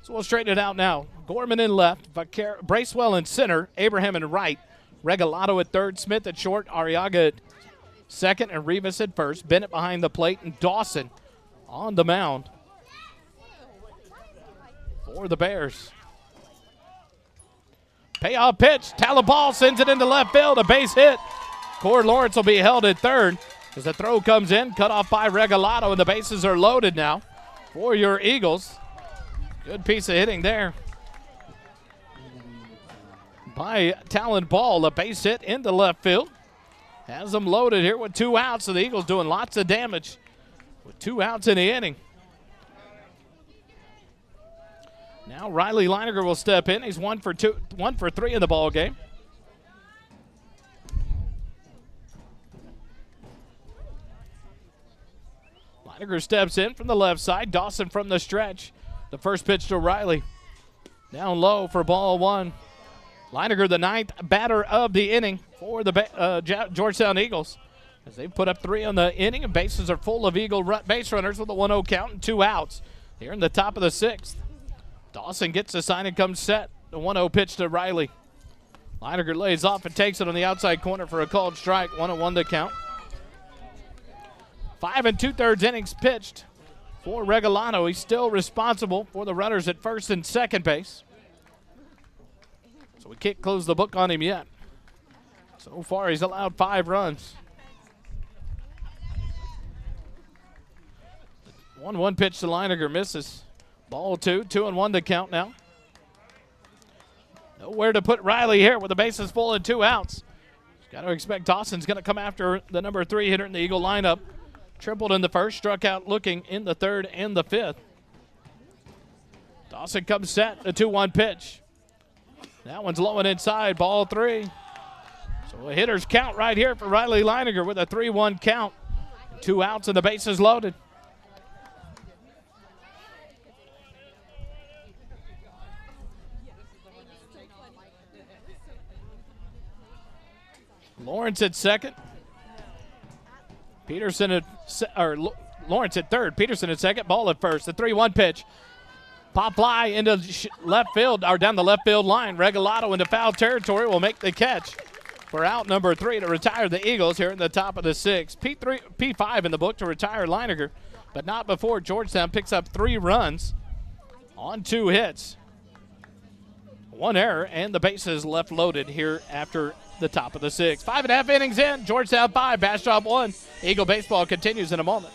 so we'll straighten it out now. Gorman in left, Bracewell in center, Abraham in right, Regalado at third, Smith at short, Arriaga at second, and Rivas at first. Bennett behind the plate, and Dawson on the mound for the Bears. Payoff pitch. Talon Ball sends it into left field. A base hit. Cord Lawrence will be held at third as the throw comes in, cut off by Regalado, and the bases are loaded now for your Eagles. Good piece of hitting there by Talon Ball. A base hit into left field. Has them loaded here with 2 outs. So the Eagles doing lots of damage with 2 outs in the inning. Now Riley Leininger will step in. He's 1 for 3 in the ball game. Leininger steps in from the left side. Dawson from the stretch. The first pitch to Riley. Down low for ball 1. Leininger, the 9th batter of the inning for the Georgetown Eagles. As they put up 3 on the inning, and bases are full of Eagle base runners with a 1-0 count and 2 outs. Here in the top of the 6th. Dawson gets the sign and comes set. The 1-0 pitch to Riley. Leininger lays off and takes it on the outside corner for a called strike. 1-1 to count. 5 2/3 innings pitched for Regalado. He's still responsible for the runners at first and second base. So we can't close the book on him yet. So far, he's allowed 5 runs. 1-1 pitch to Leininger misses. Ball 2-1 to count now. Nowhere to put Riley here with the bases full and 2 outs. Got to expect Dawson's going to come after the number 3 hitter in the Eagle lineup. Tripled in the first, struck out looking in the third and the fifth. Dawson comes set, a 2-1 pitch. That one's low and inside, ball 3. So a hitter's count right here for Riley Leininger with a 3-1 count. 2 outs and the bases loaded. Lawrence at second. Peterson at Lawrence at third. Peterson at second. Ball at first. The 3-1 pitch. Pop fly into left field or down the left field line. Regalado into foul territory will make the catch for out number 3 to retire the Eagles here in the top of the 6th. P5 in the book to retire Leininger, but not before Georgetown picks up 3 runs on 2 hits. 1 error, and the bases left loaded here after the top of the 6th. 5.5 innings in. Georgetown 5, Bastrop 1. Eagle baseball continues in a moment.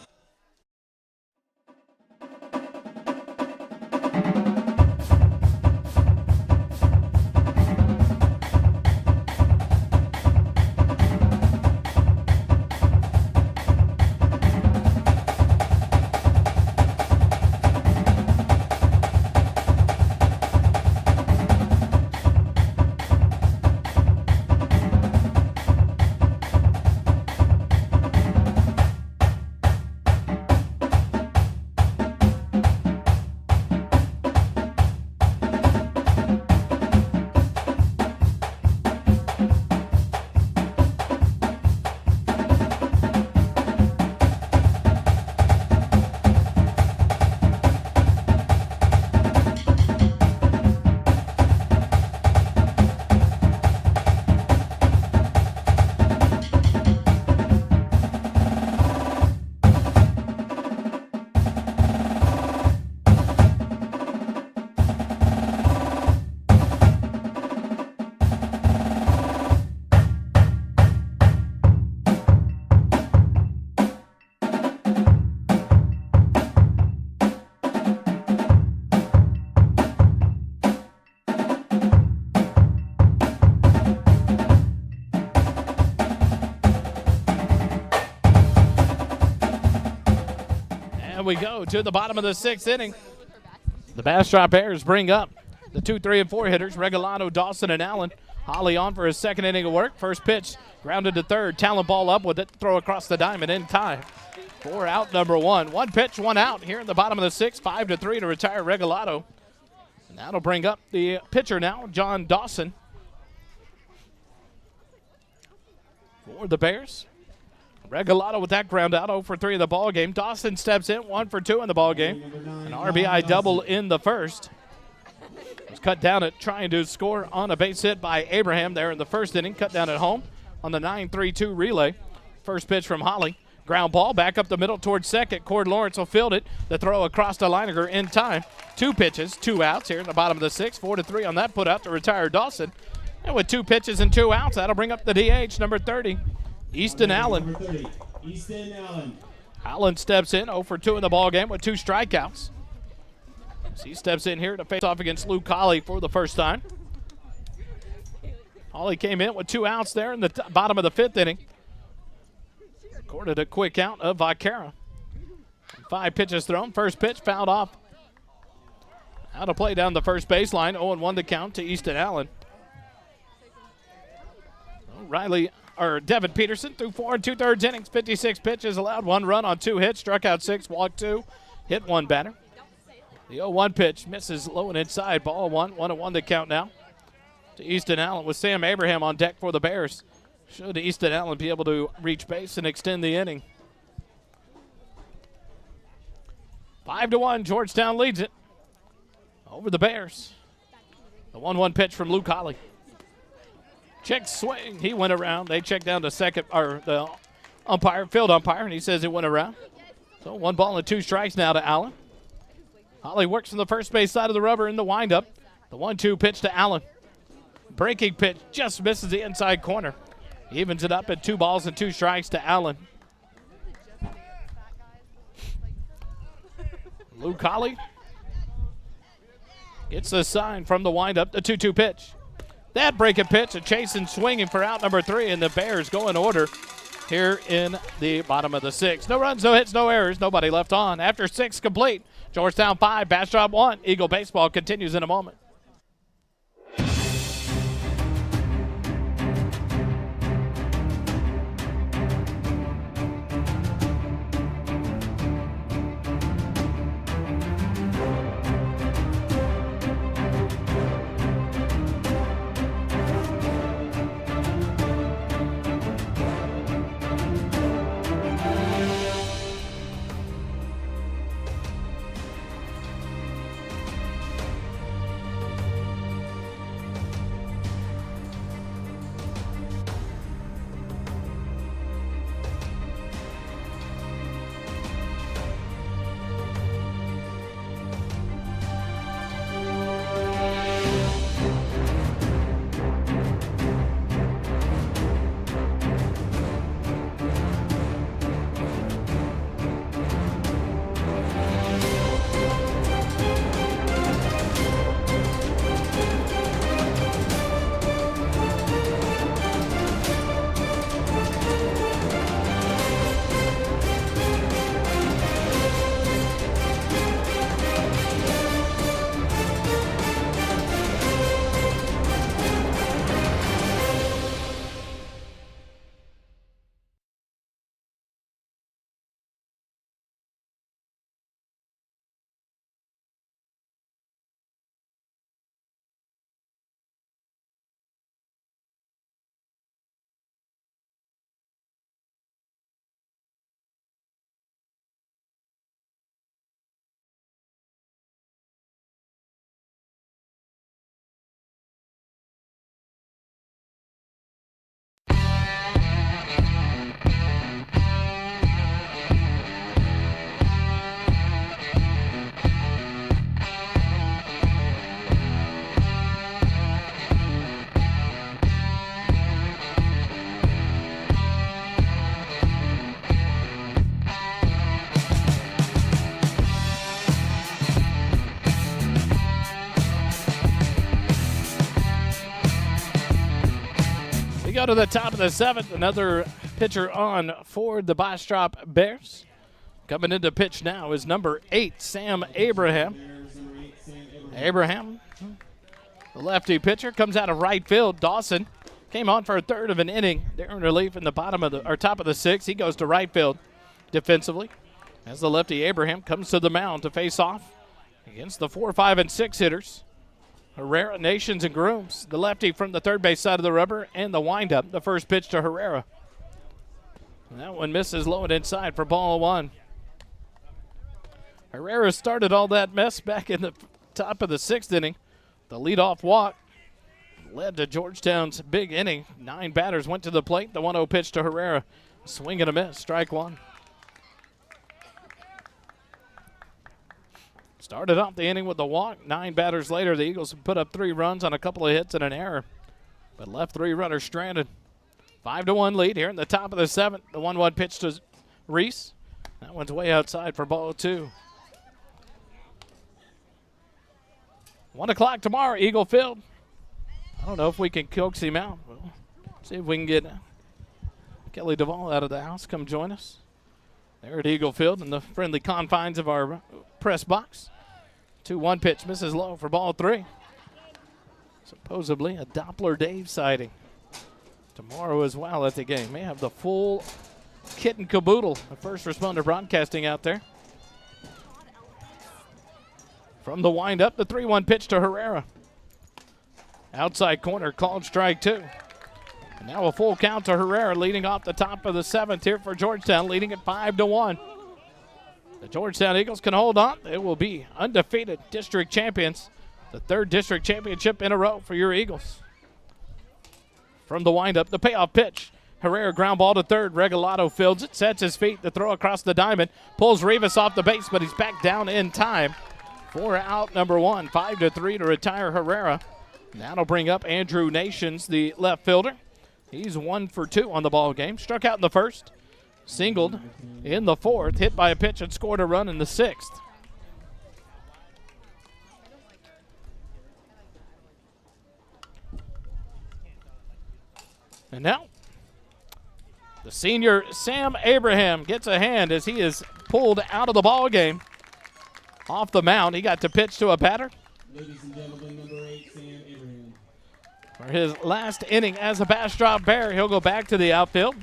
We go to the bottom of the 6th inning. The Bastrop Bears bring up the 2, 3, and 4 hitters, Regalado, Dawson, and Allen. Holly on for his 2nd inning of work. First pitch, grounded to third. Talent ball up with it, throw across the diamond in time. For out number 1. 1 pitch, 1 out here in the bottom of the 6th. 5-3 to retire Regalado. And that'll bring up the pitcher now, John Dawson. For the Bears. Regalado with that ground out, 0 for 3 in the ball game. Dawson steps in, 1 for 2 in the ball game. An RBI double in the first. Was cut down at trying to score on a base hit by Abraham there in the first inning. Cut down at home on the 9-3-2 relay. First pitch from Holly. Ground ball back up the middle towards second. Cord Lawrence will field it. The throw across to Leininger in time. 2 pitches, 2 outs here in the bottom of the 6th. 4-3 on that put out to retire Dawson. And with 2 pitches and 2 outs, that'll bring up the DH, number 30. Easton Allen. Easton Allen. Allen steps in, 0 for 2 in the ball game with 2 strikeouts. So he steps in here to face off against Luke Hawley for the first time. Hawley came in with 2 outs there in the bottom of the 5th inning. Recorded a quick out of Vaquera. 5 pitches thrown. First pitch fouled off. Out of play down the first baseline. 0-1 to count to Easton Allen. Devin Peterson threw 4 2/3 innings, 56 pitches, allowed 1 run on 2 hits, struck out 6, walked 2, hit 1 batter. The 0-1 pitch misses low and inside, ball 1, 1-1 to count now to Easton Allen with Sam Abraham on deck for the Bears. Should Easton Allen be able to reach base and extend the inning. 5-1, Georgetown leads it over the Bears. The 1-1 pitch from Luke Hawley. Check swing. He went around. They checked down to second, or the field umpire, and he says it went around. So 1 ball and 2 strikes now to Allen. Hawley works from the first base side of the rubber in the windup. The 1-2 pitch to Allen. Breaking pitch just misses the inside corner. Evens it up at 2 balls and 2 strikes to Allen. Luke Hawley Gets the sign from the windup, the 2-2 pitch. That breaking pitch, a chasing, swinging for out number 3, and the Bears go in order here in the bottom of the 6th. No runs, no hits, no errors, nobody left on. After 6 complete, Georgetown 5, Bastrop 1. Eagle baseball continues in a moment. We go to the top of the 7th. Another pitcher on for the Bastrop Bears. Coming into pitch now is number 8, Sam Abraham. Abraham, the lefty pitcher, comes out of right field. Dawson came on for a third of an inning. They're in relief in the bottom of the or top of the 6th. He goes to right field defensively as the lefty Abraham comes to the mound to face off against the 4, 5, and 6 hitters. Herrera, Nations, and Grooms. The lefty from the third base side of the rubber and the windup. The first pitch to Herrera. That one misses low and inside for ball 1. Herrera started all that mess back in the top of the 6th inning. The leadoff walk led to Georgetown's big inning. 9 batters went to the plate. The 1-0 pitch to Herrera. Swing and a miss. Strike 1. Started off the inning with the walk. 9 batters later, the Eagles put up 3 runs on a couple of hits and an error, but left 3 runners stranded. 5-1 lead here in the top of the 7th. The 1-1 pitch to Reese. That one's way outside for ball 2. 1 o'clock tomorrow, Eagle Field. I don't know if we can coax him out. We'll see if we can get Kelly Duvall out of the house. Come join us there at Eagle Field in the friendly confines of our press box. 2-1 pitch misses low for ball 3. Supposedly a Doppler Dave sighting tomorrow as well at the game. May have the full kit and caboodle of first responder broadcasting out there. From the windup, the 3-1 pitch to Herrera. Outside corner, called strike 2. And now a full count to Herrera, leading off the top of the 7th here for Georgetown, leading at 5-1. The Georgetown Eagles can hold on. They will be undefeated district champions. The 3rd district championship in a row for your Eagles. From the windup, the payoff pitch. Herrera ground ball to 3rd. Regalado fields it, sets his feet. The throw across the diamond. Pulls Rivas off the base, but he's back down in time for out number 1. 5-3 to retire Herrera. That'll bring up Andrew Nations, the left fielder. He's 1 for 2 on the ball game. Struck out in the 1st. Singled in the 4th. Hit by a pitch and scored a run in the 6th. And now, the senior Sam Abraham gets a hand as he is pulled out of the ball game. Off the mound, he got to pitch to a batter. Ladies and gentlemen, number 8, Sam Abraham. For his last inning as a Bastrop Bear, he'll go back to the outfield.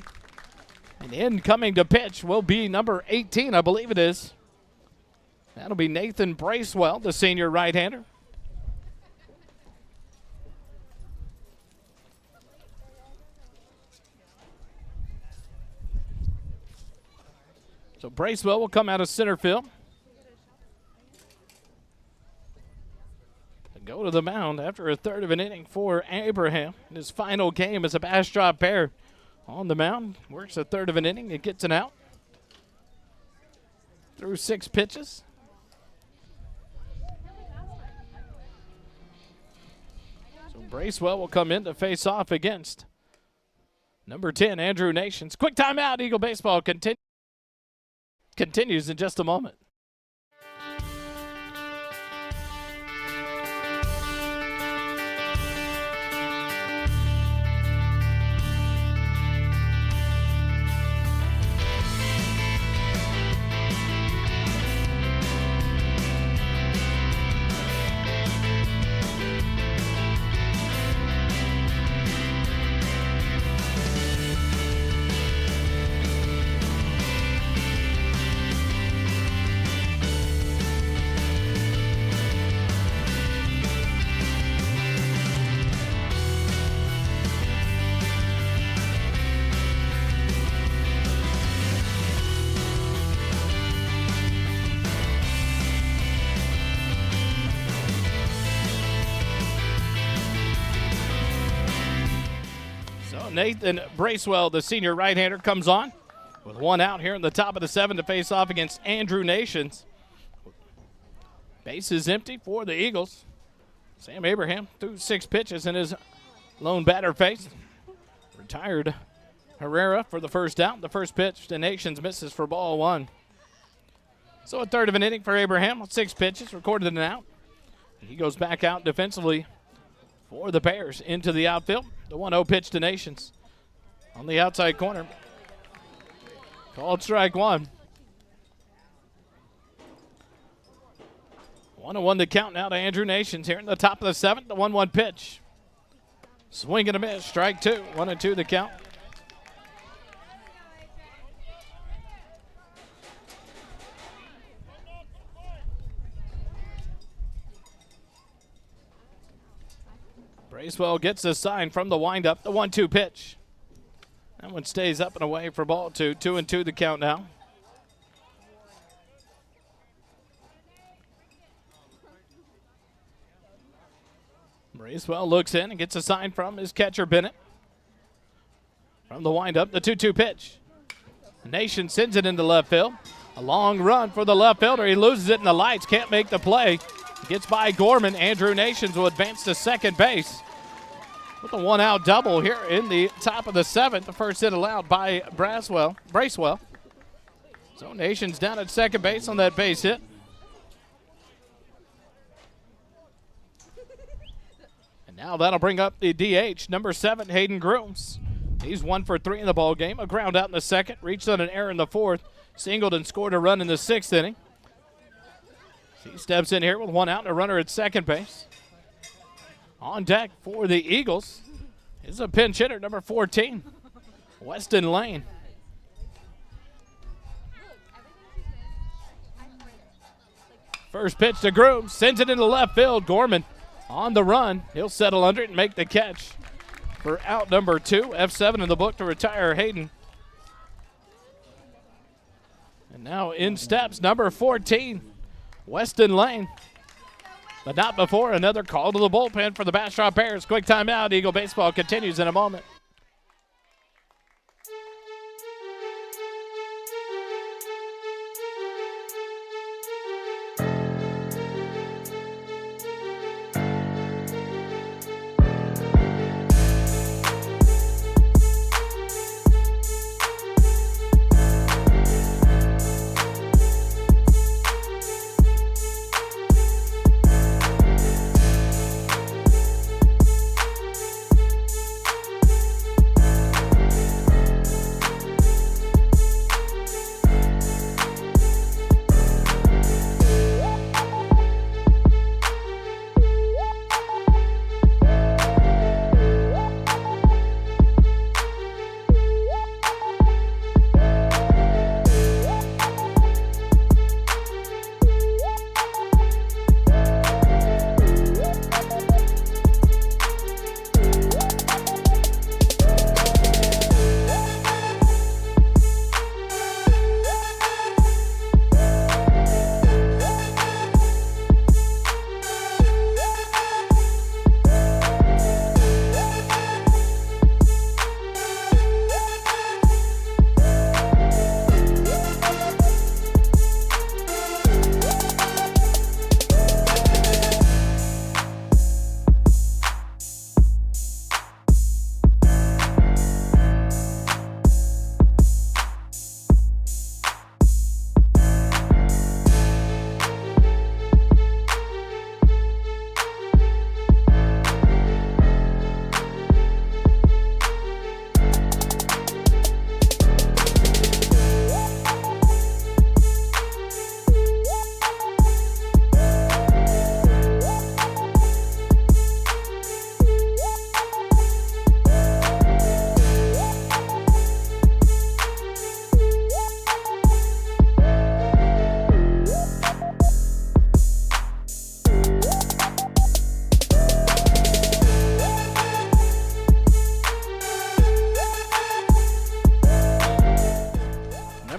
And incoming to pitch will be number 18, I believe it is. That'll be Nathan Bracewell, the senior right-hander. So Bracewell will come out of center field. And go to the mound after a third of an inning for Abraham. In his final game as a Bastrop Bear on the mound. Works a third of an inning and gets an out. Through 6 pitches. So Bracewell will come in to face off against number 10, Andrew Nations. Quick timeout. Eagle Baseball continues in just a moment. Nathan Bracewell, the senior right-hander, comes on with 1 out here in the top of the 7 to face off against Andrew Nations. Base is empty for the Eagles. Sam Abraham threw 6 pitches in his lone batter face. Retired Herrera for the first out. The first pitch to Nations misses for ball 1. So a third of an inning for Abraham with 6 pitches, recorded an out. He goes back out defensively for the Bears into the outfield. The 1-0 pitch to Nations on the outside corner. Called strike 1. 1-1 the count now to Andrew Nations here in the top of the 7th. The 1-1 pitch. Swing and a miss. Strike 2. 1-2 the count. Bracewell gets a sign from the windup. The 1-2 pitch. That one stays up and away for ball 2. 2-2 the count now. Bracewell looks in and gets a sign from his catcher, Bennett. From the windup, the 2-2 pitch. Nation sends it into left field. A long run for the left fielder. He loses it in the lights. Can't make the play. Gets by Gorman. Andrew Nations will advance to second base. With a 1-out double here in the top of the 7th. The first hit allowed by Bracewell. So Nations down at second base on that base hit. And now that'll bring up the DH, number 7, Hayden Grooms. He's 1 for 3 in the ball game. A ground out in the 2nd. Reached on an error in the 4th. Singled and scored a run in the 6th inning. He steps in here with 1 out and a runner at second base. On deck for the Eagles is a pinch hitter, number 14, Weston Lane. First pitch to Grooms, sends it into left field. Gorman on the run. He'll settle under it and make the catch for out number 2. F7 in the book to retire Hayden. And now in steps number 14, Weston Lane. But not before another call to the bullpen for the Bastrop Bears. Quick timeout. Eagle Baseball continues in a moment.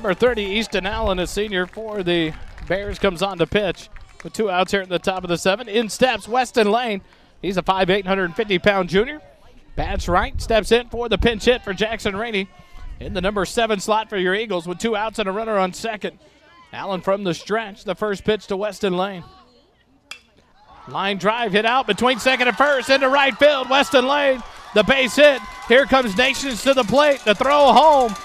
Number 30, Easton Allen, a senior for the Bears, comes on to pitch with 2 outs here at the top of the 7th. In steps Weston Lane. He's a 5'8", 150-pound junior. Bats right, steps in for the pinch hit for Jackson Rainey in the number 7 slot for your Eagles with 2 outs and a runner on second. Allen from the stretch, the first pitch to Weston Lane. Line drive hit out between second and first into right field. Weston Lane, the base hit. Here comes Nations to the plate. The throw home.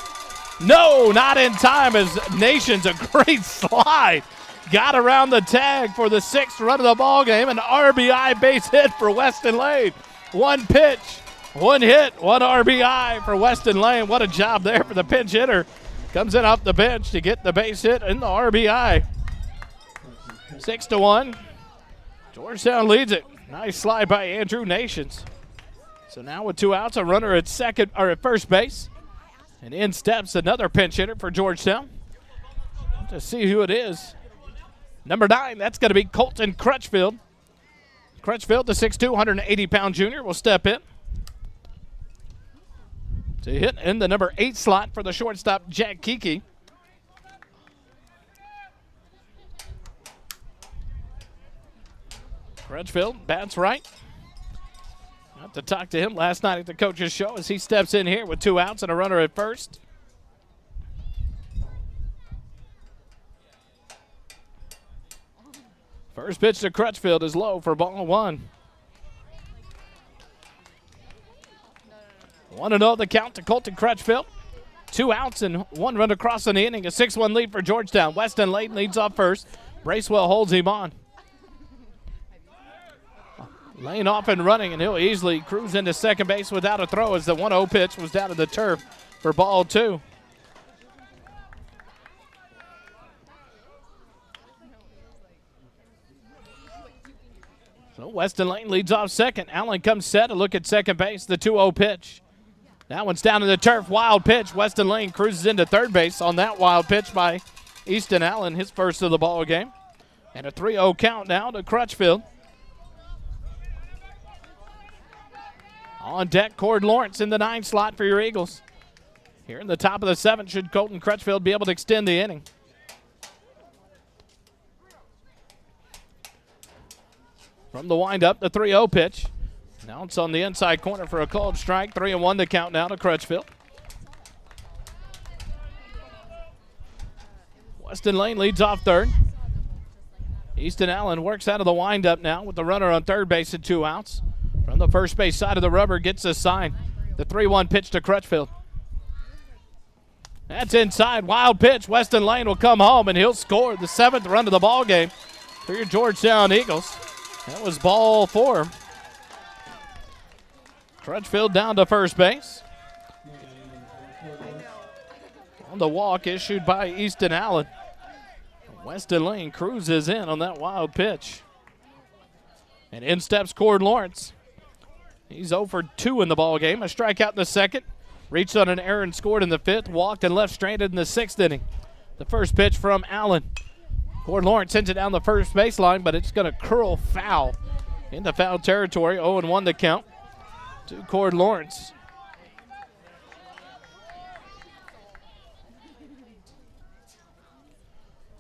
No, not in time as Nations, a great slide. Got around the tag for the 6th run of the ball game. An RBI base hit for Weston Lane. 1 pitch, 1 hit, 1 RBI for Weston Lane. What a job there for the pinch hitter. Comes in off the bench to get the base hit and the RBI. 6-1. Georgetown leads it. Nice slide by Andrew Nations. So now with 2 outs, a runner at first base. And in steps another pinch hitter for Georgetown. Let's see who it is. Number 9, that's going to be Colton Crutchfield. Crutchfield, the 6'2", 180-pound junior, will step in to hit in the number 8 slot for the shortstop, Jack Kiki. Crutchfield bats right. Got to talk to him last night at the coach's show as he steps in here with 2 outs and a runner at first. First pitch to Crutchfield is low for ball 1. 1-0 the count to Colton Crutchfield. 2 outs and 1 run across in the inning. A 6-1 lead for Georgetown. Weston Lane leads off first. Bracewell holds him on. Lane off and running, and he'll easily cruise into second base without a throw as the 1-0 pitch was down to the turf for ball 2. So Weston Lane leads off second. Allen comes set to look at second base. The 2-0 pitch. That one's down to the turf. Wild pitch. Weston Lane cruises into third base on that wild pitch by Easton Allen, his first of the ball game. And a 3-0 count now to Crutchfield. On deck, Cord Lawrence in the 9 slot for your Eagles. Here in the top of the 7th, should Colton Crutchfield be able to extend the inning. From the windup, the 3-0 pitch. Now it's on the inside corner for a called strike. 3-1 the count now to Crutchfield. Weston Lane leads off third. Easton Allen works out of the windup now with the runner on third base at 2 outs. From the first base side of the rubber, gets a sign. The 3-1 pitch to Crutchfield. That's inside. Wild pitch. Weston Lane will come home, and he'll score the 7th run of the ball game for your Georgetown Eagles. That was ball 4. Crutchfield down to first base. On the walk issued by Easton Allen. Weston Lane cruises in on that wild pitch. And in steps Cord Lawrence. He's 0 for 2 in the ball game. A strikeout in the 2nd. Reached on an error and scored in the 5th. Walked and left stranded in the 6th inning. The first pitch from Allen. Cord Lawrence sends it down the first baseline, but it's going to curl foul into foul territory. 0-1 the count to Cord Lawrence.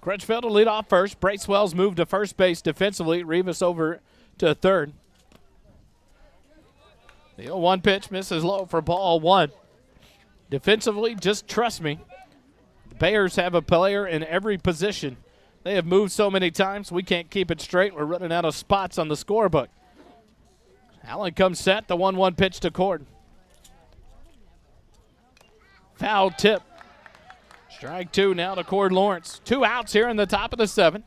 Crutchfield will lead off first. Bracewell's moved to first base defensively. Rivas over to third. The 0-1 pitch misses low for ball 1. Defensively, just trust me. The Bears have a player in every position. They have moved so many times, we can't keep it straight. We're running out of spots on the scorebook. Allen comes set. The 1-1 pitch to Cord. Foul tip. Strike 2 now to Cord Lawrence. 2 outs here in the top of the 7th.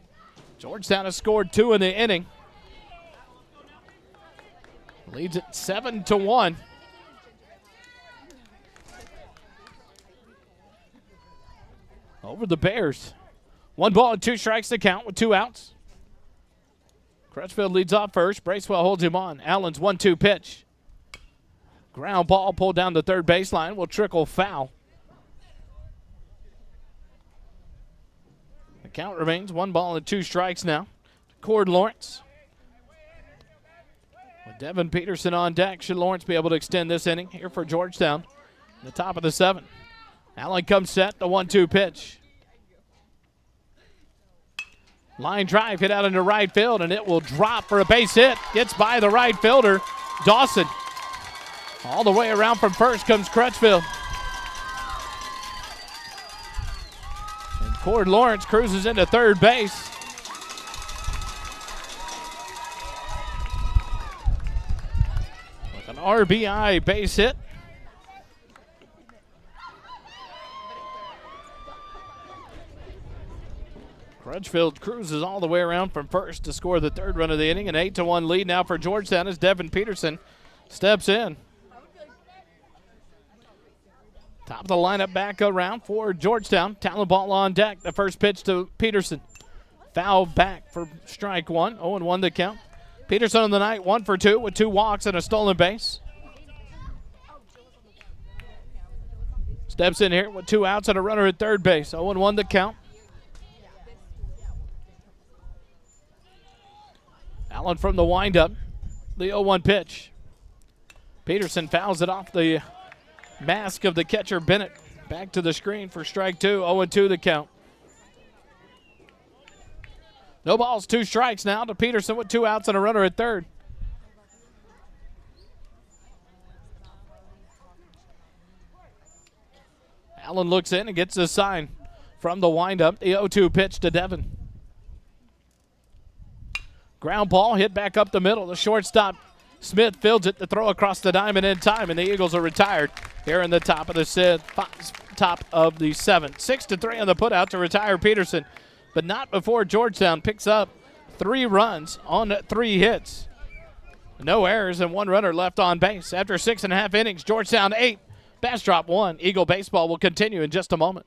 Georgetown has scored 2 in the inning. Leads it 7-1. Over the Bears. 1 ball and 2 strikes to count with 2 outs. Crutchfield leads off first. Bracewell holds him on. Allen's 1-2 pitch. Ground ball pulled down the third baseline. Will trickle foul. The count remains 1 ball and 2 strikes now. Cord Lawrence. With Devin Peterson on deck, should Lawrence be able to extend this inning here for Georgetown? In the top of the 7th. Allen comes set, the 1-2 pitch. Line drive hit out into right field, and it will drop for a base hit. Gets by the right fielder, Dawson. All the way around from first comes Crutchfield. And Cord Lawrence cruises into third base. With an RBI base hit. Crutchfield cruises all the way around from first to score the third run of the inning. An 8-1 lead now for Georgetown as Devin Peterson steps in. Top of the lineup back around for Georgetown. Talent ball on deck. The first pitch to Peterson. Foul back for strike one. 0-1 to count. Peterson on the night, 1 for 2 with 2 walks and a stolen base. Steps in here with 2 outs and a runner at third base. 0-1 to count. Allen from the windup. The 0-1 pitch. Peterson fouls it off the mask of the catcher, Bennett. Back to the screen for strike 2. 0-2 the count. No balls, 2 strikes now to Peterson with 2 outs and a runner at third. Allen looks in and gets a sign from the windup. The 0-2 pitch to Devin. Ground ball hit back up the middle. The shortstop Smith fields it to throw across the diamond in time, and the Eagles are retired here in the top of the 7th. 6-3 on the putout to retire Peterson, but not before Georgetown picks up 3 runs on 3 hits. No errors and 1 runner left on base. After 6.5 innings, Georgetown 8, Bastrop 1. Eagle baseball will continue in just a moment.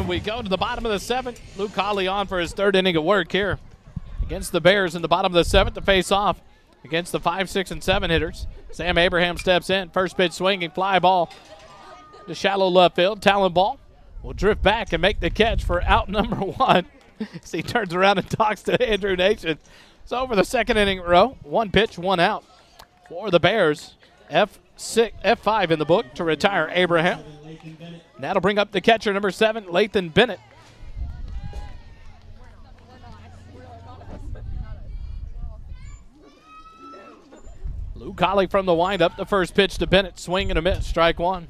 We go to the bottom of the 7th. Luke Colley on for his 3rd inning of work here against the Bears in the bottom of the 7th to face off against the 5, 6, and 7 hitters. Sam Abraham steps in. First pitch swinging, fly ball to shallow left field. Talent ball will drift back and make the catch for out number 1 as he turns around and talks to Andrew Nation. So over the 2nd inning row, 1 pitch, 1 out for the Bears. F5 in the book to retire Abraham. And that'll bring up the catcher, number 7, Lathan Bennett. Luke Colley from the windup. The first pitch to Bennett. Swing and a miss. Strike 1.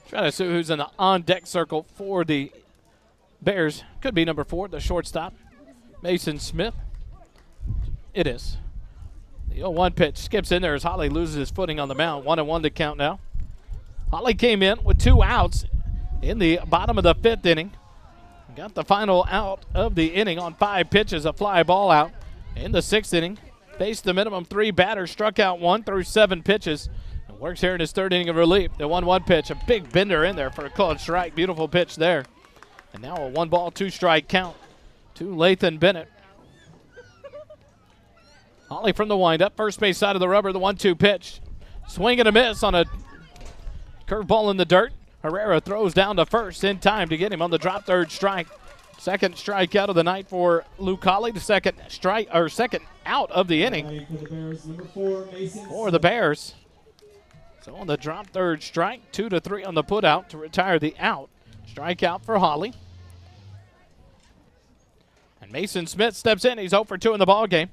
Trying to see who's in the on-deck circle for the Bears. Could be number 4, the shortstop, Mason Smith. It is. The 0-1 pitch skips in there as Holly loses his footing on the mound. 1-1 to count now. Holly came in with 2 outs in the bottom of the 5th inning. Got the final out of the inning on 5 pitches, a fly ball out. In the 6th inning, faced the minimum 3 batters, struck out 1 through 7 pitches. And works here in his 3rd inning of relief. The 1-1 pitch, a big bender in there for a called strike. Beautiful pitch there. And now a 1-ball, 2-strike count to Lathan Bennett. Holly from the windup, first base side of the rubber, the 1-2 pitch. Swing and a miss on a curveball in the dirt. Herrera throws down to first in time to get him on the drop, 3rd strike. 2nd strikeout of the night for Luke Colley, the 2nd out of the inning for the Bears. So on the drop, 3rd strike, 2-3 on the putout to retire the out Strikeout for Holly. And Mason Smith steps in. He's 0 for 2 in the ball game.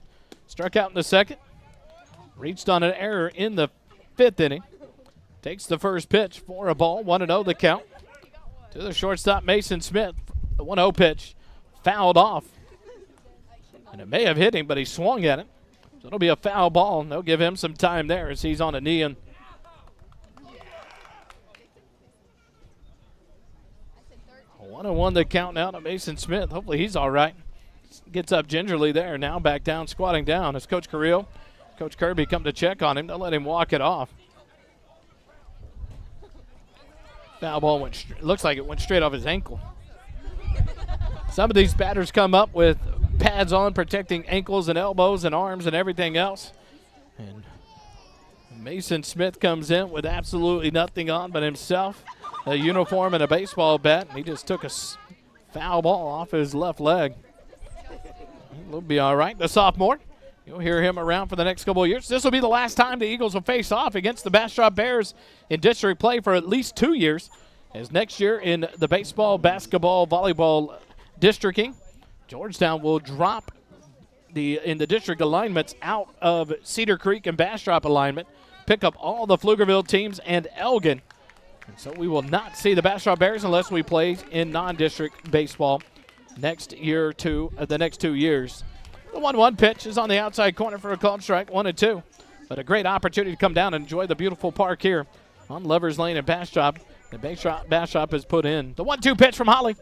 Struck out in the second. Reached on an error in the 5th inning. Takes the first pitch for a ball. 1-0 the count. To the shortstop, Mason Smith. The 1-0 pitch fouled off. And it may have hit him, but he swung at it. So it'll be a foul ball, and they'll give him some time there as he's on a knee. And 1-1 the count now to Mason Smith. Hopefully he's all right. Gets up gingerly there. Now back down, squatting down as Coach Carrillo, Coach Kirby come to check on him. They'll let him walk it off. Foul ball looks like it went straight off his ankle. Some of these batters come up with pads on, protecting ankles and elbows and arms and everything else. And Mason Smith comes in with absolutely nothing on but himself, a uniform and a baseball bat. He just took a foul ball off his left leg. He'll be all right. The sophomore, you'll hear him around for the next couple of years. This will be the last time the Eagles will face off against the Bastrop Bears in district play for at least 2 years, as next year in the baseball, basketball, volleyball districting, Georgetown will drop in the district alignments out of Cedar Creek and Bastrop alignment, pick up all the Pflugerville teams and Elgin. And so we will not see the Bastrop Bears unless we play in non-district baseball next year to the next 2 years. The 1-1 pitch is on the outside corner for a called strike, 1-2. But a great opportunity to come down and enjoy the beautiful park here on Lovers Lane in Bastrop. The Bastrop is put in. The 1-2 pitch from Holly.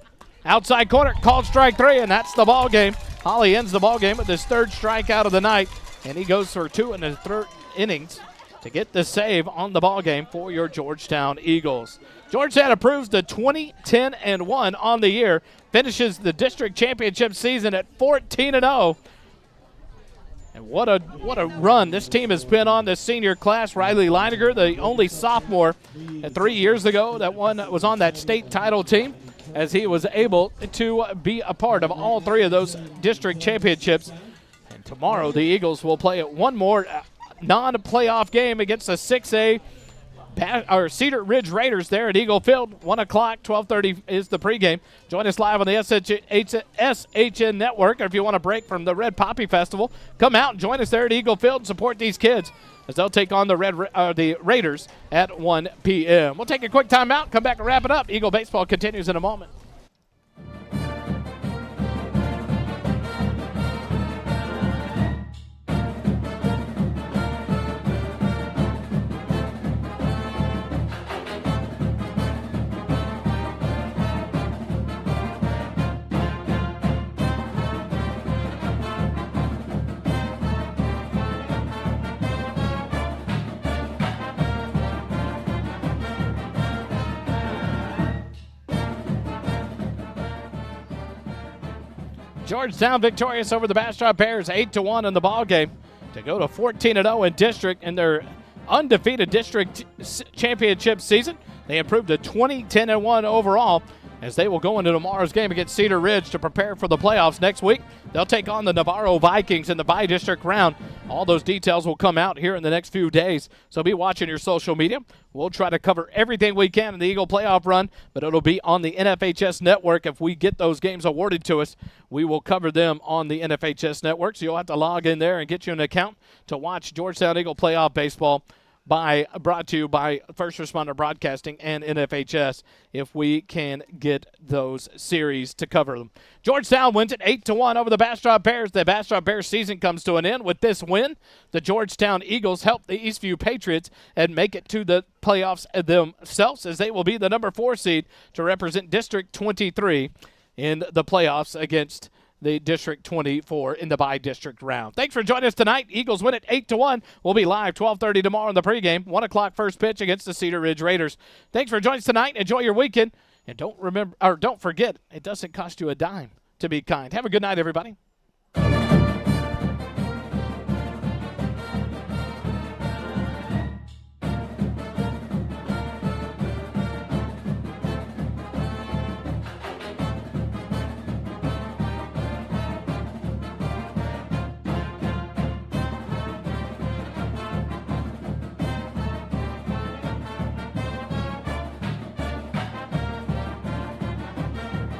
Outside corner, called strike 3, and that's the ball game. Holly ends the ball game with his 3rd strikeout of the night, and he goes for 2 in his 3rd innings to get the save on the ball game for your Georgetown Eagles. Georgetown approves the 20-10-1 on the year, finishes the district championship season at 14-0. And what a run this team has been on this senior class. Riley Leininger, the only sophomore 3 years ago that was on that state title team, as he was able to be a part of all 3 of those district championships. And tomorrow the Eagles will play one more non-playoff game against the 6A Cedar Ridge Raiders there at Eagle Field. 1 o'clock, 12:30 is the pregame. Join us live on the SHN Network. Or if you want a break from the Red Poppy Festival, come out and join us there at Eagle Field and support these kids as they'll take on the Raiders at 1 p.m. We'll take a quick timeout, come back and wrap it up. Eagle baseball continues in a moment. Georgetown victorious over the Bastrop Bears, 8-1 in the ball game to go to 14-0 in district in their undefeated district championship season. They improved to 20-10-1 overall as they will go into tomorrow's game against Cedar Ridge to prepare for the playoffs next week. They'll take on the Navarro Vikings in the bi-district round. All those details will come out here in the next few days, so be watching your social media. We'll try to cover everything we can in the Eagle playoff run, but it'll be on the NFHS network. If we get those games awarded to us, we will cover them on the NFHS network, so you'll have to log in there and get you an account to watch Georgetown Eagle playoff baseball brought to you by First Responder Broadcasting and NFHS if we can get those series to cover them. Georgetown wins it 8-1 over the Bastrop Bears. The Bastrop Bears season comes to an end with this win. The Georgetown Eagles help the Eastview Patriots and make it to the playoffs themselves, as they will be the number 4 seed to represent District 23 in the playoffs against the District 24 in the bi-district round. Thanks for joining us tonight. Eagles win it 8-1. We'll be live 12:30 tomorrow in the pregame. 1 o'clock first pitch against the Cedar Ridge Raiders. Thanks for joining us tonight. Enjoy your weekend. And don't forget, it doesn't cost you a dime to be kind. Have a good night, everybody.